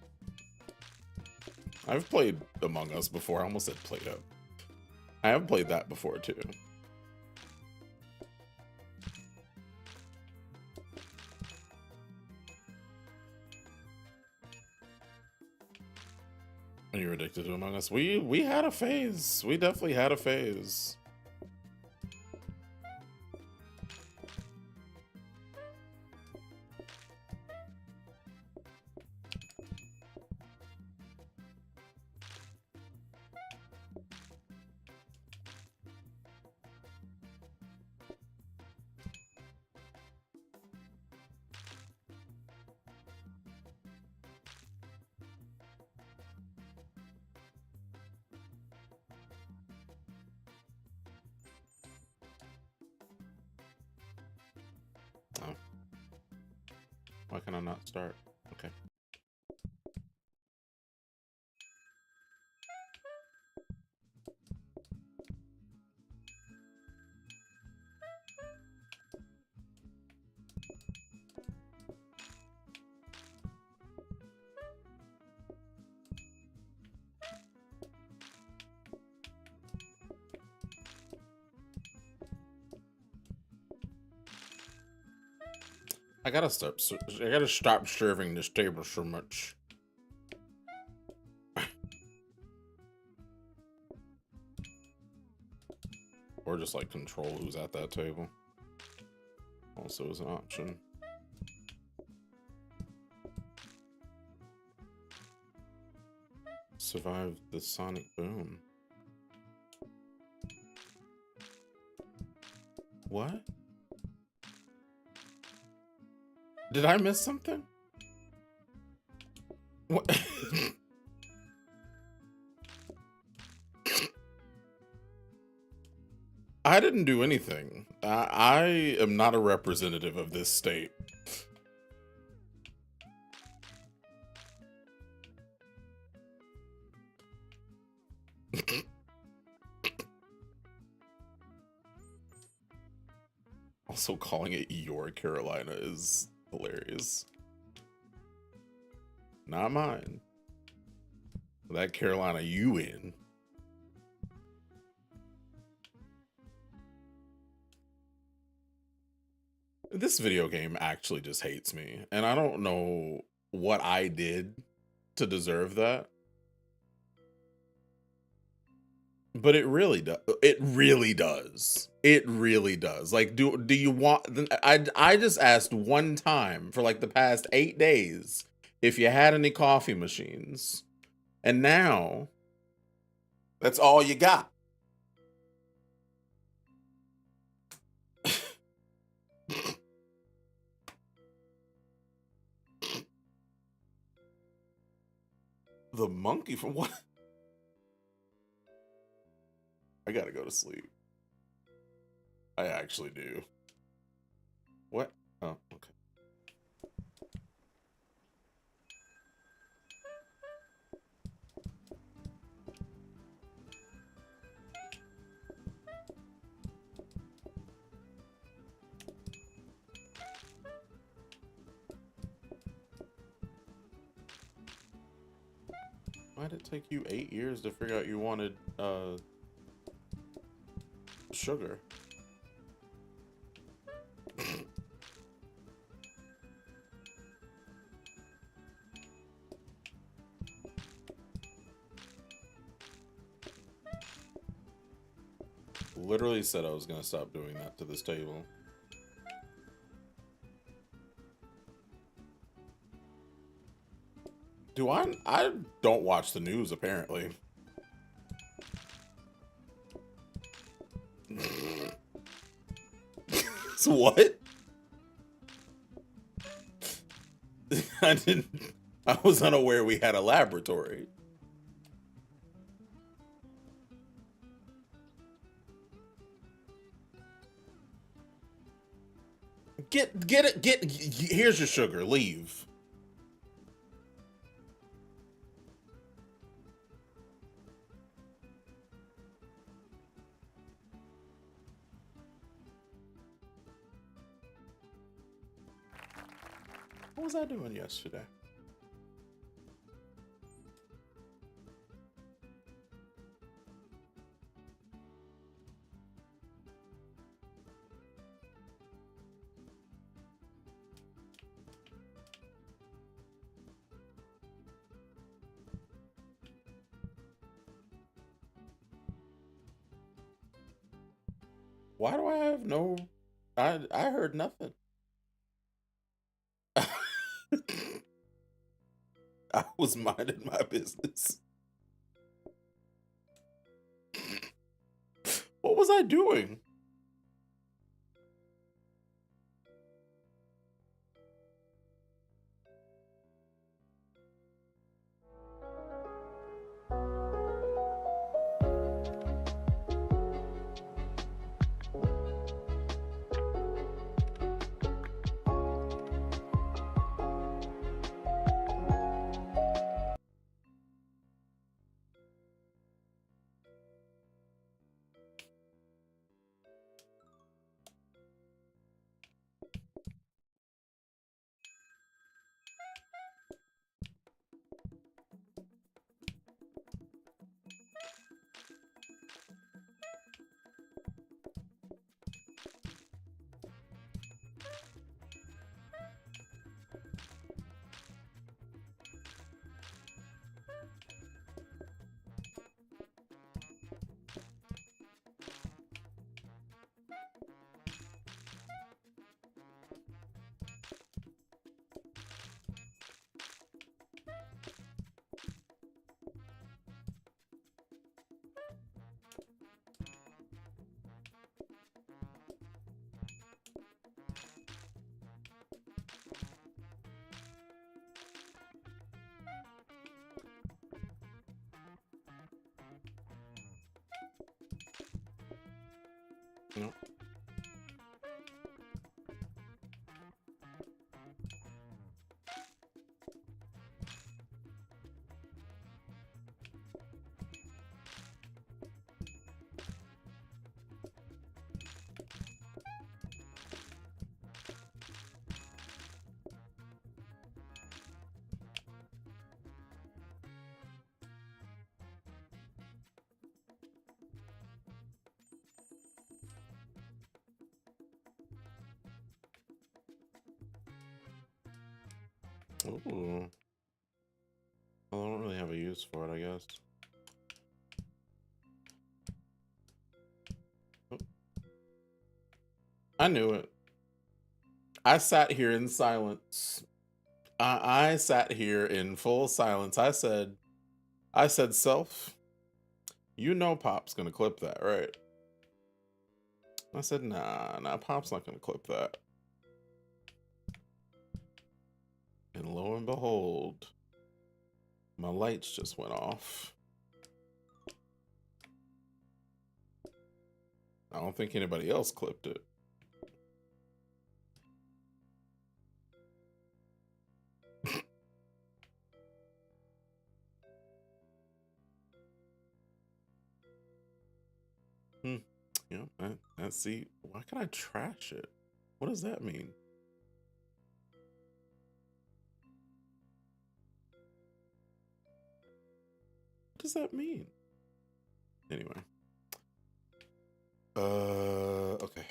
I've played Among Us before. I almost said PlateUp. I have played that before, too. Are you addicted to Among Us? We had a phase. We definitely had a phase. Oh. Why can I not start? Okay. I gotta stop serving this table so much. Or just like control who's at that table. Also is an option. Survive the sonic boom. What? Did I miss something? What? I didn't do anything. I am not a representative of this state. Also, calling it your Carolina is hilarious. Not mine. That Carolina you in. This video game actually just hates me, and I don't know what I did to deserve that. But it really does. It really does. It really does. Like, do you want? I just asked one time for like the past 8 days if you had any coffee machines, and now that's all you got. The monkey from what? I gotta go to sleep. I actually do. What? Oh, okay. Why did it take you 8 years to figure out you wanted sugar? Literally said I was gonna stop doing that to this table. Do I don't watch the news apparently. So what? I was unaware we had a laboratory. Here's your sugar, leave. What was I doing yesterday? Why do I have no... I heard nothing. I was minding my business. What was I doing? No. Ooh. Well, I don't really have a use for it, I guess. Oh. I knew it. I sat here in silence. I sat here in full silence. I said, self, you know Pop's gonna clip that, right? I said, nah, Pop's not gonna clip that. And lo and behold, My lights just went off. I don't think anybody else clipped it. Yeah, let's see. Why can I trash it? What does that mean? What does that mean? Anyway. Okay.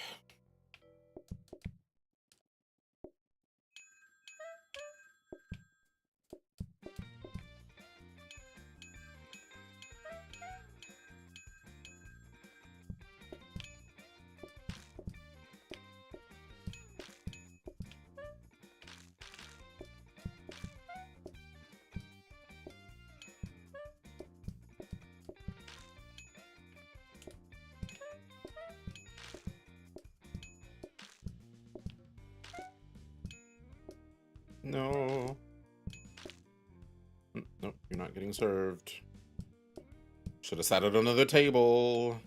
No. Nope, you're not getting served. Should have sat at another table.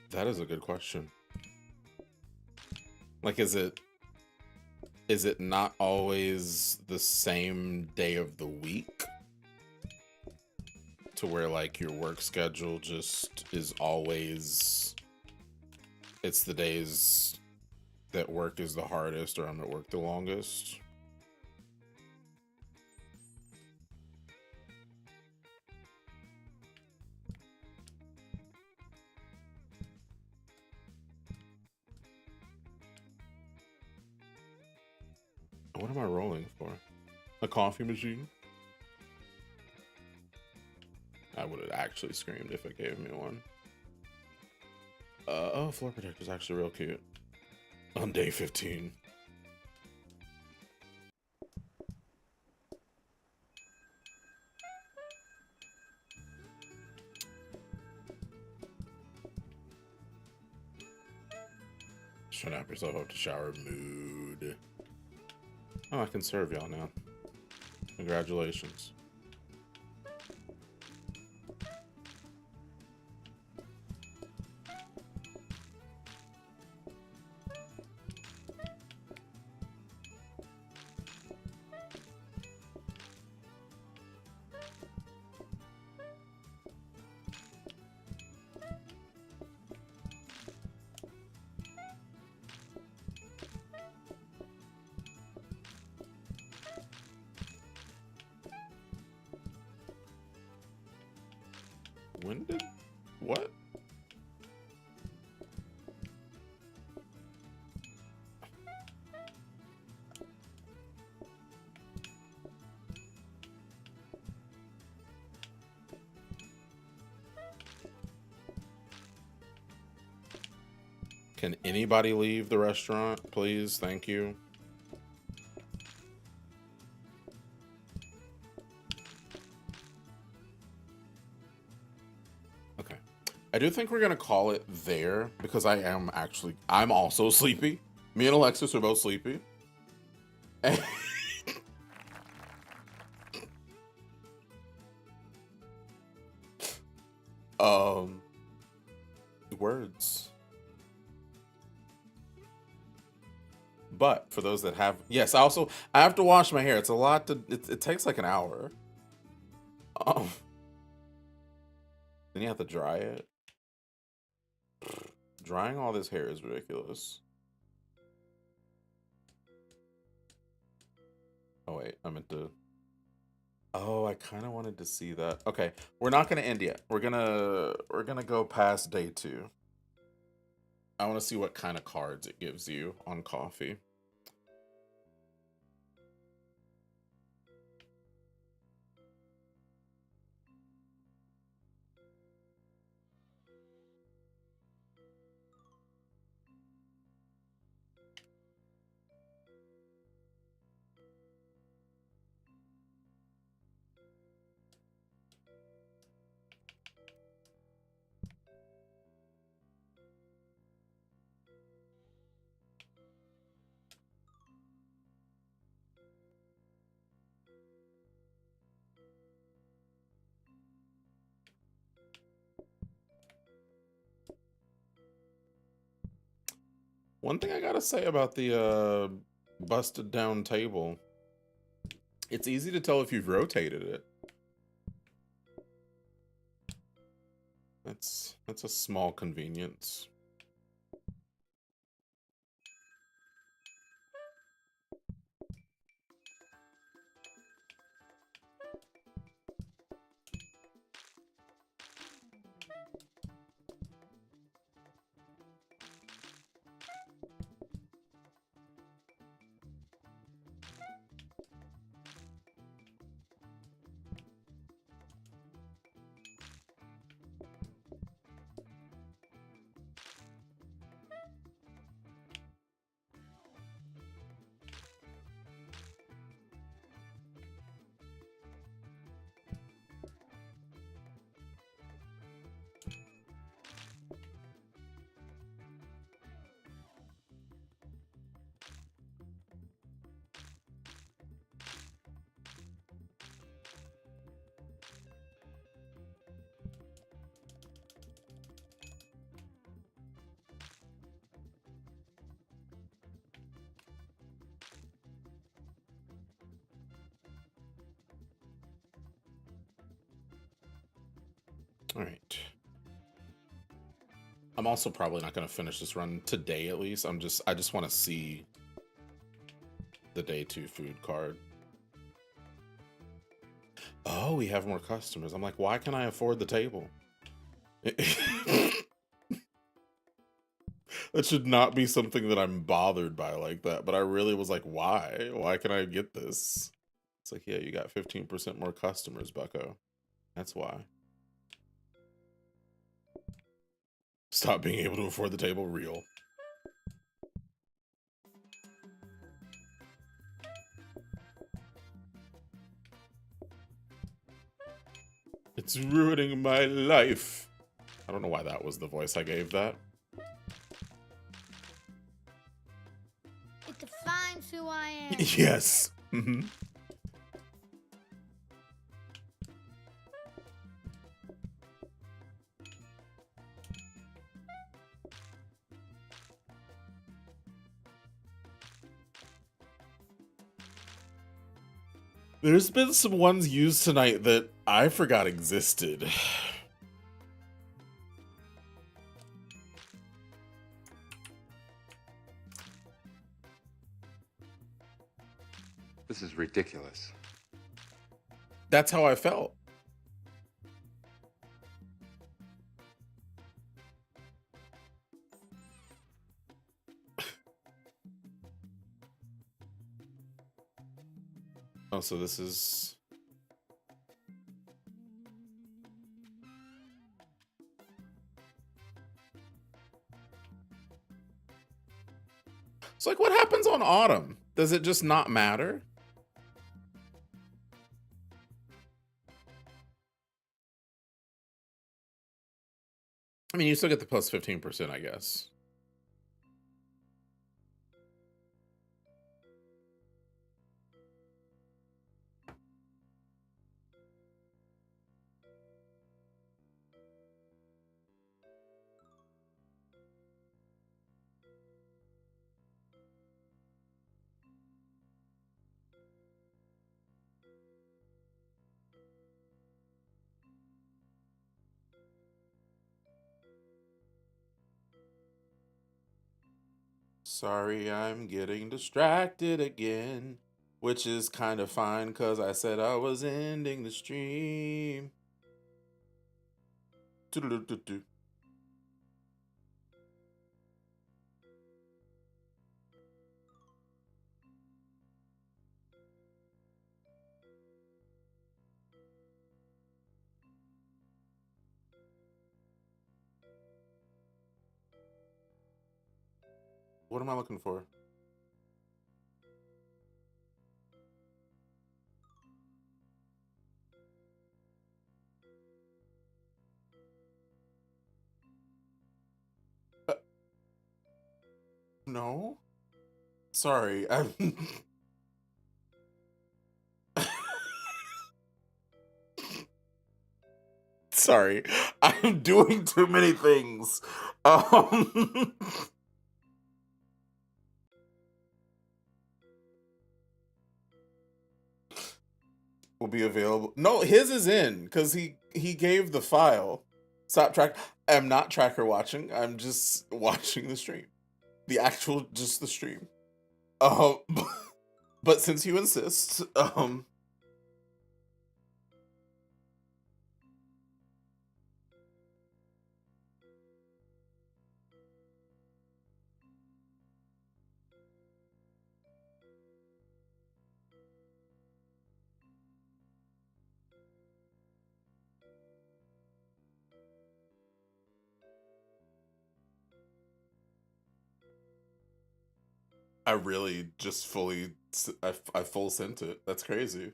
That is a good question. Like, is it not always the same day of the week? To where like your work schedule just is always, it's the days that work is the hardest or I'm at work the longest. What am I rolling for? A coffee machine? I would have actually screamed if it gave me one. Oh, floor protector's actually real cute. On day 15. Trying to have yourself up to shower mood. Oh, I can serve y'all now. Congratulations. When did... What? Can anybody leave the restaurant, please? Thank you. Okay. I do think we're gonna call it there because I'm also sleepy. Me and Alexis are both sleepy. Words. But for those that have, yes, I have to wash my hair. It's a lot to, it takes like an hour. Then you have to dry it. Drying all this hair is ridiculous. Oh wait, I meant to. Oh, I kind of wanted to see that. Okay, we're not gonna end yet. We're gonna go past day 2. I want to see what kind of cards it gives you on coffee. One thing I gotta say about the busted down table, it's easy to tell if you've rotated it. That's a small convenience. All right. I'm also probably not going to finish this run today, at least. I just want to see the day 2 food card. Oh, we have more customers. I'm like, why can I afford the table? That should not be something that I'm bothered by like that. But I really was like, why? Why can I get this? It's like, yeah, you got 15% more customers, bucko. That's why. Stop being able to afford the table, real. It's ruining my life. I don't know why that was the voice I gave that. It defines who I am. Yes. Mm-hmm. There's been some ones used tonight that I forgot existed. This is ridiculous. That's how I felt. Oh, so this is... It's like, what happens on autumn? Does it just not matter? I mean, you still get the plus 15%, I guess. Sorry, I'm getting distracted again, which is kind of fine because I said I was ending the stream. Doo-doo-doo-doo-doo. What am I looking for? No? Sorry, I'm... Sorry, I'm doing too many things. Um... be available. No, his is in because he gave the file. Stop track. I'm not tracker watching. I'm just watching the stream. The actual, just the stream. Um, but since you insist, I really just I full sent it. That's crazy.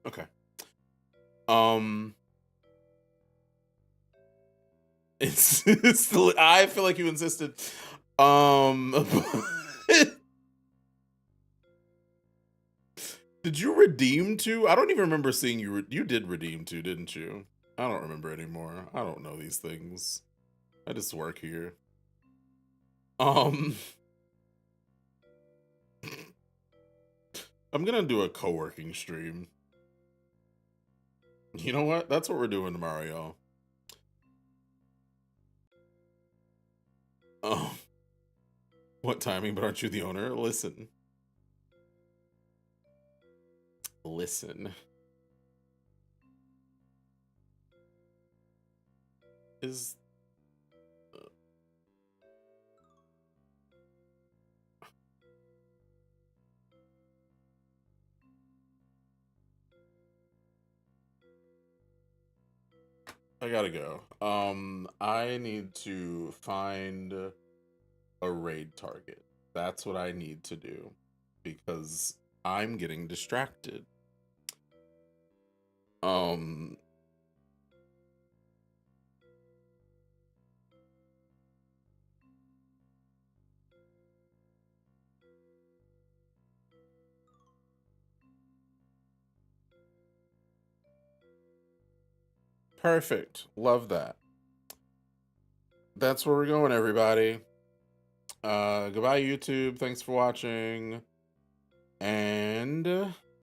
Okay. Um, it's still, I feel like you insisted. Um, did you redeem too? I don't even remember seeing you. You did redeem too, didn't you? I don't remember anymore. I don't know these things. I just work here. Um, I'm gonna do a co-working stream. You know what? That's what we're doing tomorrow, y'all. Oh, what timing? But aren't you the owner? Listen. Listen. Is I gotta go. I need to find a raid target. That's what I need to do because I'm getting distracted. Um, perfect. Love that. That's where we're going, everybody. Goodbye, YouTube. Thanks for watching. And